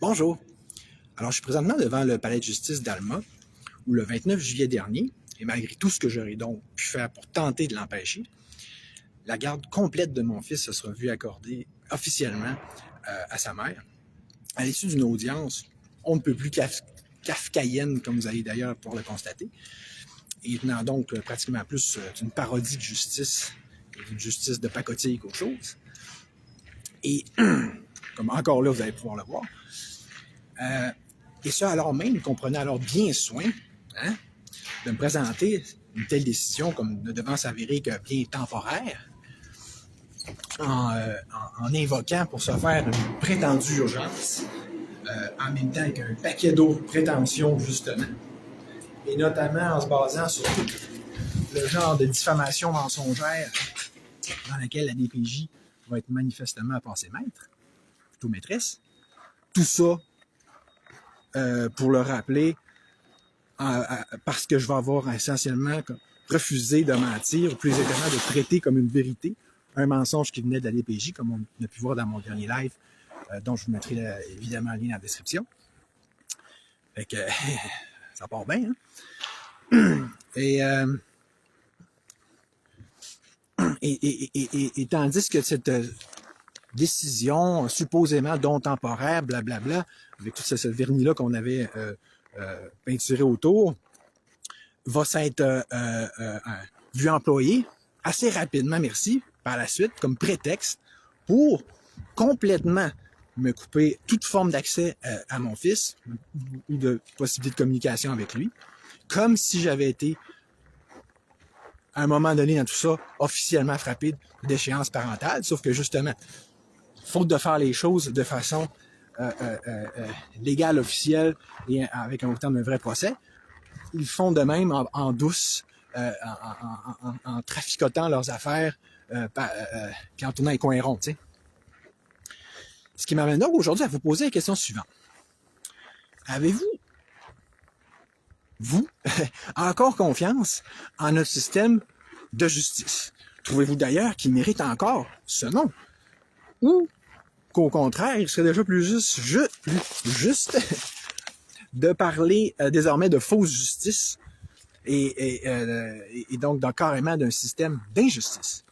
Bonjour. Alors, je suis présentement devant le palais de justice d'Alma, où le 29 juillet dernier, et malgré tout ce que j'aurais donc pu faire pour tenter de l'empêcher, la garde complète de mon fils se sera vue accorder officiellement à sa mère, à l'issue d'une audience on ne peut plus kafkaïenne, comme vous allez d'ailleurs pour le constater, et venant donc pratiquement plus d'une parodie de justice, et d'une justice de pacotille qu'autre chose. Et, comme encore là, vous allez pouvoir le voir, et ça alors même qu'on prenait alors bien soin de me présenter une telle décision comme ne devant s'avérer que bien temporaire, en invoquant pour se faire une prétendue urgence, en même temps avec un paquet d'autres prétentions justement, et notamment en se basant sur tout le genre de diffamation mensongère dans laquelle la DPJ va être manifestement passée maître, plutôt maîtresse. Tout ça pour le rappeler, parce que je vais avoir essentiellement refusé de mentir, ou plus exactement de traiter comme une vérité un mensonge qui venait de la DPJ, comme on a pu voir dans mon dernier live, dont je vous mettrai évidemment le lien dans la description. Fait que ça part bien, hein? Et tandis que cette décision supposément don temporaire, blablabla, avec tout ce vernis-là qu'on avait peinturé autour, va s'être vu employé assez rapidement, merci, par la suite, comme prétexte pour complètement me couper toute forme d'accès à mon fils ou de possibilité de communication avec lui, comme si j'avais été, à un moment donné dans tout ça, officiellement frappé d'échéance parentale, sauf que justement, faute de faire les choses de façon légale, officielle, et avec un terme d'un vrai procès, ils font de même en douce, en traficotant leurs affaires, puis en tournant les coins ronds, tu sais. Ce qui m'amène donc aujourd'hui à vous poser la question suivante. Avez-vous, encore confiance en notre système de justice? Trouvez-vous d'ailleurs qu'il mérite encore ce nom? Ou qu'au contraire, il serait déjà plus juste de parler désormais de fausse justice et donc carrément d'un système d'injustice?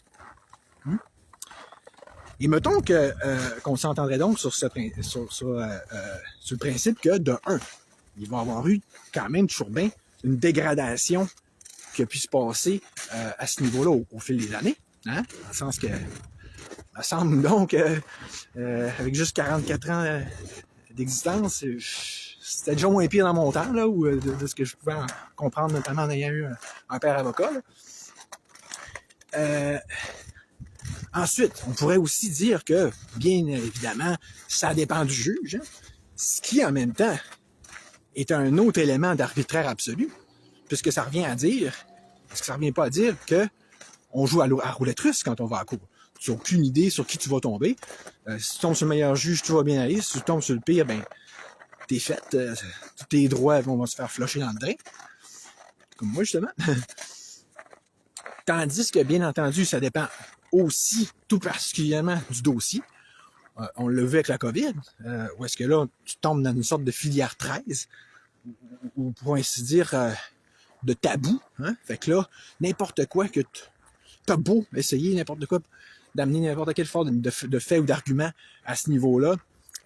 Et mettons qu'on s'entendrait donc sur le principe que, de un, il va y avoir eu quand même toujours bien une dégradation qui a pu se passer à ce niveau-là au fil des années, hein? Dans le sens que, il me semble donc, avec juste 44 ans d'existence, c'était déjà moins pire dans mon temps, là, ou de ce que je pouvais comprendre, notamment en ayant eu un père avocat, là. Ensuite, on pourrait aussi dire que, bien évidemment, ça dépend du juge, hein, ce qui, en même temps, est un autre élément d'arbitraire absolu, puisque ça revient à dire, est-ce que ça revient pas à dire que on joue à roulette russe quand on va à cour? Tu n'as aucune idée sur qui tu vas tomber. Si tu tombes sur le meilleur juge, tout va bien aller. Si tu tombes sur le pire, ben, t'es fait. Tous tes droits vont se faire flusher dans le drain. Comme moi, justement. Tandis que, bien entendu, ça dépend aussi, tout particulièrement, du dossier. On l'a vu avec la COVID, où est-ce que là, tu tombes dans une sorte de filière 13, ou pour ainsi dire, de tabou. Hein? Fait que là, n'importe quoi que t'as beau essayer, n'importe quoi, d'amener n'importe quelle forme de fait ou d'argument à ce niveau-là,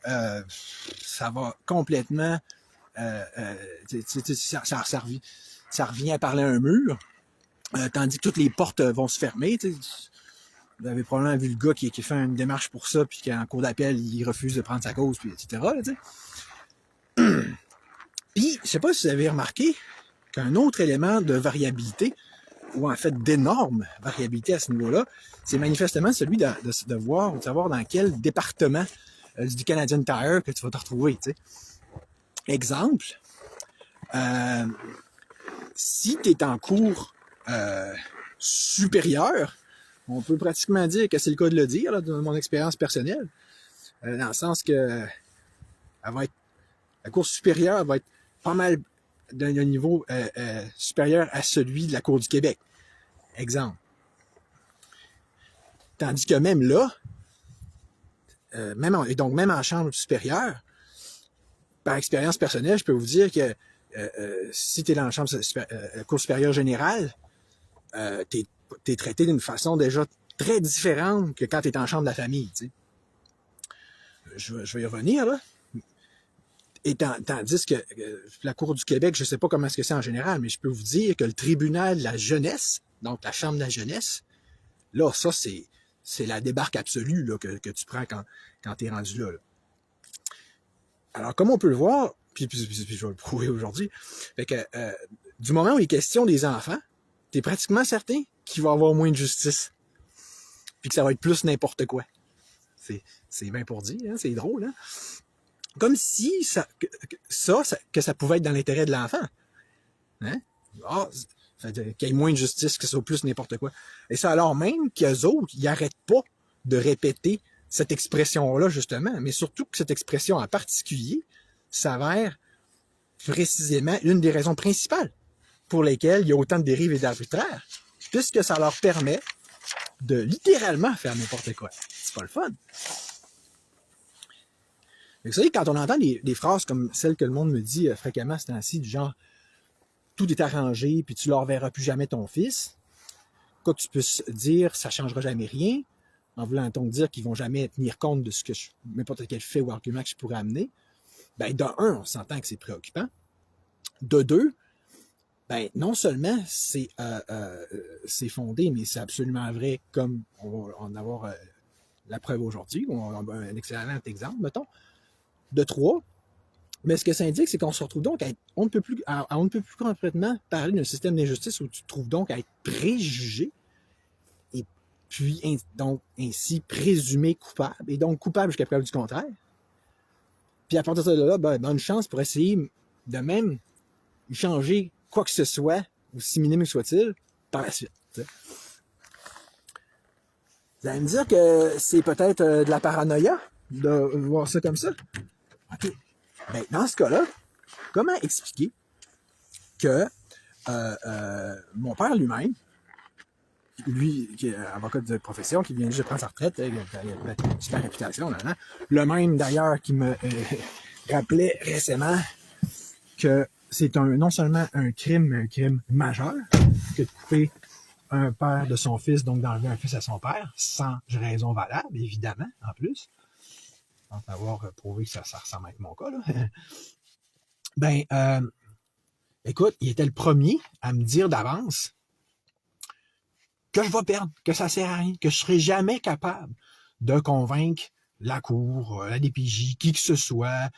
ça va complètement... ça revient à parler à un mur, tandis que toutes les portes vont se fermer. Vous avez probablement vu le gars qui fait une démarche pour ça, puis qu'en cours d'appel, il refuse de prendre sa cause, puis etc. Puis, je sais pas si vous avez remarqué qu'un autre élément de variabilité, ou en fait d'énorme variabilité à ce niveau-là, c'est manifestement celui de savoir dans quel département du Canadian Tire que tu vas te retrouver. T'sais. Exemple, si tu es en cours supérieur, on peut pratiquement dire que c'est le cas de le dire, là, de mon expérience personnelle, dans le sens que la cour supérieure va être pas mal d'un niveau supérieur à celui de la Cour du Québec. Exemple. Tandis que même là, même en chambre supérieure, par expérience personnelle, je peux vous dire que si tu es dans la chambre cour supérieure générale, tu es traité d'une façon déjà très différente que quand tu es en chambre de la famille. Tu sais. Je vais y revenir, là. Et tandis que la Cour du Québec, je ne sais pas comment est-ce que c'est en général, mais je peux vous dire que le tribunal de la jeunesse, donc la chambre de la jeunesse, là, ça, c'est la débarque absolue là, que tu prends quand tu es rendu là. Alors, comme on peut le voir, puis je vais le prouver aujourd'hui, fait que du moment où il est question des enfants, tu es pratiquement certain qu'il va y avoir moins de justice. Puis que ça va être plus n'importe quoi. C'est bien pour dire, hein, c'est drôle, hein? Comme si ça pouvait être dans l'intérêt de l'enfant. Hein? Ah, qu'il y ait moins de justice, que ce soit plus n'importe quoi. Et ça alors même qu'eux autres, ils n'arrêtent pas de répéter cette expression-là, justement, mais surtout que cette expression en particulier s'avère précisément une des raisons principales pour lesquelles il y a autant de dérives et d'arbitraires, puisque ça leur permet de littéralement faire n'importe quoi. C'est pas le fun. Mais vous savez, quand on entend des phrases comme celles que le monde me dit fréquemment ce temps-ci, du genre « tout est arrangé, puis tu ne leur verras plus jamais ton fils », quoi que tu puisses dire « ça ne changera jamais rien », en voulant donc dire qu'ils ne vont jamais tenir compte de ce que n'importe quel fait ou argument que je pourrais amener, ben de un, on s'entend que c'est préoccupant. De deux, ben non seulement c'est fondé, mais c'est absolument vrai, comme on va en avoir la preuve aujourd'hui, on a un excellent exemple, mettons. De trois, mais ce que ça indique, c'est qu'on se retrouve donc on ne peut plus complètement parler d'un système d'injustice où tu te trouves donc à être préjugé et puis donc ainsi présumé coupable, et donc coupable jusqu'à preuve du contraire. Puis à partir de là, ben, bonne chance pour essayer de même changer quoi que ce soit, aussi minime que soit-il, par la suite. T'sais. Vous allez me dire que c'est peut-être de la paranoïa de voir ça comme ça. OK. Ben, dans ce cas-là, comment expliquer que mon père lui-même, lui qui est avocat de profession, qui vient juste de prendre sa retraite, il a une super réputation, là, le même d'ailleurs qui me rappelait récemment que c'est non seulement un crime majeur que de couper un père de son fils, donc d'enlever un fils à son père, sans raison valable, évidemment, en plus. Sans avoir prouvé que ça ressemble à mon cas, là. Ben, écoute, il était le premier à me dire d'avance que je vais perdre, que ça sert à rien, que je serai jamais capable de convaincre la Cour, la DPJ, qui que ce soit,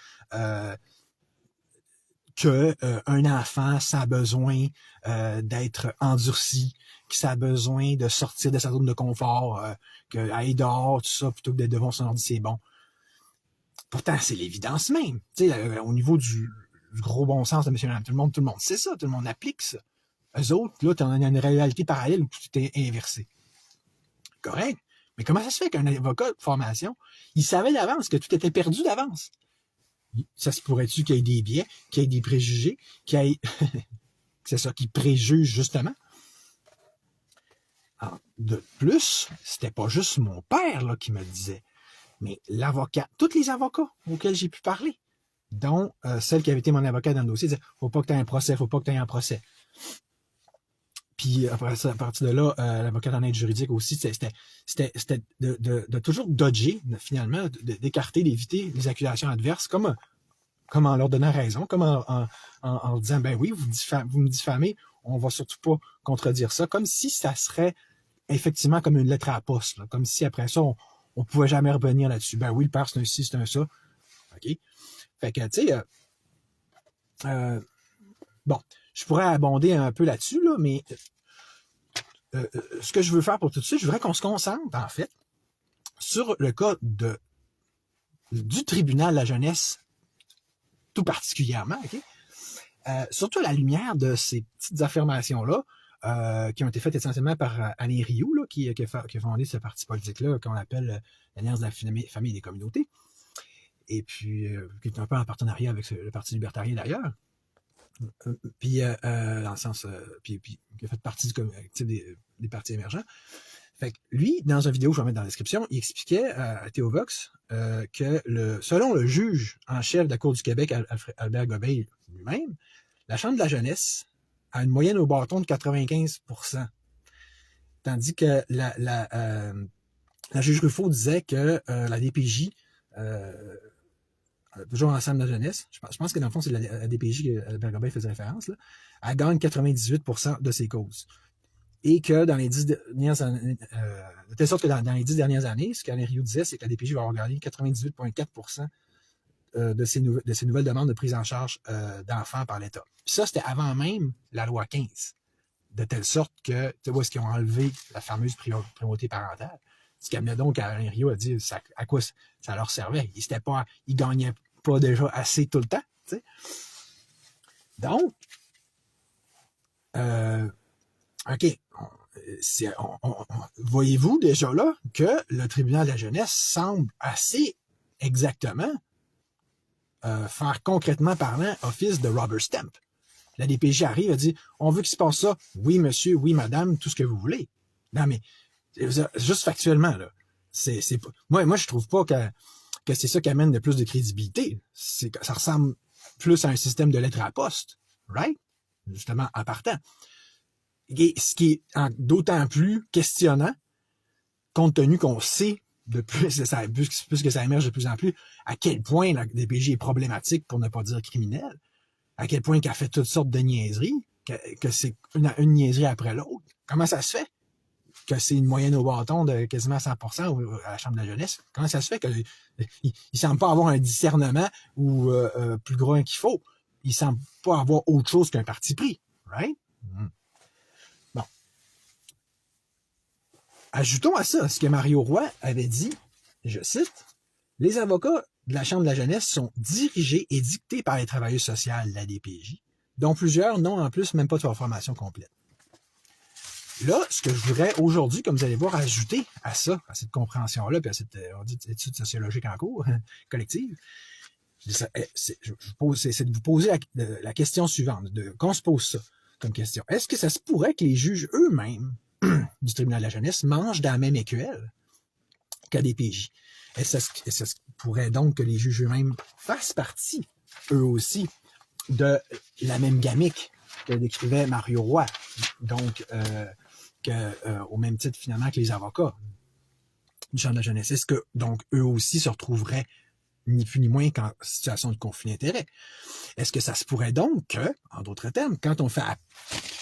qu'un enfant, ça a besoin d'être endurci, que ça a besoin de sortir de sa zone de confort, qu'aller dehors, tout ça, plutôt que d'être devant son ordi, c'est bon. Pourtant, c'est l'évidence même. Tu sais, au niveau du gros bon sens de monsieur et madame, tout le monde sait ça, tout le monde applique ça. Eux autres, là, tu as une réalité parallèle où tout est inversé. Correct. Mais comment ça se fait qu'un avocat de formation, il savait d'avance que tout était perdu d'avance? Ça se pourrait-tu qu'il y ait des biais, qu'il y ait des préjugés, qu'il y ait... c'est ça, qui préjuge justement? Alors, de plus, c'était pas juste mon père là, qui me le disait, mais l'avocat, tous les avocats auxquels j'ai pu parler, dont celle qui avait été mon avocat dans le dossier, disait « faut pas que tu aies un procès, faut pas que tu aies un procès ». Puis après ça, à partir de là, l'avocat en aide juridique aussi, c'était de toujours dodger, finalement, d'écarter, d'éviter les accusations adverses, comme en leur donnant raison, comme en disant, ben oui, vous me diffamez, on va surtout pas contredire ça, comme si ça serait effectivement comme une lettre à la poste, là, comme si après ça, on pouvait jamais revenir là-dessus. Ben oui, le père, c'est un ci, c'est un ça. OK? Fait que, tu sais, bon, je pourrais abonder un peu là-dessus, là, mais ce que je veux faire pour tout de suite, je voudrais qu'on se concentre, en fait, sur le cas du tribunal de la jeunesse, tout particulièrement, OK? Surtout à la lumière de ces petites affirmations-là, qui ont été faites essentiellement par Alain Rioux, là, qui a fondé ce parti politique-là qu'on appelle l'Alliance de la famille et des communautés, et puis qui est un peu en partenariat avec le Parti libertarien d'ailleurs. Puis dans le sens, puis qui a fait partie des partis émergents. Fait que lui, dans une vidéo que je vais mettre dans la description, il expliquait à Théovox que selon le juge en chef de la Cour du Québec, Albert Gobeil lui-même, la Chambre de la jeunesse a une moyenne au bâton de 95%. Tandis que la juge Ruffo disait que la DPJ, toujours ensemble de la jeunesse, je pense que dans le fond, c'est la DPJ que Albert Gobeil faisait référence, là, elle gagne 98% de ses causes. Et que dans les 10 dernières années, de telle sorte que dans les 10 dernières années, ce qu'Alain Rioux disait, c'est que la DPJ va avoir gagné 98,4% de ces nouvelles demandes de prise en charge d'enfants par l'État. Puis ça, c'était avant même la loi 15. De telle sorte que, tu vois, ce qu'ils ont enlevé la fameuse primauté parentale. Ce qui amenait donc à Alain Rioux à dire à quoi ça leur servait. Ils gagnaient pas déjà assez tout le temps. Tu sais. Donc, OK. Voyez-vous déjà là que le tribunal de la jeunesse semble assez exactement faire concrètement parlant office de rubber stamp. La DPJ arrive et dit « On veut qu'il se passe ça. Oui, monsieur, oui, madame, tout ce que vous voulez. » Non, mais juste factuellement, là, moi, je trouve pas que c'est ça qui amène le plus de crédibilité. Ça ressemble plus à un système de lettres à la poste. Right? Justement, en partant. Et ce qui est d'autant plus questionnant, compte tenu qu'on sait de plus que ça émerge de plus en plus, à quel point la DPJ est problématique, pour ne pas dire criminelle, à quel point qu'elle fait toutes sortes de niaiseries, que c'est une niaiserie après l'autre. Comment ça se fait que c'est une moyenne au bâton de quasiment 100% à la Chambre de la jeunesse? Comment ça se fait qu'il ne semble pas avoir un discernement ou plus gros qu'il faut? Il ne semble pas avoir autre chose qu'un parti pris. Right? Bon. Ajoutons à ça ce que Mario Roy avait dit, je cite, « Les avocats de la Chambre de la jeunesse sont dirigés et dictés par les travailleurs sociaux de la DPJ, dont plusieurs n'ont en plus même pas de formation complète. » Là, ce que je voudrais aujourd'hui, comme vous allez voir, ajouter à ça, à cette compréhension-là, puis à cette étude sociologique en cours, collective, c'est de vous poser la question suivante, qu'on se pose ça comme question. Est-ce que ça se pourrait que les juges eux-mêmes du tribunal de la jeunesse mangent dans la même écuelle qu'à DPJ? Est-ce que ça se pourrait donc que les juges eux-mêmes fassent partie, eux aussi, de la même gamique que décrivait Mario Roy, donc au même titre finalement que les avocats du champ de la jeunesse? Est-ce que donc eux aussi se retrouveraient ni plus ni moins qu'en situation de conflit d'intérêts? Est-ce que ça se pourrait donc que, en d'autres termes, quand on fait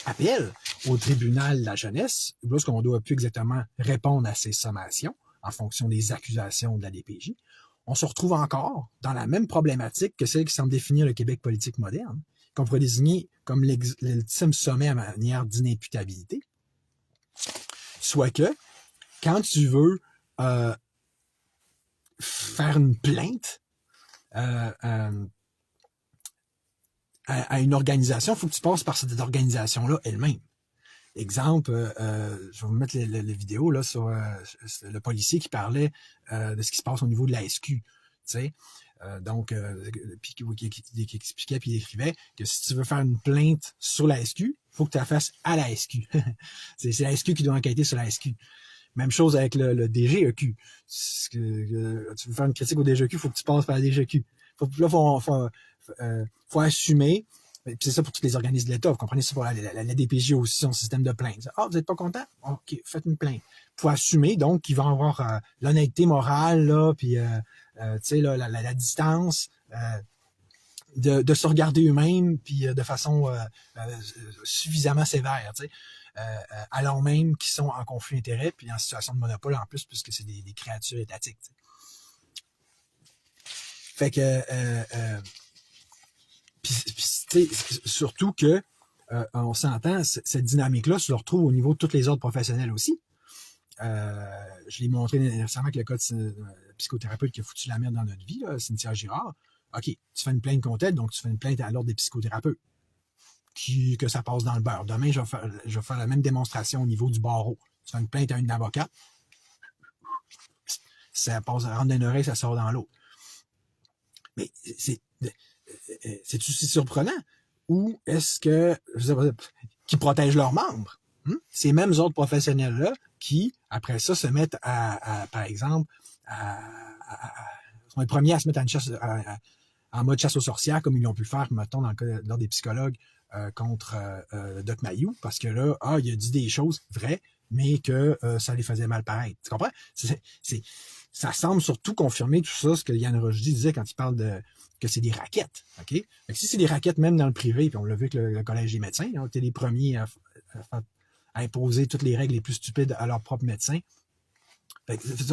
appel au tribunal de la jeunesse, lorsqu'on doit plus exactement répondre à ces sommations en fonction des accusations de la DPJ, on se retrouve encore dans la même problématique que celle qui semble définir le Québec politique moderne, qu'on pourrait désigner comme l'ultime sommet à manière d'inimputabilité. Soit que, quand tu veux faire une plainte à une organisation, il faut que tu passes par cette organisation-là elle-même. Exemple, je vais vous mettre les vidéos là, sur le policier qui parlait de ce qui se passe au niveau de la SQ. Tu sais? Puis qui expliquait puis écrivait que si tu veux faire une plainte sur la SQ, il faut que tu la fasses à la SQ. c'est la SQ qui doit enquêter sur la SQ. Même chose avec le DGEQ. Tu veux faire une critique au DGEQ, il faut que tu passes par la DGEQ. Faut assumer. C'est ça pour tous les organismes de l'État. Vous comprenez, c'est pour la DPJ aussi, son système de plainte. Ah, vous n'êtes pas content? OK, faites une plainte. Il faut assumer, donc, qu'ils vont avoir l'honnêteté morale, là, puis la distance, de se regarder eux-mêmes, puis de façon suffisamment sévère, tu sais. Alors même qu'ils sont en conflit d'intérêts, puis en situation de monopole en plus, puisque c'est des créatures étatiques. T'sais. Fait que puis surtout que on s'entend, cette dynamique-là se retrouve au niveau de tous les ordres professionnels aussi. Je l'ai montré récemment avec le cas de psychothérapeute qui a foutu la merde dans notre vie, là, Cynthia Girard. OK, tu fais une plainte contre elle, donc tu fais une plainte à l'ordre des psychothérapeutes. Que ça passe dans le beurre. Demain, je vais faire la même démonstration au niveau du barreau. Tu fais une plainte à une avocate, ça passe, rentre dans une oreille, ça sort dans l'autre. Mais c'est aussi surprenant? Ou est-ce que, qui protègent leurs membres? Ces mêmes ordres professionnels-là qui, après ça, se mettent par exemple, sont les premiers à se mettre à une chasse, en mode chasse aux sorcières, comme ils l'ont pu faire, mettons, dans le cas lors des psychologues contre Doc Mayou, parce que là, il a dit des choses vraies, mais que ça les faisait mal pareil. Tu comprends? Ça semble surtout confirmer tout ça, ce que Yann Rochdy disait quand il parle que c'est des raquettes. OK? Fait que si c'est des raquettes, même dans le privé, puis on l'a vu avec le Collège des médecins, ils ont été les premiers à imposer toutes les règles les plus stupides à leurs propres médecins. Fait que, c'est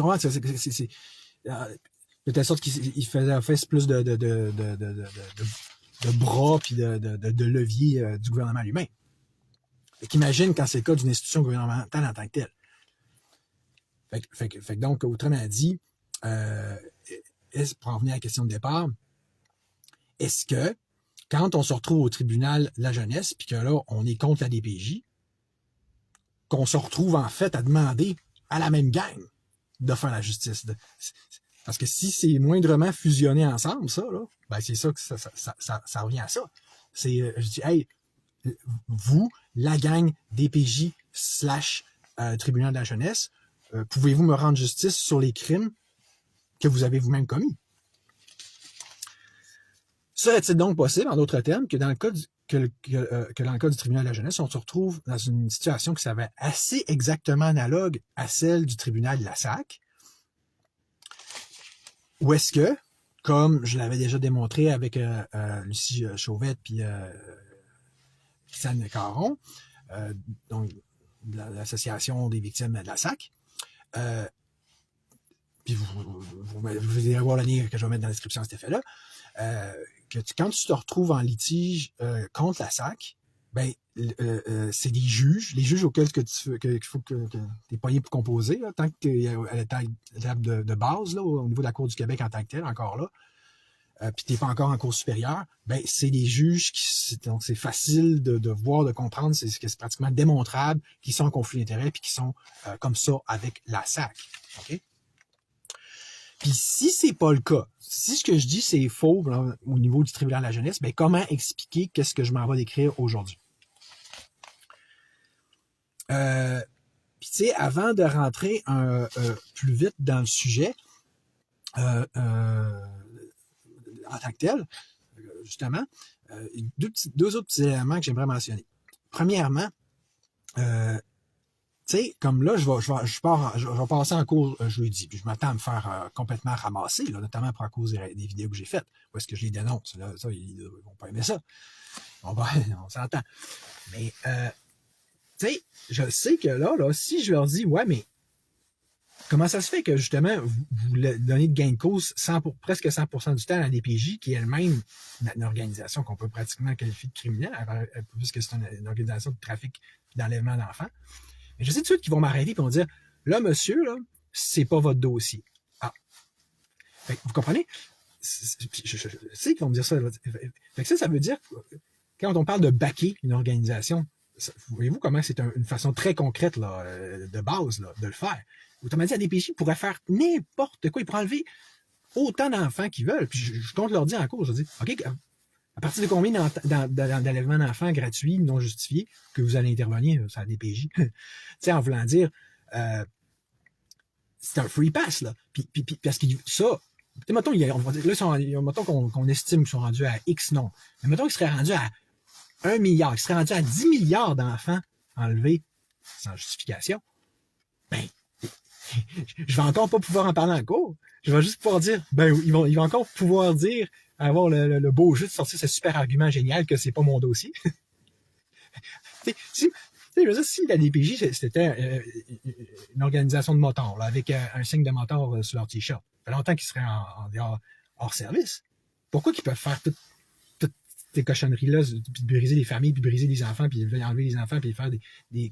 de telle sorte qu'il faisait plus de bras puis de levier du gouvernement lui-même. Fait qu'imagine quand c'est le cas d'une institution gouvernementale en tant que telle. Fait que donc, autrement dit, pour en revenir à la question de départ, est-ce que quand on se retrouve au tribunal de la jeunesse, puis que là, on est contre la DPJ, qu'on se retrouve en fait à demander à la même gang de faire la justice? Parce que si c'est moindrement fusionné ensemble, ça, là, ben c'est ça que ça revient à ça. Je dis, hey, vous, la gang DPJ / tribunal de la jeunesse, pouvez-vous me rendre justice sur les crimes que vous avez vous-même commis? Serait-il donc possible, en d'autres termes, que dans le cas dans le cas du tribunal de la jeunesse, on se retrouve dans une situation qui s'avère assez exactement analogue à celle du tribunal de la SAC, ou est-ce que, comme je l'avais déjà démontré avec Lucie Chauvette puis Christiane Caron, donc de l'association des victimes de la SAC, puis vous allez voir le lien que je vais mettre dans la description à cet effet-là, que quand tu te retrouves en litige contre la SAC, ben c'est des juges, les juges auxquels qu'il faut que tu es pogné pour composer, là, tant que tu es à l'étape de base, là, au niveau de la Cour du Québec en tant que tel, encore là, puis tu n'es pas encore en cour supérieure, ben c'est des juges donc c'est facile de voir, de comprendre, c'est pratiquement démontrable qu'ils sont en conflit d'intérêts puis qu'ils sont comme ça avec la SAC. OK? Puis si c'est pas le cas, si ce que je dis c'est faux là, au niveau du tribunal de la jeunesse, ben comment expliquer qu'est-ce que je m'en vais décrire aujourd'hui? Puis tu sais, avant de rentrer plus vite dans le sujet, en tant que tel, justement, deux autres petits éléments que j'aimerais mentionner. Premièrement, tu sais, comme là, je vais passer en cours jeudi, puis je m'attends à me faire complètement ramasser, là, notamment pour cause des vidéos que j'ai faites, où est-ce que je les dénonce. Là, ça, ils vont pas aimer ça. On s'entend. Mais, tu sais, je sais que là, si je leur dis, ouais, mais comment ça se fait que, justement, vous donnez de gain de cause presque 100% du temps à la DPJ, qui est elle-même une organisation qu'on peut pratiquement qualifier de criminelle, puisque c'est une organisation de trafic d'enlèvement d'enfants. Mais je sais tout de suite qu'ils vont m'arrêter et vont dire, là, monsieur, là, c'est pas votre dossier. Ah. Fait que, vous comprenez? Je sais qu'ils vont me dire ça. Fait que ça veut dire, quand on parle de baquer une organisation, voyez-vous comment c'est une façon très concrète là, de base là, de le faire. Autrement dit, la DPJ pourrait faire n'importe quoi. Ils pourraient enlever autant d'enfants qu'ils veulent. Puis je compte leur dire en cours, je dis, OK, à partir de combien d'enlèvements d'enfants gratuits, non justifiés, que vous allez intervenir sur la DPJ? Tu sais, en voulant dire, c'est un free pass, là. Puis parce que ça, mettons, mettons qu'on estime qu'ils sont rendus à X non. Mais mettons qu'ils seraient rendus à 1 milliard, qu'ils seraient rendus à 10 milliards d'enfants enlevés sans justification. Ben, je vais encore pas pouvoir en parler en cours. Je vais juste pouvoir dire, ben, ils vont encore pouvoir dire, avoir le beau jeu de sortir ce super argument génial que c'est pas mon dossier. Je veux dire, si la DPJ, c'était une organisation de motards, là, avec un signe de motard sur leur t-shirt, ça fait longtemps qu'ils seraient hors service. Pourquoi qu'ils peuvent faire toutes ces cochonneries-là, puis briser les familles, puis briser les enfants, puis enlever les enfants, puis faire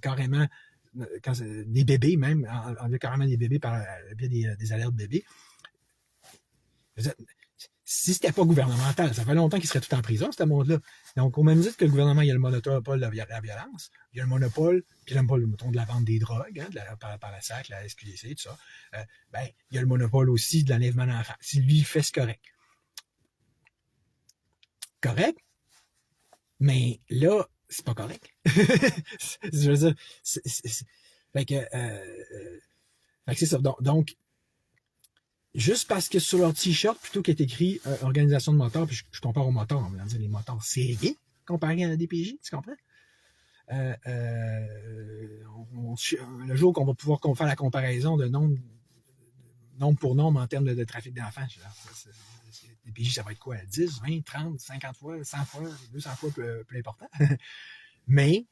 carrément des bébés même, enlever carrément des bébés par le biais des alertes bébés. Si c'était pas gouvernemental, ça fait longtemps qu'ils seraient tout en prison, ce monde-là. Donc, au même titre que le gouvernement, il y a le monopole de la violence, il y a le monopole, puis le monopole, mettons, de la vente des drogues, hein, par la SAC, la SQDC, tout ça. Ben, il y a le monopole aussi de l'enlèvement d'enfants. Si lui, il fait ce correct. Correct? Mais là, c'est pas correct. Je veux dire, Fait que, c'est ça. Donc, juste parce que sur leur t-shirt, plutôt qu'il est écrit organisation de motards, puis je compare aux motards, on va dire les motards séries comparé à la DPJ, tu comprends? Le jour qu'on va pouvoir faire la comparaison de nombre pour nombre en termes de trafic d'enfants, DPJ, ça va être quoi? 10, 20, 30, 50 fois, 100 fois, 200 fois plus important. Mais,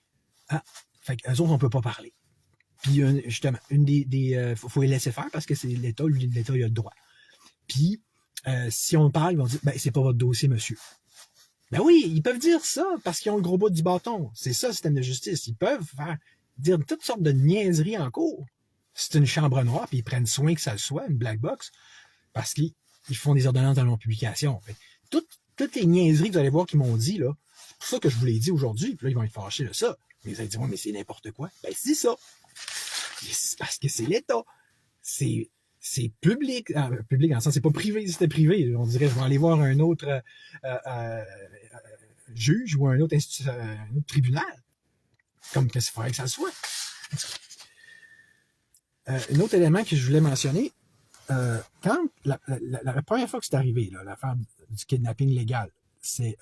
fait qu'eux autres, on ne peut pas parler. Puis, justement, faut les laisser faire parce que c'est l'État, lui, l'État, il a le droit. Puis, si on parle, ils vont dire, c'est pas votre dossier, monsieur. Ben oui, ils peuvent dire ça parce qu'ils ont le gros bout du bâton. C'est ça, le système de justice. Ils peuvent dire toutes sortes de niaiseries en cours. C'est une chambre noire, puis ils prennent soin que ça le soit, une black box, parce qu'ils font des ordonnances dans leur publication. Toutes les niaiseries que vous allez voir qu'ils m'ont dit, là, c'est pour ça que je vous l'ai dit aujourd'hui, puis là, ils vont être fâchés de ça. Mais vous allez dire, ouais, mais c'est n'importe quoi. Ben, c'est ça. C'est parce que c'est l'État. C'est public. Public, dans le sens, c'est pas privé. Si c'était privé, on dirait, je vais aller voir un autre juge ou un autre tribunal. Comme que c'est faudrait que ça soit. Un autre élément que je voulais mentionner, quand la première fois que c'est arrivé, l'affaire du kidnapping légal, c'est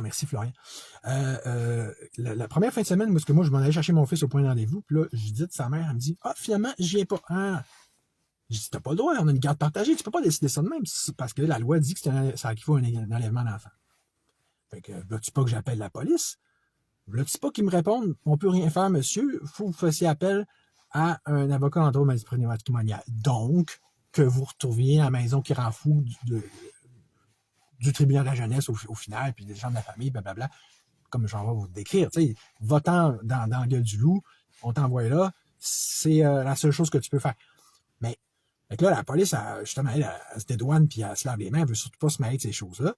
merci Florian. La première fin de semaine, parce que moi, je m'en allais chercher mon fils au point de rendez-vous, puis là, je dis de sa mère, elle me dit, finalement, j'y ai pas. Je dis, t'as pas le droit, on a une garde partagée, tu peux pas décider ça de même, parce que la loi dit que ça équivaut à un enlèvement d'enfant. Fait que, veux-tu pas que j'appelle la police? Veux-tu pas qu'ils me répondent, on peut rien faire, monsieur, faut que vous fassiez appel à un avocat en droit matrimonial. Donc, que vous retrouviez à la maison qui rend fou du tribunal de la jeunesse au final, puis des gens de la famille, blablabla, comme j'en vais vous décrire. Va-t'en dans la gueule du loup, on t'envoie là, c'est la seule chose que tu peux faire. Mais là, la police, justement, elle se dédouane, puis elle se lave les mains, elle veut surtout pas se mêler de ces choses-là.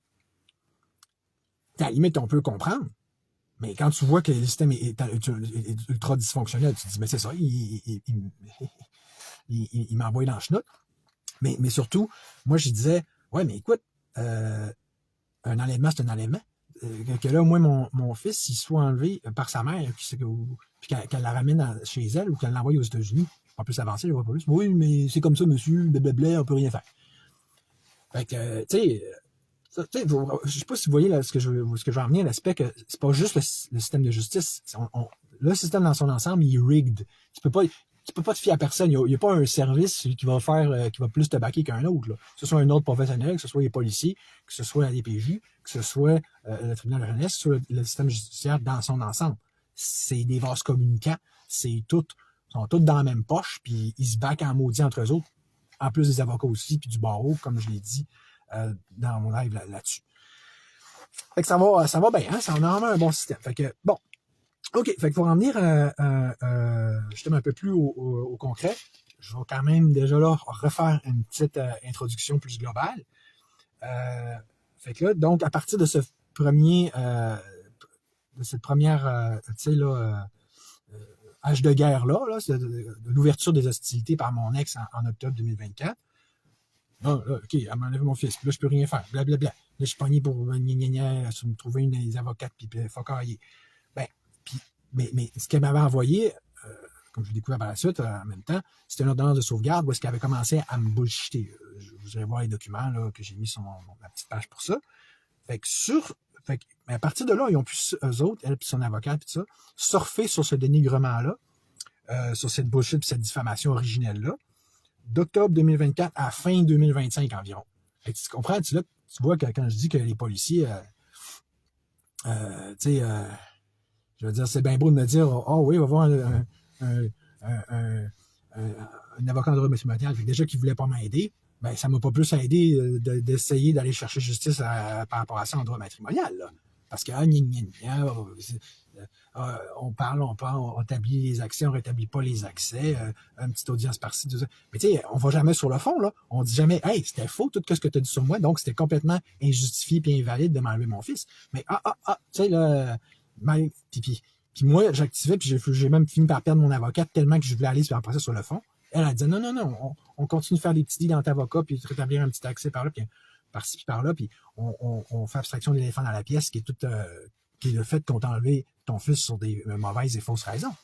À la limite, on peut comprendre. Mais quand tu vois que le système est ultra dysfonctionnel, tu te dis, mais c'est ça, il m'envoie dans le chenoute. Mais surtout, moi, je disais, ouais, mais écoute, un enlèvement, c'est un enlèvement. Que là, moi, mon fils, il soit enlevé par sa mère, puis qu'elle la ramène chez elle ou qu'elle l'envoie aux États-Unis. Pas plus avancé, je vois pas plus. Oui, mais c'est comme ça, monsieur, blablabla, on peut rien faire. Fait que, tu sais, je sais pas si vous voyez là, ce que je veux en venir, l'aspect que c'est pas juste le système de justice. Le système dans son ensemble, il est rigged. Tu peux pas te fier à personne. Il n'y a pas un service qui va plus te baquer qu'un autre. Là. Que ce soit un autre professionnel, que ce soit les policiers, que ce soit la DPJ, que ce soit le tribunal de la jeunesse, que ce soit le système judiciaire dans son ensemble. C'est des vases communicants. Ils sont tous dans la même poche, puis ils se baquent en maudit entre eux autres. En plus des avocats aussi, puis du barreau, comme je l'ai dit dans mon live là-dessus. Fait que ça va bien, hein? Ça en a vraiment un bon système. Fait que, bon. OK. Fait que pour en venir justement un peu plus au concret, je vais quand même déjà là refaire une petite introduction plus globale. Fait que là, donc, à partir de cette première, tu sais, là, âge de guerre-là, de l'ouverture des hostilités par mon ex en octobre 2024, là, OK, elle m'a enlevé mon fils, puis là, je peux rien faire, blablabla. Là, je suis pogné pour me trouver des avocates, puis focailler. Ben, mais ce qu'elle m'avait envoyé, comme je l'ai découvert par la suite, en même temps, c'était une ordonnance de sauvegarde où est-ce qu'elle avait commencé à me bullshiter. Vous allez voir les documents là, que j'ai mis sur ma petite page pour ça. Fait que à partir de là, ils ont pu, eux autres, elle et son avocat, puis tout ça, surfer sur ce dénigrement-là, sur cette bullshit et cette diffamation originelle-là, d'octobre 2024 à fin 2025 environ. Fait que tu comprends, tu vois que quand je dis que les policiers, tu sais, je veux dire, c'est bien beau de me dire, oui, on va voir un avocat en droit matrimonial. Déjà qu'il ne voulait pas m'aider, ben, ça ne m'a pas plus aidé d'essayer d'aller chercher justice par rapport à ça en droit matrimonial. Là. Parce que, on parle, on établit les accès, on ne rétablit pas les accès, une petite audience par-ci, tout ça. Mais tu sais, on ne va jamais sur le fond, là. On dit jamais, hey, c'était faux tout ce que tu as dit sur moi, donc c'était complètement injustifié et invalide de m'enlever mon fils. Mais tu sais, là, puis moi, j'activais, puis j'ai même fini par perdre mon avocat tellement que je voulais aller sur un procès sur le fond. Elle a dit, non, on continue de faire des petits deals dans ta avocat, puis de rétablir un petit accès par là, puis par-ci, puis par là, puis on fait abstraction de l'éléphant dans la pièce, qui est le fait qu'on t'a enlevé ton fils sur des mauvaises et fausses raisons.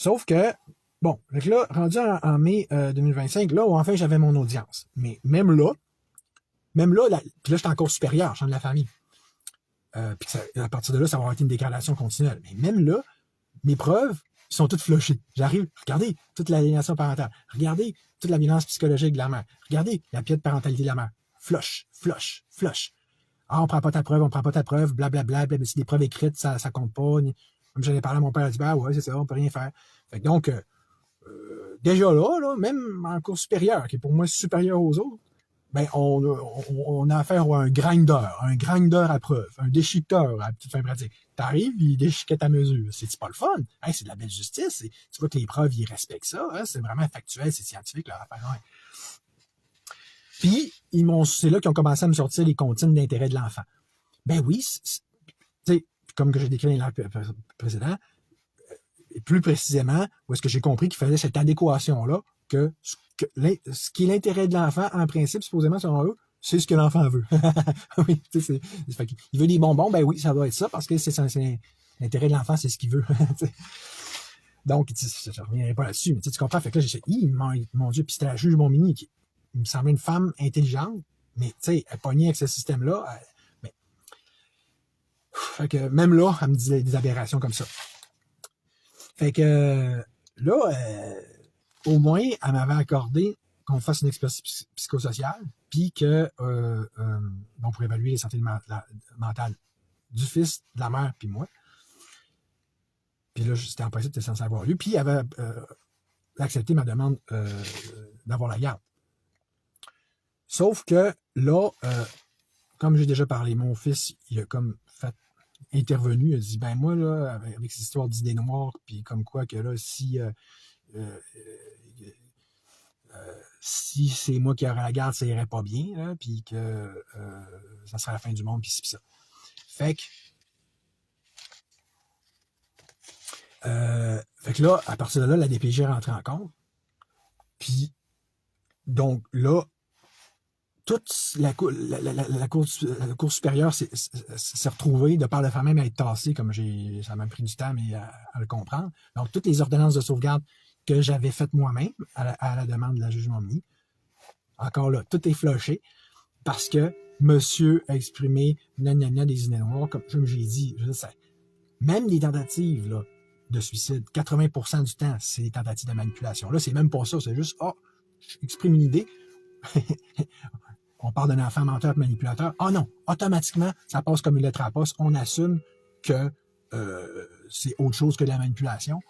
Sauf que, bon, donc là, rendu en mai 2025, là où enfin j'avais mon audience. Mais même là, puis là, j'étais en cours supérieur, champ de la famille. Puis à partir de là, ça va avoir été une dégradation continuelle. Mais même là, mes preuves sont toutes flushées. J'arrive, regardez toute l'aliénation parentale. Regardez toute la violence psychologique de la mère. Regardez la piètre parentalité de la mère. Flush. Ah, on prend pas ta preuve, blablabla, mais c'est des preuves écrites, ça compte pas. Comme j'en ai parlé à mon père, il a dit, bah ouais, c'est ça, on peut rien faire. Fait que donc, déjà là, même en cours supérieur, qui est pour moi supérieur aux autres, ben, on a affaire à un grinder à preuve, un déchiqueteur à petite fin pratique. T'arrives, il déchiquette à mesure. C'est pas le fun. Hey, c'est de la belle justice. Tu vois que les preuves, ils respectent ça. Hein? C'est vraiment factuel, c'est scientifique, leur affaire. Ouais. Puis, c'est là qu'ils ont commencé à me sortir les comptines d'intérêt de l'enfant. Ben oui, comme que j'ai décrit dans le précédent, et plus précisément, où est-ce que j'ai compris qu'il fallait cette adéquation-là, que ce qui est l'intérêt de l'enfant, en principe, supposément, selon eux, c'est ce que l'enfant veut. Oui, il veut des bonbons, ben oui, ça doit être ça, parce que c'est l'intérêt de l'enfant, c'est ce qu'il veut. Donc, je ne reviendrai pas là-dessus, mais tu comprends, fait que là, j'ai dit, mon Dieu, puis c'était la juge Montminy qui me semblait une femme intelligente, mais tu sais, elle pognait avec ce système-là. Fait que même là, elle me disait des aberrations comme ça. Fait que là, au moins, elle m'avait accordé qu'on fasse une expertise psychosociale, puis que on pourrait évaluer les santé mentale du fils, de la mère, puis moi. Puis là, c'était en principe, c'était censé avoir lieu. Puis elle avait accepté ma demande d'avoir la garde. Sauf que là, comme j'ai déjà parlé, mon fils, il a comme intervenu, il a dit, ben moi, là, avec cette histoire d'idées noires, puis comme quoi que là, si c'est moi qui aurais la garde, ça irait pas bien, là, puis que ça serait la fin du monde, puis ça. Fait que là, à partir de là, la DPJ est rentrée en compte. Puis, donc là, toute la cour supérieure s'est retrouvée, de par le fait même, à être tassée, comme ça m'a pris du temps mais à le comprendre. Donc, toutes les ordonnances de sauvegarde que j'avais faites moi-même à la demande de la juge Montminy, encore là, tout est flushé parce que monsieur a exprimé des idées noires, comme j'ai dit, je sais. Même les tentatives là, de suicide, 80% du temps, c'est des tentatives de manipulation. Là, c'est même pas ça, c'est juste, j'exprime une idée. On parle d'un enfant menteur manipulateur. Ah non, automatiquement, ça passe comme une lettre à la poste. On assume que c'est autre chose que de la manipulation.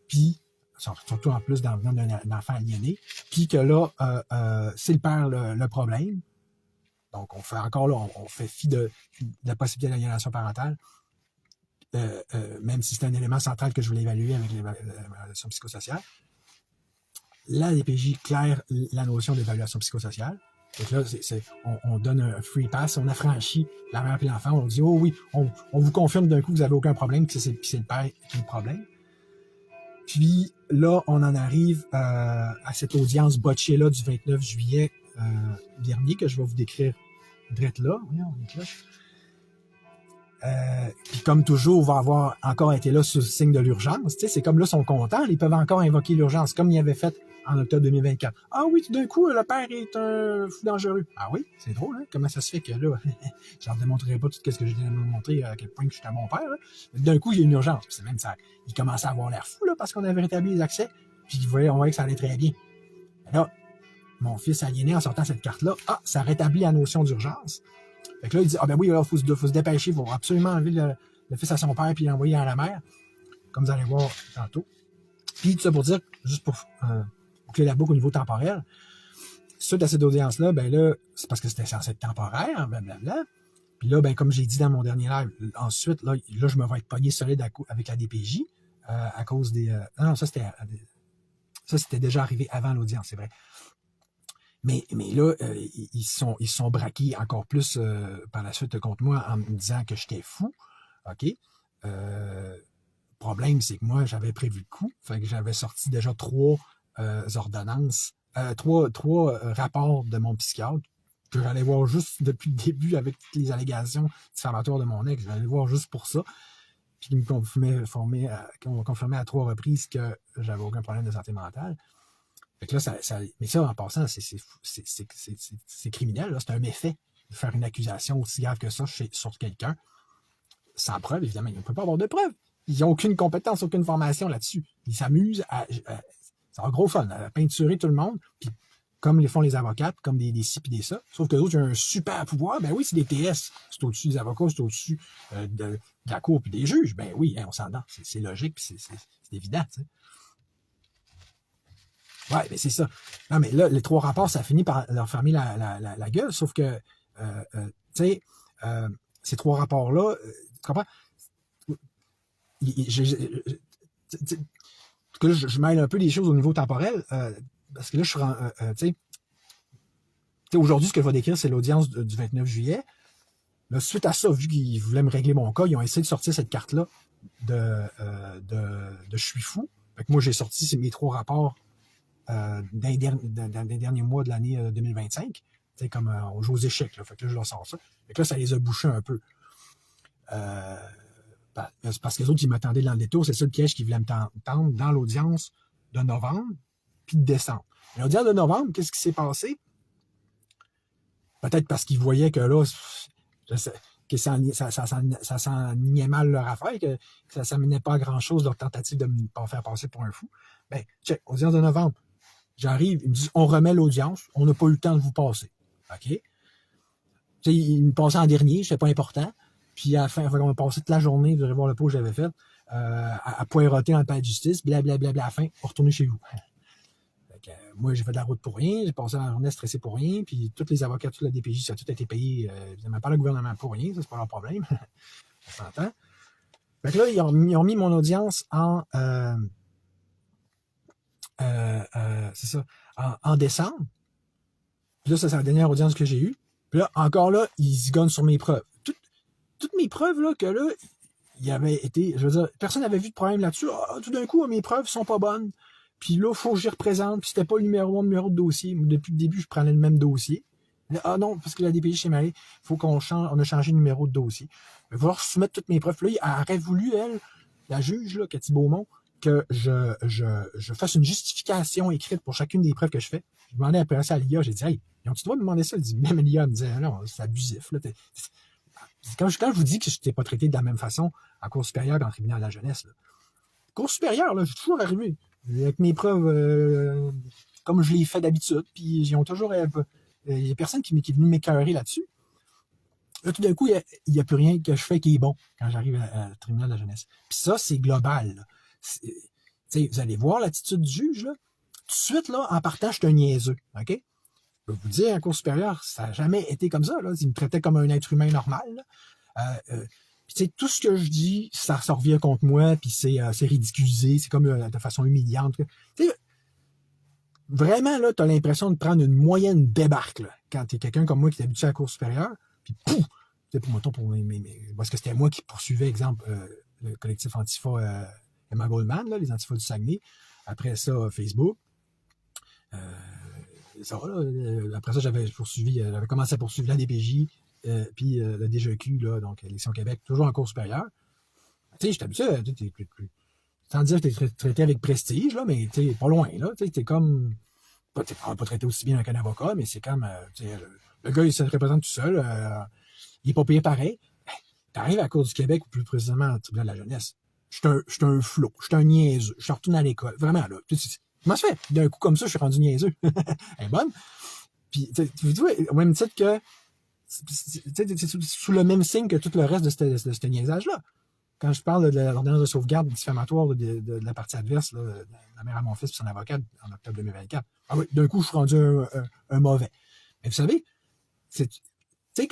Puis, surtout en plus dans d'un enfant aliéné. Puis que là, c'est le père le problème. Donc, on fait encore là, on fait fi de la possibilité d'aliénation parentale. Même si c'est un élément central que je voulais évaluer avec l'évaluation psychosociale. La DPJ claire la notion d'évaluation psychosociale. Donc là, on donne un free pass, on affranchit la mère et l'enfant, on dit, oh oui, on vous confirme d'un coup que vous n'avez aucun problème, que c'est le père qui a le problème. Puis là, on en arrive à cette audience botchée-là du 29 juillet dernier, que je vais vous décrire drette là. Voyons, une cloche. Puis comme toujours, on va avoir encore été là sous le signe de l'urgence. C'est comme là, ils sont contents, ils peuvent encore invoquer l'urgence, comme ils avaient fait en octobre 2024. Ah oui, tout d'un coup, le père est un fou dangereux. Ah oui, c'est drôle, hein? Comment ça se fait que là, je leur démontrerai pas tout ce que je viens de me montrer, à quel point que je suis à mon père. Hein? D'un coup, il y a une urgence. Puis c'est même ça. Il commençait à avoir l'air fou, là, parce qu'on avait rétabli les accès. Puis on voyait que ça allait très bien. Là, mon fils aliéné, en sortant cette carte-là, ça rétablit la notion d'urgence. Fait que là, il dit, ben oui, il faut se dépêcher, il faut absolument enlever le fils à son père puis l'envoyer à la mère, comme vous allez voir tantôt. Puis tout ça pour dire, juste pour boucler la boucle au niveau temporel, suite à cette audience-là, ben là, c'est parce que c'était censé être temporaire, blablabla. Puis là, ben comme j'ai dit dans mon dernier live, ensuite, là je me vais être pogné solide avec la DPJ à cause des... non, ça c'était déjà arrivé avant l'audience, c'est vrai. Mais là, ils sont braqués encore plus par la suite contre moi en me disant que j'étais fou. OK? Problème, c'est que moi, j'avais prévu le coup. Fait que j'avais sorti déjà 3 ordonnances, 3 rapports de mon psychiatre que j'allais voir juste depuis le début avec toutes les allégations diffamatoires de mon ex. J'allais voir juste pour ça. qui me confirmait à 3 reprises que j'avais aucun problème de santé mentale. Fait que là, mais ça, en passant, c'est criminel, là. C'est un méfait de faire une accusation aussi grave que ça sur quelqu'un, sans preuve, évidemment. Il ne peut pas avoir de preuve. Ils n'ont aucune compétence, aucune formation là-dessus. Ils s'amusent c'est un gros fun, à peinturer tout le monde, puis comme les font les avocats, comme des ci puis des ça. Sauf que d'autres, ils ont un super pouvoir. Ben oui, c'est des TS. C'est au-dessus des avocats, c'est au-dessus de la cour puis des juges. Ben oui, hein, on s'entend. C'est logique, puis c'est évident, tu sais. Ouais, mais c'est ça. Non, mais là, les 3 rapports, ça finit par leur fermer la gueule, sauf que, tu sais, ces 3 rapports-là, tu comprends? Là, je mêle un peu les choses au niveau temporel, parce que là, je suis tu sais, aujourd'hui, ce que je vais décrire, c'est l'audience du 29 juillet. Là, suite à ça, vu qu'ils voulaient me régler mon cas, ils ont essayé de sortir cette carte-là de je suis fou. Fait que moi, j'ai sorti mes 3 rapports dans les derniers mois de l'année 2025. C'est comme on joue aux échecs. Là. Fait que là, je leur sors ça. Fait que là, ça les a bouchés un peu. Parce que les autres, ils m'attendaient dans le détour. C'est ça le piège qu'ils voulaient me tendre dans l'audience de novembre puis de décembre. L'audience de novembre, qu'est-ce qui s'est passé? Peut-être parce qu'ils voyaient que là, que ça s'enlignait mal leur affaire, que ça ne s'amenait pas à grand-chose, leur tentative de me faire passer pour un fou. Ben, check, audience de novembre. J'arrive, ils me disent, on remet l'audience, on n'a pas eu le temps de vous passer. OK? Ils me passaient en dernier, c'est pas important. Puis à la fin, on a passé toute la journée, vous allez voir le pot que j'avais fait, à poireauter dans le palais de justice, blablabla, à la fin, on retourne chez vous. Moi, j'ai fait de la route pour rien, j'ai passé la journée stressé pour rien, puis tous les avocats, toute la DPJ, ça a tout été payé, évidemment, par le gouvernement pour rien, ça, c'est pas leur problème. On s'entend. Fait que là, ils ont mis mon audience c'est ça, en décembre. Puis là, ça, c'est la dernière audience que j'ai eue. Puis là, encore là, ils se gagnent sur mes preuves. Toutes mes preuves, là, que là, il y avait été, je veux dire, personne n'avait vu de problème là-dessus. Ah, tout d'un coup, mes preuves sont pas bonnes. Puis là, il faut que j'y représente. Puis c'était pas le numéro de dossier. Depuis le début, je prenais le même dossier. Là, ah non, parce que la DPJ s'est mêlée. Il faut qu'on change, on a changé le numéro de dossier. Il va falloir soumettre toutes mes preuves. Puis là, elle aurait voulu, elle, la juge, là, Cathy Beaumont, que je fasse une justification écrite pour chacune des preuves que je fais. Je demandais après ça à l'IA, j'ai dit, hey, ils ont-tu le droit de demander ça? Elle dit, même l'IA me disait, non, c'est abusif, là. Quand je vous dis que je n'étais pas traité de la même façon en cour supérieure qu'en tribunal de la jeunesse, là. Cour supérieure, là, je suis toujours arrivé avec mes preuves comme je l'ai fait d'habitude, puis ils ont toujours il y a personne qui est venu m'écœurer là-dessus. Là, tout d'un coup, il n'y a plus rien que je fais qui est bon quand j'arrive à tribunal de la jeunesse. Puis ça, c'est global. Vous allez voir l'attitude du juge, là. Tout de suite, là, en partant, je suis un niaiseux. OK? Je peux vous dire, en cour supérieure, ça n'a jamais été comme ça. Là. Ils me traitaient comme un être humain normal. Puis, tout ce que je dis, ça revient contre moi, puis c'est ridiculisé, c'est comme de façon humiliante. T'sais, vraiment, là, tu as l'impression de prendre une moyenne débarque, là, quand tu es quelqu'un comme moi qui est habitué à la cour supérieure, puis pouf! Parce que c'était moi qui poursuivais, exemple, le collectif Antifa Emma Goldman, là, les Antifas du Saguenay. Après ça, Facebook. Après ça, j'avais commencé à poursuivre la DPJ, puis le DGEQ, là, donc l'élection Québec, toujours en cour supérieure. Tu sais, j'étais habitué, sans dire que t'es traité avec prestige, là, mais tu pas loin, là. Tu sais, t'es comme. T'es pas traité aussi bien qu'un avocat, mais c'est comme. Le gars, il se représente tout seul. Il est pas payé pareil. T'arrives à la Cour du Québec, ou plus précisément au tribunal de la jeunesse. Je suis un flot, je suis un niaiseux, je retourne à l'école. Vraiment, là. Comment ça fait? D'un coup comme ça, je suis rendu niaiseux. Elle est bonne. Puis, tu vois, au même titre que. C'est sous le même signe que tout le reste de ce niaisage-là. Quand je parle de l'ordonnance de sauvegarde diffamatoire de la partie adverse, là, de la mère à mon fils et son avocat en octobre 2024, ah oui, d'un coup, je suis rendu un mauvais. Mais vous savez,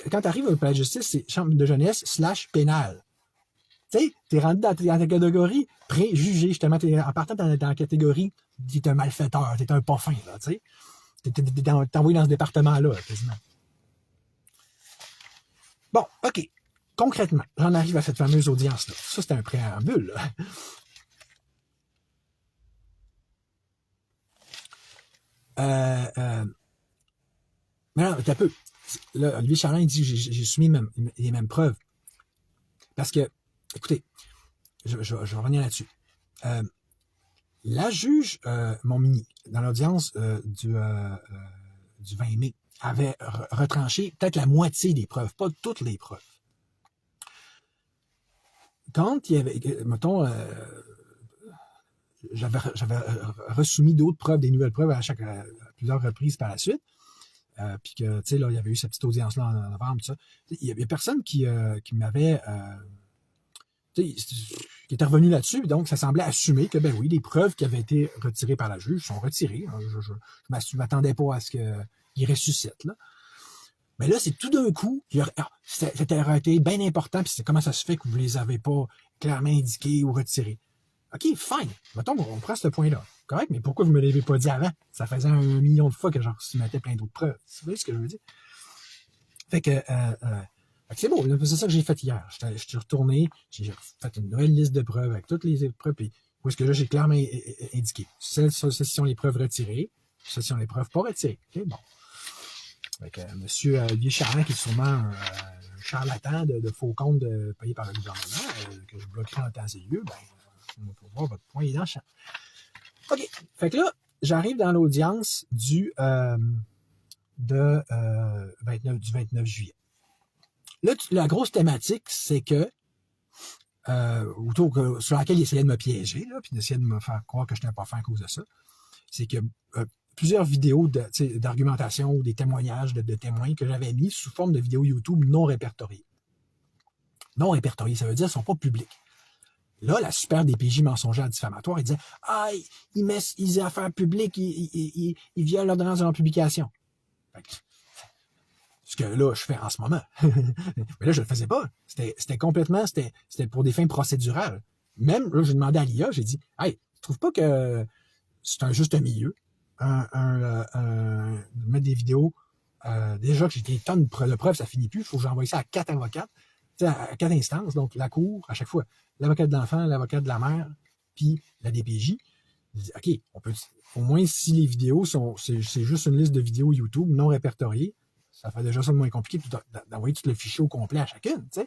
quand tu arrives au palais de justice, c'est chambre de jeunesse / pénal. Tu sais, t'es rendu dans ta catégorie préjugé, justement. En partant dans la catégorie, t'es un malfaiteur, t'es un pas fin, là, tu sais. T'es envoyé dans ce département-là, quasiment. Bon, OK. Concrètement, j'en arrive à cette fameuse audience-là. Ça, c'est un préambule, là. Mais non, t'as peu. Là, Olivier Charland, il dit j'ai soumis les mêmes preuves. Parce que, écoutez, je vais revenir là-dessus. La juge Montminy, dans l'audience du 20 mai, avait retranché peut-être la moitié des preuves, pas toutes les preuves. Quand il y avait, mettons, j'avais resoumis d'autres preuves, des nouvelles preuves à plusieurs reprises par la suite, puis que, tu sais, là, il y avait eu cette petite audience-là en novembre, tout ça. Il y avait personne qui m'avait... qui était revenu là-dessus, donc ça semblait assumer que, ben oui, les preuves qui avaient été retirées par la juge sont retirées. Je ne m'attendais pas à ce qu'il ressuscite, là. Mais là, c'est tout d'un coup, c'était été bien important, puis c'est comment ça se fait que vous ne les avez pas clairement indiqués ou retirés. OK, fine. Mettons, on prend ce point-là. Correct, mais pourquoi vous ne me l'avez pas dit avant? Ça faisait 1 million de fois que j'en mettais plein d'autres preuves. Vous voyez ce que je veux dire? Fait que c'est beau, c'est ça que j'ai fait hier. Je suis retourné, j'ai fait une nouvelle liste de preuves avec toutes les preuves, puis où est-ce que là, j'ai clairement indiqué. Celles sont les preuves retirées, celles sont les preuves pas retirées. OK, bon. Avec M. Olivier Charland, qui est sûrement un charlatan de faux comptes payés par le gouvernement, que je bloquerai en temps et lieu, ben, on peut voir votre point, il est dans le champ. OK. Fait que là, j'arrive dans l'audience du 29 juillet. Là, la grosse thématique, c'est que sur laquelle il essayait de me piéger, là, puis d'essayer de me faire croire que je n'étais pas fin à cause de ça, c'est que plusieurs vidéos d'argumentation ou des témoignages de témoins que j'avais mis sous forme de vidéos YouTube non répertoriées. Non répertoriées, ça veut dire qu'elles ne sont pas publiques. Là, la super DPJ mensongère diffamatoire, il disait « Ah, il met les affaires publiques, il viole l'ordonnance de non-publication. » Ce que là, je fais en ce moment. Mais là, je ne le faisais pas. C'était complètement, c'était pour des fins procédurales. Même, là, j'ai demandé à l'IA, j'ai dit « Hey, tu trouves pas que c'est juste un milieu? Mettre des vidéos, déjà que j'ai des tonnes de preuves, ça finit plus, il faut que j'envoie ça à 4 avocats, à 4 instances, donc la cour, à chaque fois, l'avocat de l'enfant, l'avocat de la mère, puis la DPJ. Je dis, OK, on peut, au moins si les vidéos c'est juste une liste de vidéos YouTube non répertoriées, ça fait déjà ça de moins compliqué d'envoyer tout le fichier au complet à chacune, tu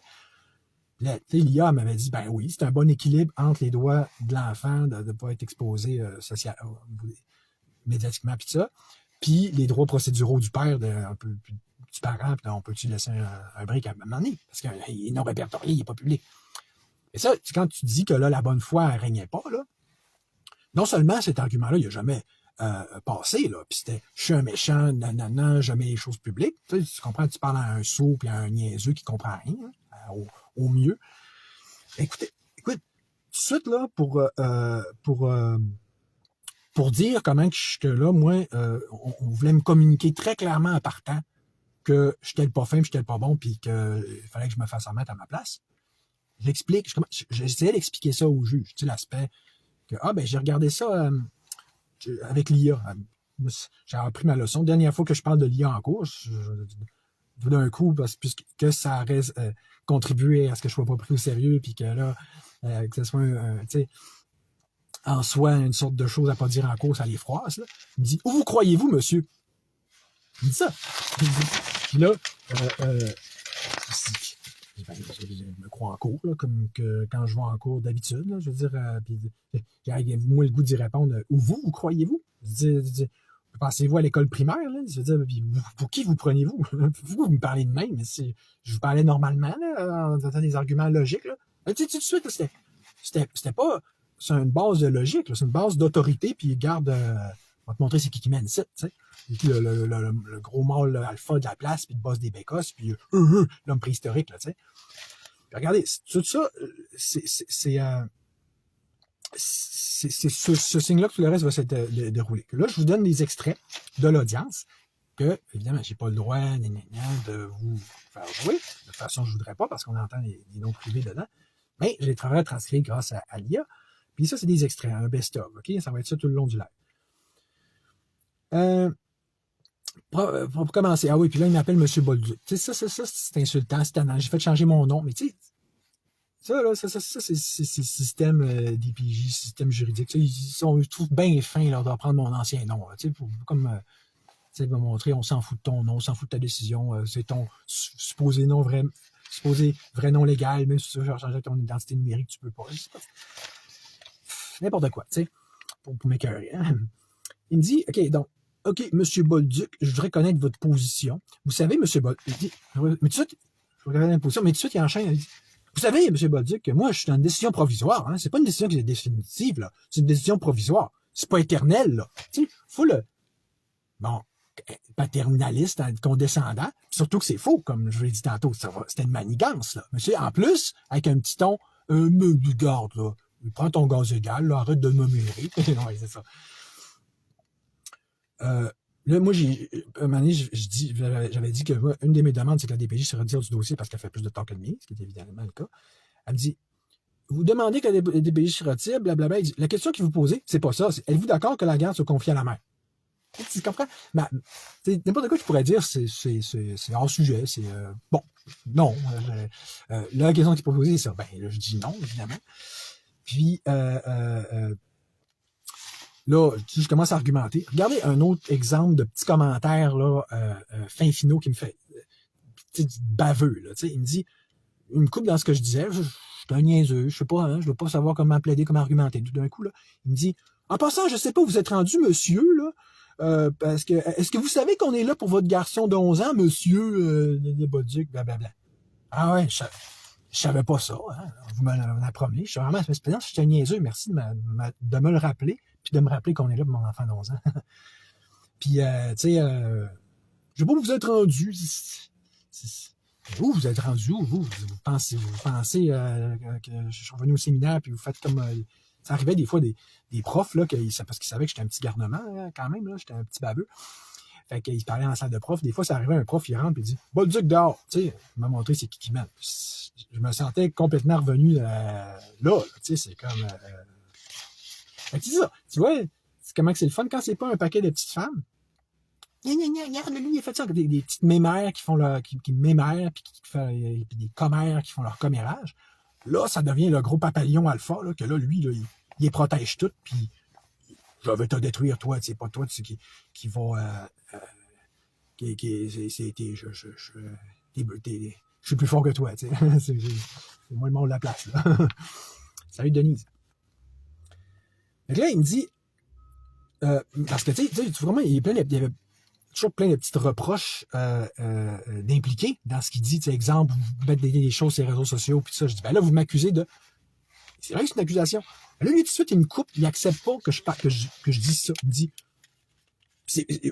sais. L'IA m'avait dit, ben oui, c'est un bon équilibre entre les droits de l'enfant de ne pas être exposé médiatiquement, puis ça, puis les droits procéduraux du père, du parent, puis on peut-tu laisser un break à un moment donné, parce qu'il est non répertorié, il n'est pas public. Et ça, quand tu dis que là, la bonne foi ne régnait pas, là, non seulement cet argument-là, il n'a jamais passé, là, puis c'était « je suis un méchant, nanana, je mets les choses publiques », tu comprends, tu parles à un sourd puis à un niaiseux qui ne comprend rien, hein, au mieux. Écoute, tout de suite, là, pour dire comment que là, moi, on voulait me communiquer très clairement en partant que j'étais le pas fin, puis j'étais le pas bon, puis qu'il fallait que je me fasse remettre à ma place. J'explique, j'essayais d'expliquer ça au juge, tu sais, l'aspect que, j'ai regardé ça avec l'IA. J'ai appris ma leçon. Dernière fois que je parle de l'IA en cours, d'un coup, puisque ça a contribué à ce que je ne sois pas pris au sérieux, puis que là, que ce soit tu sais, en soi, une sorte de chose à pas dire en cours, ça les froisse. Là. Il me dit, où vous croyez-vous, monsieur? Il me dit ça. Puis là, je me crois en cours, là, comme que quand je vais en cours d'habitude. Là, je veux dire, puis j'ai moi le goût d'y répondre, où vous croyez-vous? Je dis, pensez-vous à l'école primaire? Là? Je veux dire, pour qui vous prenez-vous? Vous me parlez de même, mais si je vous parlais normalement, là, en donnant des arguments logiques. Là. Tu sais, tout de suite, là, c'était pas... C'est une base de logique, c'est une base d'autorité, puis garde, on va te montrer c'est qui mène ici, tu sais. Le gros mâle alpha de la place, puis le boss des bécosses, puis l'homme préhistorique, là, tu sais. Puis regardez, tout ça, c'est ce signe-là que tout le reste va se dérouler. Là, je vous donne des extraits de l'audience que, évidemment, j'ai pas le droit de vous faire jouer. De toute façon, je voudrais pas, parce qu'on entend des noms privés dedans. Mais je les travaille à transcrire grâce à l'IA. Puis ça, c'est des extraits, un best-of, OK? Ça va être ça tout le long du live. Pour commencer, ah oui, puis là, il m'appelle M. Bolduc. Tu sais, ça, c'est insultant, c'est tannant. J'ai fait changer mon nom, mais tu sais, ça, là, c'est système DPJ, système juridique. Ils trouvent bien fin, là, de reprendre mon ancien nom, tu sais, comme, tu sais, me montrer, on s'en fout de ton nom, on s'en fout de ta décision, c'est ton supposé nom vrai, supposé vrai nom légal, même si tu veux changer ton identité numérique, tu peux pas. Je sais pas. N'importe quoi, tu sais, pour m'écœurer. Hein. Il me dit, OK, Monsieur Bolduc, je voudrais connaître votre position. Vous savez, Monsieur Bolduc, il dit, mais tout de suite, je regarde la position, mais tout de suite, il enchaîne, il dit, vous savez, Monsieur Bolduc, que moi, je suis dans une décision provisoire, hein. C'est pas une décision qui est définitive, là. C'est une décision provisoire. C'est pas éternel, là. Tu sais, faut le, bon, paternaliste, condescendant, surtout que c'est faux, comme je l'ai dit tantôt, c'était une manigance, là. Monsieur, en plus, avec un petit ton, me garde, là, prends ton gaz égal, là, arrête de me mérer. Non, c'est ça. Là, moi, un moment donné, j'avais dit que moi, une de mes demandes, c'est que la DPJ se retire du dossier parce qu'elle fait plus de temps que le mien, ce qui est évidemment le cas. Elle me dit, vous demandez que la DPJ se retire, blablabla. La question que vous posez, c'est pas ça. Êtes-vous d'accord que la garde soit confiée à la mère? Tu comprends? Ben, n'importe quoi que tu pourrais dire, c'est hors sujet. C'est bon, non. La question qui est posée, c'est ça. Ben, là, je dis non, évidemment. Puis, là, je commence à argumenter. Regardez un autre exemple de petit commentaire là, fin finaux qui me fait baveux. Là, il me dit, il me coupe dans ce que je disais. Je suis un niaiseux, je sais pas, hein, je veux pas savoir comment plaider, comment argumenter. Tout d'un coup, là, il me dit, en passant, je sais pas où vous êtes rendu, monsieur, là, parce que est-ce que vous savez qu'on est là pour votre garçon de 11 ans, monsieur Bolduc, blablabla. Ah ouais, je savais pas ça, hein. Vous m'en apprenez. Je suis vraiment je suis un niaiseux, merci de me le rappeler, puis de me rappeler qu'on est là pour mon enfant de 11 ans. Puis, tu sais, je sais pas où vous êtes rendu. Où vous êtes rendu? Vous pensez que je suis revenu au séminaire, puis vous faites comme... ça arrivait des fois des profs, là, parce qu'ils savaient que j'étais un petit garnement, hein, quand même, là, j'étais un petit baveux. Fait qu'ils parlaient en salle de prof. Des fois, ça arrivait, un prof, il rentre, puis il dit, Bolduc dehors. Tu sais, il m'a montré c'est qui mène. Je me sentais complètement revenu là, tu sais, c'est comme... Fait que c'est ça. Tu vois, comment c'est le fun quand c'est pas un paquet de petites femmes. Regarde, lui, il a fait ça. Des petites mémères qui font qui mémèrent, puis des commères qui font leur commérage. Là, ça devient le gros papillon alpha, là, que là, lui, là, il les protège toutes, puis je vais te détruire, toi. C'est pas toi qui va... je suis plus fort que toi, tu sais. C'est moi le monde de la place, là. Salut, Denise. Donc là, il me dit... parce que, tu sais, vraiment, il y avait toujours plein de petites reproches d'impliquer dans ce qu'il dit. Tu sais, exemple, vous mettez des choses sur les réseaux sociaux, puis ça. Je dis, ben là, vous m'accusez de... C'est vrai que c'est une accusation. Là, lui, tout de suite, il me coupe, il accepte pas que je dise ça. Il me dit,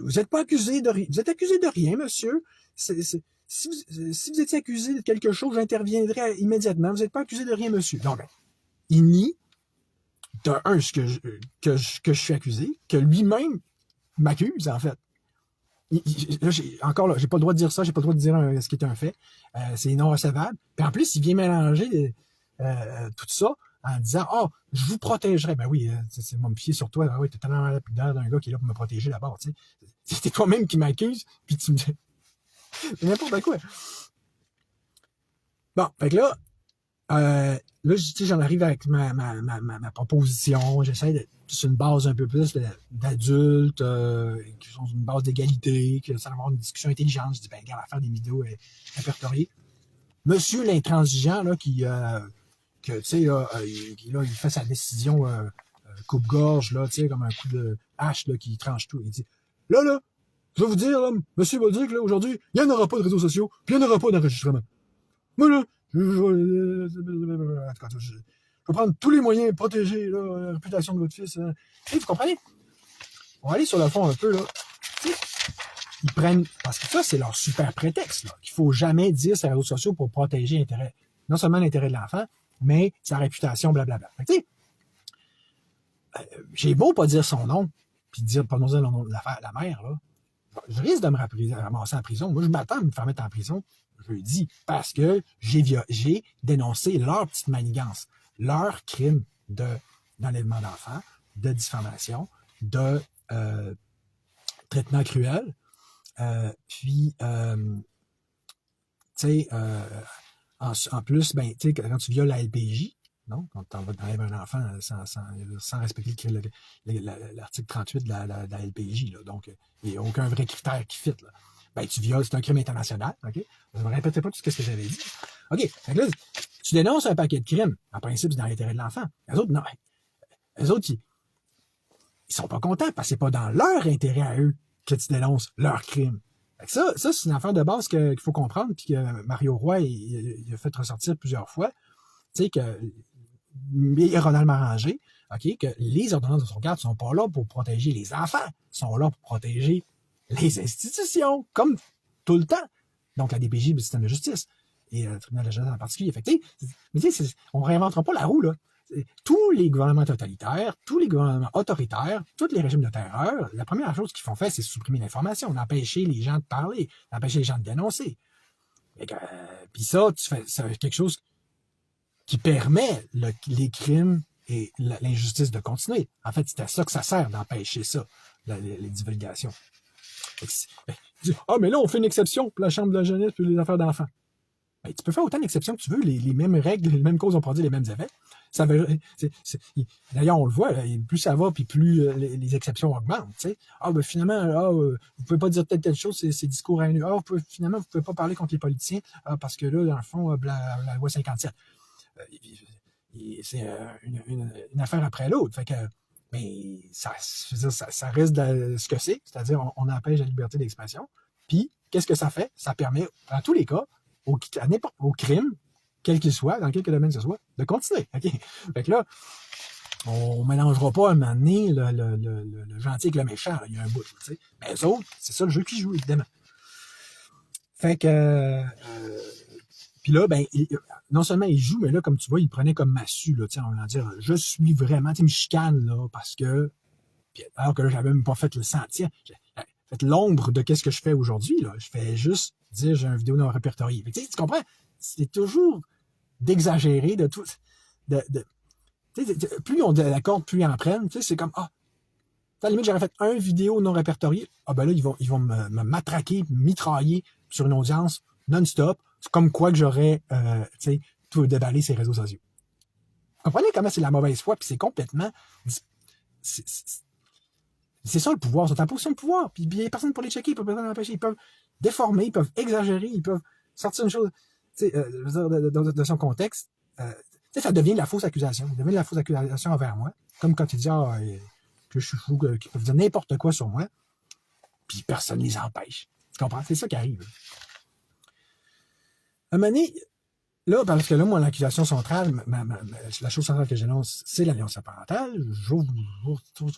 vous n'êtes pas accusé de rien. Vous êtes accusé de rien, monsieur. Si vous étiez accusé de quelque chose, j'interviendrai immédiatement. Vous n'êtes pas accusé de rien, monsieur. Donc, il nie, de un, que je suis accusé, que lui-même m'accuse, en fait. Là, j'ai pas le droit de dire ça, j'ai pas le droit de dire ce qui est un fait. C'est non recevable. Puis en plus, il vient mélanger tout ça en disant, je vous protégerai. Ben oui, c'est moi me fier sur toi. Ben oui, t'es tellement lapidaire d'un gars qui est là pour me protéger d'abord, tu sais. C'est toi-même qui m'accuse, puis tu me dis n'importe quoi. Bon, fait que là, j'en arrive avec ma proposition. J'essaie de sur une base un peu plus d'adultes, qui sont une base d'égalité, qui essaient d'avoir une discussion intelligente. Je dis, ben, regarde, à faire des vidéos répertoriées. Monsieur l'intransigeant, là, tu sais, là, il fait sa décision coupe-gorge, là, tu sais, comme un coup de hache, là, qui tranche tout. Il dit, là, je vais vous dire, là, monsieur Bolduc, là, aujourd'hui, il n'y en aura pas de réseaux sociaux, puis il n'y en aura pas d'enregistrement. Moi, là, je vais prendre tous les moyens pour protéger là, la réputation de votre fils. Hein. Et vous comprenez? On va aller sur le fond un peu, là. Ils prennent... Parce que ça, c'est leur super prétexte, là. Qu'il faut jamais dire sur les réseaux sociaux pour protéger l'intérêt. Non seulement l'intérêt de l'enfant, mais sa réputation, blablabla. Tu sais, j'ai beau pas dire son nom, puis dire, prononcer le nom de la mère, là. Je risque de me ramasser en prison. Moi, je m'attends à me faire mettre en prison. Je le dis parce que j'ai dénoncé leur petite manigance, leur crime d'enlèvement d'enfants, de diffamation, de traitement cruel. Puis, tu sais, en plus, ben, tu sais, quand tu violes la LPJ, non? Quand tu enlèves un enfant sans respecter l'article 38 de la LPJ, là. Donc, il n'y a aucun vrai critère qui fit, là. ben tu violes, c'est un crime international, OK? Je ne me répétais pas tout ce que j'avais dit. OK, fait que là, tu dénonces un paquet de crimes, en principe, c'est dans l'intérêt de l'enfant. Les autres, non. Les autres, ils sont pas contents parce que c'est pas dans leur intérêt à eux que tu dénonces leurs crimes. Fait que ça c'est une affaire de base qu'il faut comprendre, puis que Mario Roy, il a fait ressortir plusieurs fois. Tu sais, que Ronald Máranger, OK, que les ordonnances de sauvegarde sont pas là pour protéger les enfants, sont là pour protéger les institutions, comme tout le temps. Donc, la DPJ, le système de justice, et le tribunal de justice en particulier. Fait que, mais tu sais, on ne réinventera pas la roue, là. Tous les gouvernements totalitaires, tous les gouvernements autoritaires, tous les régimes de terreur, la première chose qu'ils font faire, c'est supprimer l'information, empêcher les gens de parler, empêcher les gens de dénoncer. Puis ça, c'est quelque chose qui permet les crimes et l'injustice de continuer. En fait, c'est à ça que ça sert, d'empêcher ça, les divulgations. Mais là, on fait une exception pour la chambre de la jeunesse et les affaires d'enfants. Ben, tu peux faire autant d'exceptions que tu veux, les mêmes règles, les mêmes causes ont produit les mêmes effets. D'ailleurs, on le voit, plus ça va, puis plus les exceptions augmentent. T'sais. Finalement, vous pouvez pas dire telle chose, c'est discours haineux. Finalement, vous pouvez pas parler contre les politiciens, parce que là, dans le fond, la loi 57. C'est une affaire après l'autre. Fait que, mais ça reste ce que c'est-à-dire on empêche la liberté d'expression. Puis, qu'est-ce que ça fait? Ça permet, dans tous les cas, au crime, quel qu'il soit, dans quelque domaine que ce soit, de continuer. Okay? Fait que là, on ne mélangera pas à un moment donné le gentil avec le méchant. Là. Il y a un bout. T'sais. Mais eux autres, c'est ça le jeu qu'ils jouent, évidemment. Fait que... puis là, ben, non seulement il joue, mais là, comme tu vois, il prenait comme massue, là, on va dire, je suis vraiment, tu me chicane, là, parce que, alors que là, j'avais même pas fait le sentir, j'ai fait l'ombre de qu'est-ce que je fais aujourd'hui, là. Je fais juste dire, j'ai une vidéo non répertoriée. Tu comprends? C'est toujours d'exagérer, de tout, plus on l'accorde, plus ils en prennent, c'est comme, à la limite, j'aurais fait une vidéo non répertoriée, ben là, ils vont me matraquer, mitrailler sur une audience non-stop, c'est comme quoi que j'aurais, tout déballé ces réseaux sociaux. Vous comprenez comment c'est de la mauvaise foi, puis c'est complètement... C'est ça le pouvoir, c'est en position de pouvoir, puis il n'y a personne pour les checker, il n'y a personne pour l'empêcher, ils peuvent déformer, ils peuvent exagérer, ils peuvent sortir une chose, de son contexte, ça devient de la fausse accusation, ça devient de la fausse accusation envers moi, comme quand tu dis que je suis fou, qu'ils peuvent dire n'importe quoi sur moi, puis personne ne les empêche. Tu comprends? C'est ça qui arrive. À un moment donné, là, parce que là, moi, l'accusation centrale, la chose centrale que j'énonce, c'est l'alliance parentale. Vous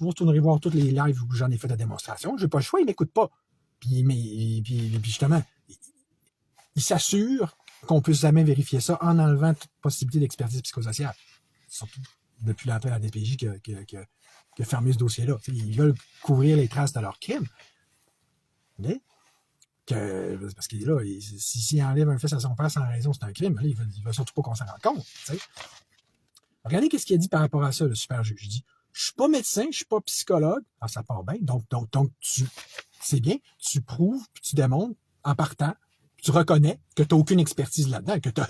retournerez voir tous les lives où j'en ai fait de démonstration. Je n'ai pas le choix, ils ne m'écoutent pas. Puis justement, ils s'assurent qu'on ne puisse jamais vérifier ça en enlevant toute possibilité d'expertise psychosociale. Surtout depuis l'appel à la DPJ qui a fermé ce dossier-là. Ils veulent couvrir les traces de leurs crimes. Okay? Parce qu'il là, s'il enlève un fils à son père sans raison, c'est un crime. Là, il veut surtout pas qu'on s'en rende compte. T'sais. Regardez ce qu'il a dit par rapport à ça, le super juge. Il dit, je suis pas médecin, je suis pas psychologue. Alors, ça part bien. Donc c'est bien, tu prouves, puis tu démontres, en partant, tu reconnais que tu n'as aucune expertise là-dedans, que tu n'as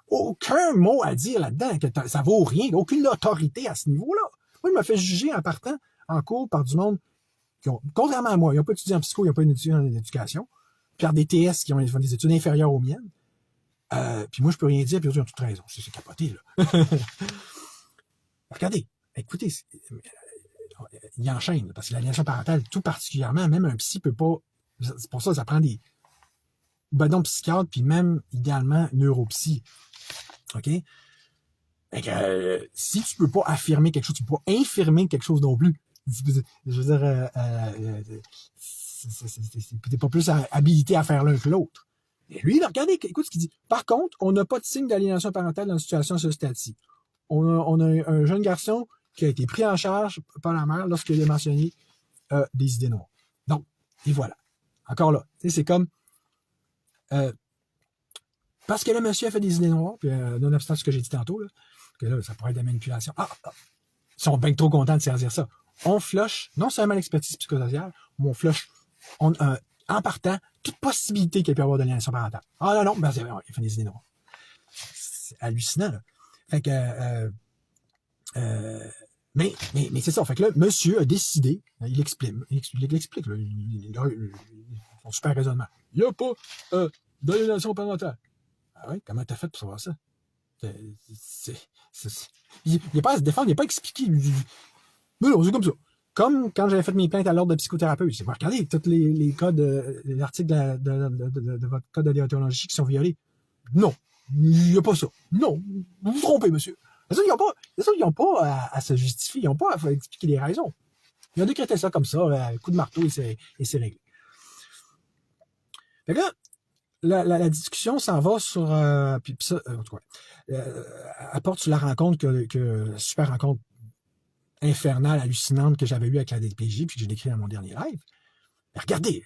aucun mot à dire là-dedans, que ça vaut rien, aucune autorité à ce niveau-là. Moi, il m'a fait juger en partant en cours par du monde qui ont, contrairement à moi, ils n'ont pas étudié en psycho, ils n'ont pas étudié en éducation, puis par des TS qui ont des études inférieures aux miennes. Puis moi, je peux rien dire, puis ils ont toute raison. C'est capoté, là. Regardez, écoutez, il enchaîne, parce que l'aliénation parentale, tout particulièrement, même un psy peut pas... C'est pour ça que ça prend des badons psychiatres, puis même, idéalement, neuropsy. OK? Fait que, si tu peux pas affirmer quelque chose, tu peux pas infirmer quelque chose non plus. Je veux dire, t'es pas plus habilité à faire l'un que l'autre. Et lui, regardez, écoute ce qu'il dit. Par contre, on n'a pas de signe d'aliénation parentale dans une situation à ce stade-ci. On a un jeune garçon qui a été pris en charge par la mère lorsqu'il a mentionné des idées noires. Donc, et voilà. Encore là. C'est comme... parce que le monsieur a fait des idées noires, puis nonobstant ce que j'ai dit tantôt, là, que là, ça pourrait être de la manipulation. Ils sont bien trop contents de saisir ça. On flush non seulement l'expertise psychosociale, mais on flush en partant toute possibilité qu'il peut y avoir de l'aliénation parentale. Non, ben c'est vrai, il fait des idées noires. C'est hallucinant, là. Fait que Mais c'est ça. Fait que là, monsieur a décidé, il explique, là, son super raisonnement. Il n'y a pas d'aliénation parentale. Ah ouais, comment t'as fait pour savoir ça? Il n'est pas à se défendre, il n'est pas expliqué. Mais non, c'est comme ça. Comme quand j'avais fait mes plaintes à l'ordre de psychothérapeute. J'ai dit, regardez, tous les codes, les articles de votre code de déontologie qui sont violés. Non, il n'y a pas ça. Non, vous vous trompez, monsieur. Les autres, ils n'ont pas à se justifier, ils n'ont pas à expliquer les raisons. Ils ont décrété ça comme ça, coup de marteau, et c'est réglé. Fait que là, la discussion s'en va sur... puis ça, en tout cas, apporte sur la rencontre, super rencontre infernale, hallucinante que j'avais eue avec la DPJ, puis que j'ai décrit dans mon dernier live. Mais regardez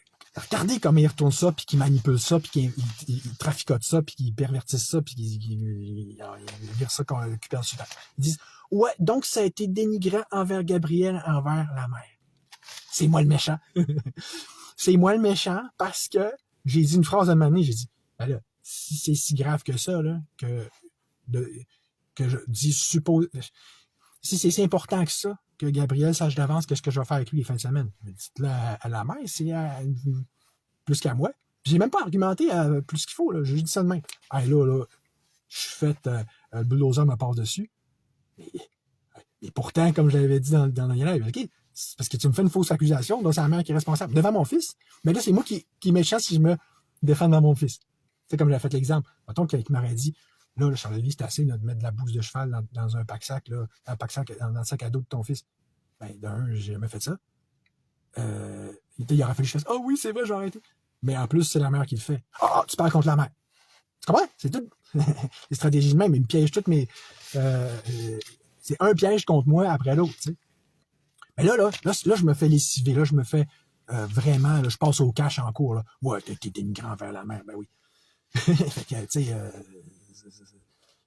comment ils retournent ça, puis qu'ils manipulent ça, puis qu'ils traficotent ça, puis qu'ils pervertissent ça, puis qu'ils virent ça comme récupère super. Ils disent, ouais, donc ça a été dénigrant envers Gabriel, envers la mère. C'est moi le méchant. C'est moi le méchant parce que j'ai dit une phrase à un moment donné, j'ai dit, ben là, si c'est si grave que ça, là, que je dis, suppose, si c'est si important que ça, que Gabriel sache d'avance qu'est-ce que je vais faire avec lui les fins de semaine. Dites-le à la mère, c'est plus qu'à moi. J'ai même pas argumenté plus qu'il faut. Là. J'ai dit ça de même. Hey, là, je suis fait, le bulldozer me passe dessus. Mais pourtant, comme je l'avais dit dans le live, OK, c'est parce que tu me fais une fausse accusation, donc c'est la mère qui est responsable. Devant mon fils, mais là, c'est moi qui est méchant si je me défends devant mon fils. C'est comme j'avais fait l'exemple. Mettons qu'il m'aurait dit, là, Charles-Lévis, c'est assez de mettre de la bouse de cheval dans un pack-sac, là, dans le sac à dos de ton fils. Ben, d'un, j'ai jamais fait ça. Il aurait fallu que je fasse, oui, c'est vrai, j'ai arrêté. Mais en plus, c'est la mère qui le fait. Tu parles contre la mère. Tu comprends? C'est tout. Les stratégies de même, ils me piègent toutes mes. C'est un piège contre moi après l'autre, tu sais. Mais là, je me fais lessiver, là, je me fais vraiment, là, je passe au cash en cours, là. Ouais, t'es dénigrant vers la mère, ben oui. Fait que, tu sais,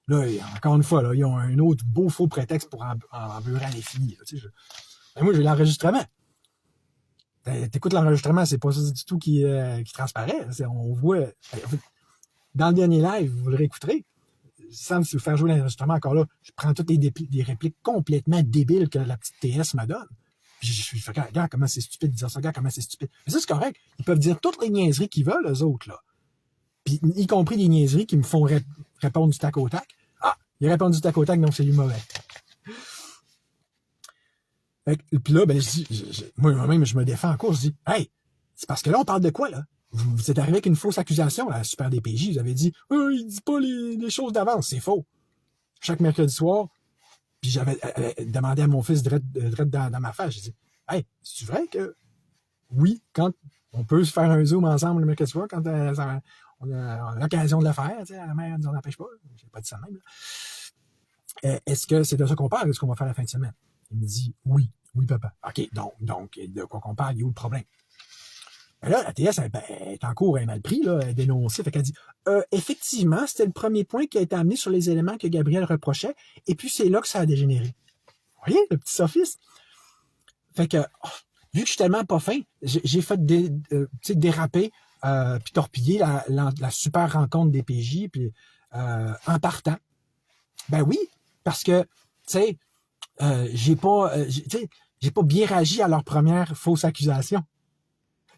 là, encore une fois, là, ils ont un autre beau faux prétexte pour en beurrer à l'infini, tu sais. Ben moi, j'ai l'enregistrement. T'écoutes l'enregistrement, c'est pas ça du tout qui transparaît. On voit. Dans le dernier live, vous le réécouterez, sans me faire jouer l'enregistrement encore là, je prends toutes des répliques complètement débiles que la petite TS me donne. Puis je fais, regarde comment c'est stupide de dire ça, regarde comment c'est stupide. Mais ça, c'est correct. Ils peuvent dire toutes les niaiseries qu'ils veulent, eux autres, là. Puis, y compris les niaiseries qui me font répondre du tac au tac. Ils répondent du tac au tac, donc c'est lui mauvais. Puis là, ben, moi-même, je me défends encore. Je dis, hey, c'est parce que là, on parle de quoi, là? Vous êtes arrivé avec une fausse accusation à la Super DPJ. Vous avez dit, il dit pas les choses d'avance. C'est faux. Chaque mercredi soir, puis j'avais demandé à mon fils de dans ma face. J'ai dit, hey, c'est vrai que oui, quand on peut se faire un zoom ensemble le mercredi soir, quand on a l'occasion de le faire, tu sais, la mère nous en empêche pas. J'ai pas dit ça même. Est-ce que c'est de ça qu'on parle? Est-ce qu'on va faire la fin de semaine? Il me dit, oui, papa. OK, donc, de quoi qu'on parle, il y a où le problème? Ben là, la TS, elle est en cours, elle est mal pris, là, elle est dénoncée. Fait qu'elle dit, effectivement, c'était le premier point qui a été amené sur les éléments que Gabriel reprochait, et puis c'est là que ça a dégénéré. Vous voyez, le petit sophiste? Fait que, vu que je suis tellement pas fin, j'ai fait déraper, puis torpiller la super rencontre des PJ, puis en partant. Ben oui, parce que, tu sais, j'ai pas bien réagi à leur première fausse accusation.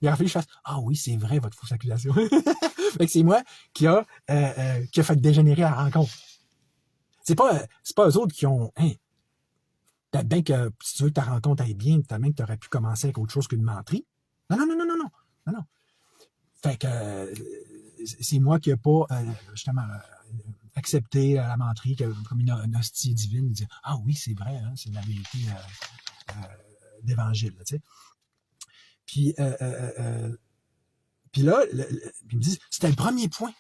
Il aurait fallu que je fasse, oui, c'est vrai, votre fausse accusation. Fait que c'est moi qui a fait dégénérer la rencontre. C'est pas eux autres qui ont, t'as bien que, si tu veux que ta rencontre aille bien, t'as bien que t'aurais pu commencer avec autre chose qu'une menterie. Non. Fait que, c'est moi qui n'ai pas, justement, accepté la menterie comme une hostie divine. Dire, oui, c'est vrai, hein, c'est la vérité d'évangile, tu sais. Puis là, ils me disent, c'était le premier point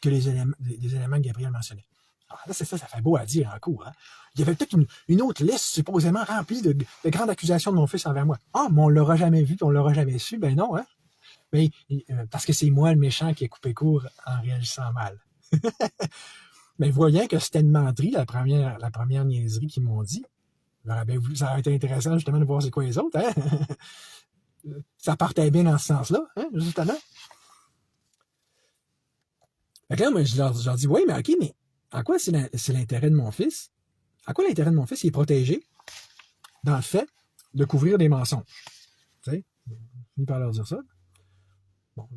que les éléments que Gabriel mentionnait. Alors là, c'est ça fait beau à dire en cours. Hein. Il y avait peut-être une autre liste supposément remplie de grandes accusations de mon fils envers moi. Mais on ne l'aura jamais vu, on ne l'aura jamais su. Ben non, hein. Mais, parce que c'est moi le méchant qui ai coupé court en réagissant mal. Mais voyant que c'était une menterie, la première niaiserie qu'ils m'ont dit, ça aurait été intéressant justement de voir c'est quoi les autres. Hein? Ça partait bien dans ce sens-là, hein, justement. Fait que là, moi, je leur dis, oui, mais OK, mais en quoi c'est l'intérêt de mon fils? En quoi l'intérêt de mon fils, il est protégé? dans le fait de couvrir des mensonges. Tu sais, je finis par leur dire ça. Bon,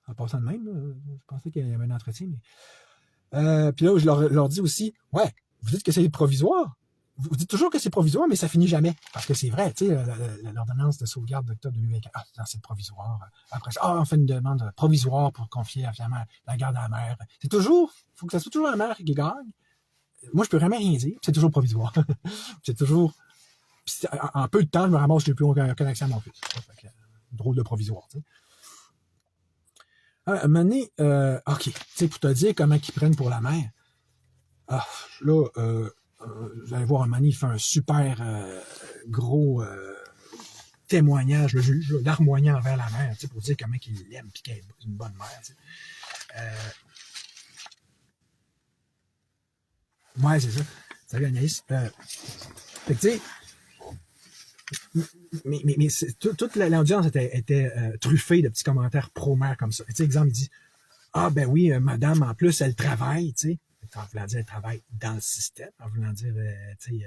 en passant de même, je pensais qu'il y avait un entretien, mais... puis là, je leur dis aussi, ouais, vous dites que c'est provisoire. Vous dites toujours que c'est provisoire, mais ça finit jamais. Parce que c'est vrai, tu sais, l'ordonnance de sauvegarde d'octobre 2024, c'est provisoire. Après ça, on fait une demande provisoire pour confier finalement la garde à la mère. C'est toujours, il faut que ça soit toujours la mère qui gagne. Moi, je peux vraiment rien dire. C'est toujours provisoire. C'est toujours... En peu de temps, je me ramasse, je n'ai plus aucun accès à mon fils. Drôle de provisoire, tu sais. À un moment donné, OK, tu sais, pour te dire comment ils prennent pour la mère, là, vous allez voir, un moment donné, il fait un super gros témoignage, le juge, larmoignant envers la mère, tu sais, pour dire comment il l'aime et qu'elle est une bonne mère, tu sais. Ouais, c'est ça. Salut Anaïs. Fait que, tu sais, mais toute l'audience était truffée de petits commentaires pro-mère comme ça. Tu sais, exemple, il dit, ben oui, madame, en plus, elle travaille, tu sais. En voulant dire, elle travaille dans le système, en voulant dire, tu sais,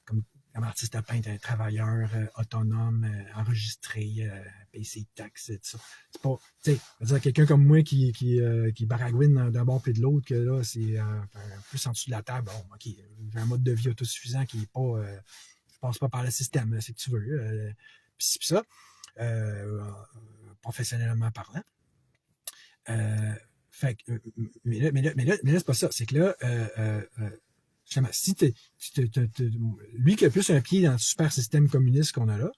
comme artiste peintre, un travailleur autonome, enregistré, paye ses taxes, tout ça. C'est pas, tu sais, quelqu'un comme moi qui baragouine d'un bord puis de l'autre, que là, c'est plus en dessous de la table. Bon, OK, j'ai un mode de vie autosuffisant qui est pas, je passe pas par le système, là, c'est que tu veux. Puis ça, professionnellement parlant. Fait que, mais là, c'est pas ça. C'est que là, justement, si lui qui a plus un pied dans le super système communiste qu'on a là,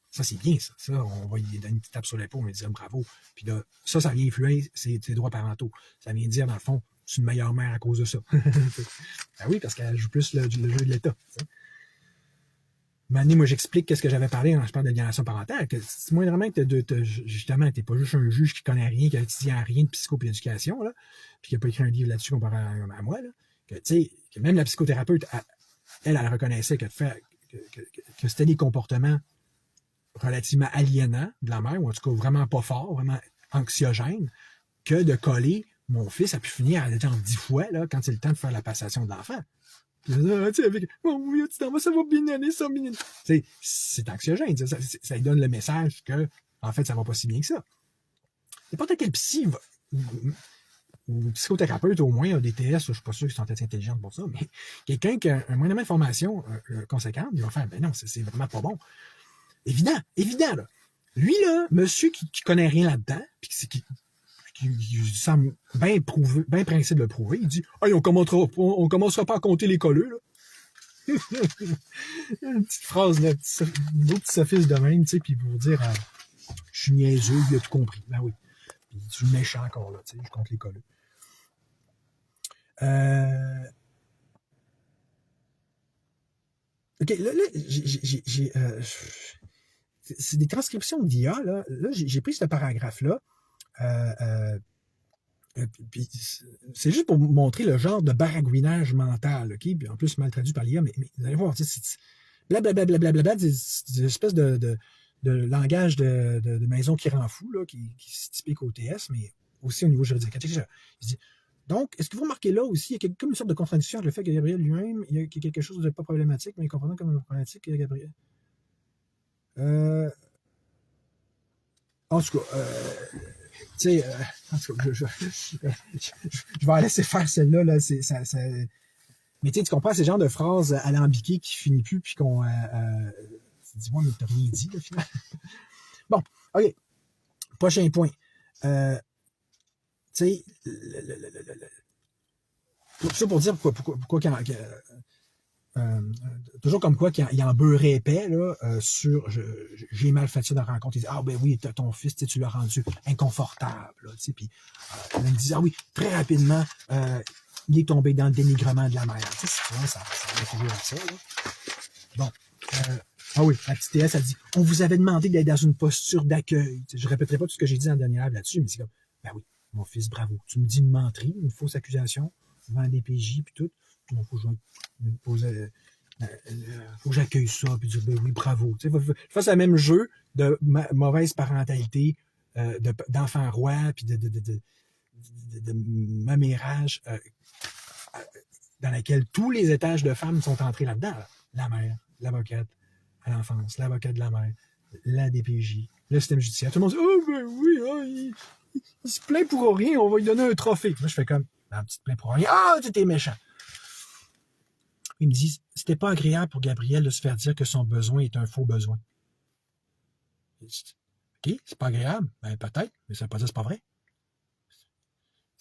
ça c'est bien, ça. Ça, on va lui donner une petite tape sur l'épaule, on va lui dire bravo. Puis là, ça vient influer ses droits parentaux. Ça vient dire, dans le fond, c'est une meilleure mère à cause de ça. Ben oui, parce qu'elle joue plus le jeu de l'État. Maintenant, moi, j'explique qu'est-ce que j'avais parlé quand je parle de l'aliénation parentale, que c'est moins vraiment que justement, t'es pas juste un juge qui connaît rien, qui a étudié rien de psychopéducation, là, puis qui a pas écrit un livre là-dessus comparé à moi, là, que, tu sais, que même la psychothérapeute, elle reconnaissait que c'était des comportements relativement aliénants de la mère, ou en tout cas vraiment pas forts, vraiment anxiogènes, que de coller mon fils a pu finir à genre 10 fois, là, quand c'est le temps de faire la passation de l'enfant. Avec oui, ça va bien aller, ça bien. C'est anxiogène. Ça lui donne le message que, en fait, ça va pas si bien que ça. N'importe quel psy ou psychothérapeute, au moins, a des TS, je suis pas sûr qu'ils sont assez intelligents pour ça, mais quelqu'un qui a un moyen de formation conséquente, il va faire, ben non, c'est vraiment pas bon. Évident, là. Lui, là, monsieur qui connaît rien là-dedans, puis qui semble bien pressé de le prouver. Il dit « Hey, on commencera pas à compter les colleux, là. » Une petite phrase, là, d'autres petit sophisme de même, tu sais, puis pour dire je suis niaiseux, il a tout compris. Ben oui. Puis je suis méchant encore, là, tu sais, je compte les colleux. OK, là, c'est des transcriptions d'IA, là. Là, j'ai pris ce paragraphe-là. Puis c'est juste pour vous montrer le genre de baragouinage mental, OK? Puis en plus, mal traduit par l'IA, mais vous allez voir, c'est blablabla, des espèces de langage de maison qui rend fou, là, qui est typique au TS, mais aussi au niveau juridique. Il dit, donc, est-ce que vous remarquez là aussi, il y a comme une sorte de contradiction avec le fait que Gabriel lui-même, il y a quelque chose de pas problématique, mais il comprend comme problématique que Gabriel. En tout cas, tu sais, je vais laisser faire celle-là. Là, mais tu comprends ces genres de phrases alambiquées qui finissent plus, puis qu'on. Dis-moi, mais t'as rien dit, là, finalement. Bon, OK. Prochain point. Tu sais, ça pour dire pourquoi toujours comme quoi qu'il en beurrait épais là, sur j'ai mal fait ça dans la rencontre. Il dit ben oui, ton fils, tu l'as rendu inconfortable. Là, puis il me dit oui, très rapidement, il est tombé dans le dénigrement de la mère. Tu sais, ça va toujours à ça. Là. Bon. Oui, la petite TS a dit on vous avait demandé d'être dans une posture d'accueil. Je répéterai pas tout ce que j'ai dit en dernier live là-dessus, mais c'est comme ben oui, mon fils, bravo. Tu me dis une menterie, une fausse accusation devant des PJ puis tout. Il faut que j'accueille ça, puis dire, ben oui, bravo. Tu sais, je fasse le même jeu de mauvaise parentalité, d'enfant roi, puis de mamérage dans laquelle tous les étages de femmes sont entrés là-dedans. Là. La mère, l'avocate à l'enfance, l'avocate de la mère, la DPJ, le système judiciaire. Tout le monde dit « Oh, ben oui, il se plaint pour rien, on va lui donner un trophée. » Moi, je fais comme « Un petit plaint pour rien. Ah, t'es méchant. » Ils me disent « C'était pas agréable pour Gabriel de se faire dire que son besoin est un faux besoin. » OK, c'est pas agréable. Ben, peut-être, mais ça veut pas dire que c'est pas vrai.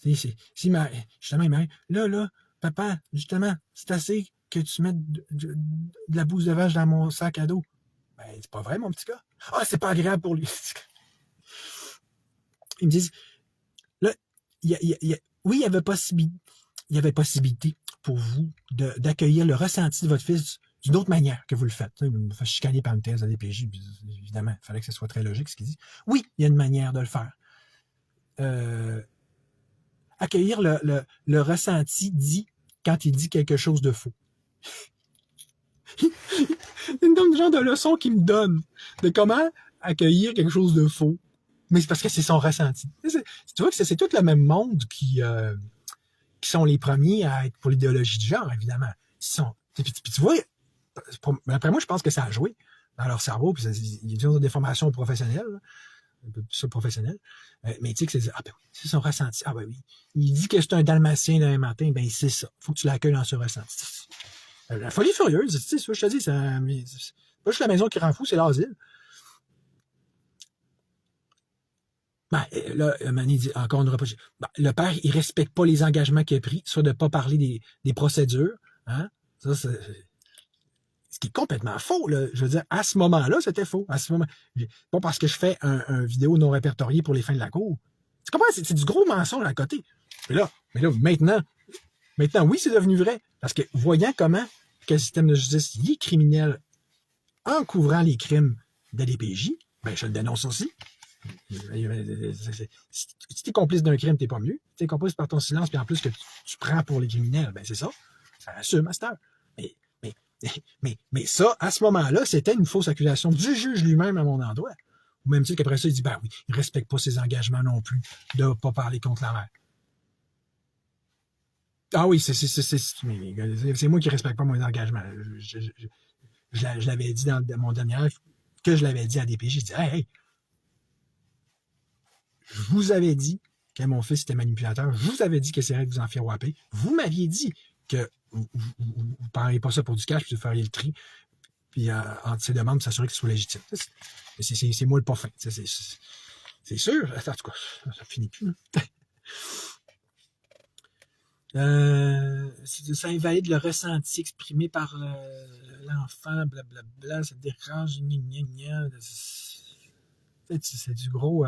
Justement, il m'arrive, là, papa, justement, c'est assez que tu mettes de la bouse de vache dans mon sac à dos. Ben, c'est pas vrai, mon petit gars. Ah, c'est pas agréable pour lui. Ils me disent, là, oui, il y avait possibilité pour vous d'accueillir le ressenti de votre fils d'une autre manière que vous le faites. Il me fait chicaner par une thèse à DPJ, évidemment, il fallait que ce soit très logique ce qu'il dit. Oui, il y a une manière de le faire. Accueillir le ressenti dit quand il dit quelque chose de faux. Une genre de leçon qu'il me donne de comment accueillir quelque chose de faux. Mais c'est parce que c'est son ressenti. Tu vois que c'est tout le même monde qui sont les premiers à être pour l'idéologie du genre, évidemment. Puis tu vois, après moi, je pense que ça a joué dans leur cerveau, puis ils ont des formations professionnelles, un peu ça professionnel. Mais tu sais que c'est ah ben oui, c'est son ressenti. Ah ben oui. Il dit que c'est un dalmatien d'un matin, ben c'est ça. Faut que tu l'accueilles dans ce ressenti. La folie furieuse, tu sais, je te dis, c'est pas juste la maison qui rend fou, c'est l'asile. Ben, là, Mané dit encore une reproche. Ben, le père, il respecte pas les engagements qu'il a pris, soit de ne pas parler des procédures. Hein? Ça, c'est ce qui est complètement faux. Là. Je veux dire, à ce moment-là, c'était faux. À ce moment, pas parce que je fais un vidéo non répertoriée pour les fins de la cour. Tu comprends? C'est du gros mensonge à côté. Mais là, maintenant, oui, c'est devenu vrai. Parce que voyant comment que le système de justice est criminel en couvrant les crimes de DPJ, ben je le dénonce aussi. Si t'es complice d'un crime, t'es pas mieux. Si t'es complice par ton silence, puis en plus que tu prends pour les criminels, ben c'est ça. Ça assume, master. Mais ça, à ce moment-là, c'était une fausse accusation du juge lui-même à mon endroit. Ou même si qu'après ça, il dit, ben oui, il ne respecte pas ses engagements non plus de ne pas parler contre la mère. Ah oui, c'est moi qui ne respecte pas mon engagement. Je l'avais dit dans mon dernier live, que je l'avais dit à DPJ. Je dis, hey, je vous avais dit que mon fils était manipulateur. Je vous avais dit que c'est vrai de vous en faire wapper. Vous m'aviez dit que vous ne parlez pas ça pour du cash, puis vous feriez le tri, puis entre ces demandes, s'assurer que ce soit légitime. C'est moi le pas fin. C'est sûr. En tout cas, ça finit plus. Ça invalide le ressenti exprimé par l'enfant, blablabla, ça dérange, c'est du gros...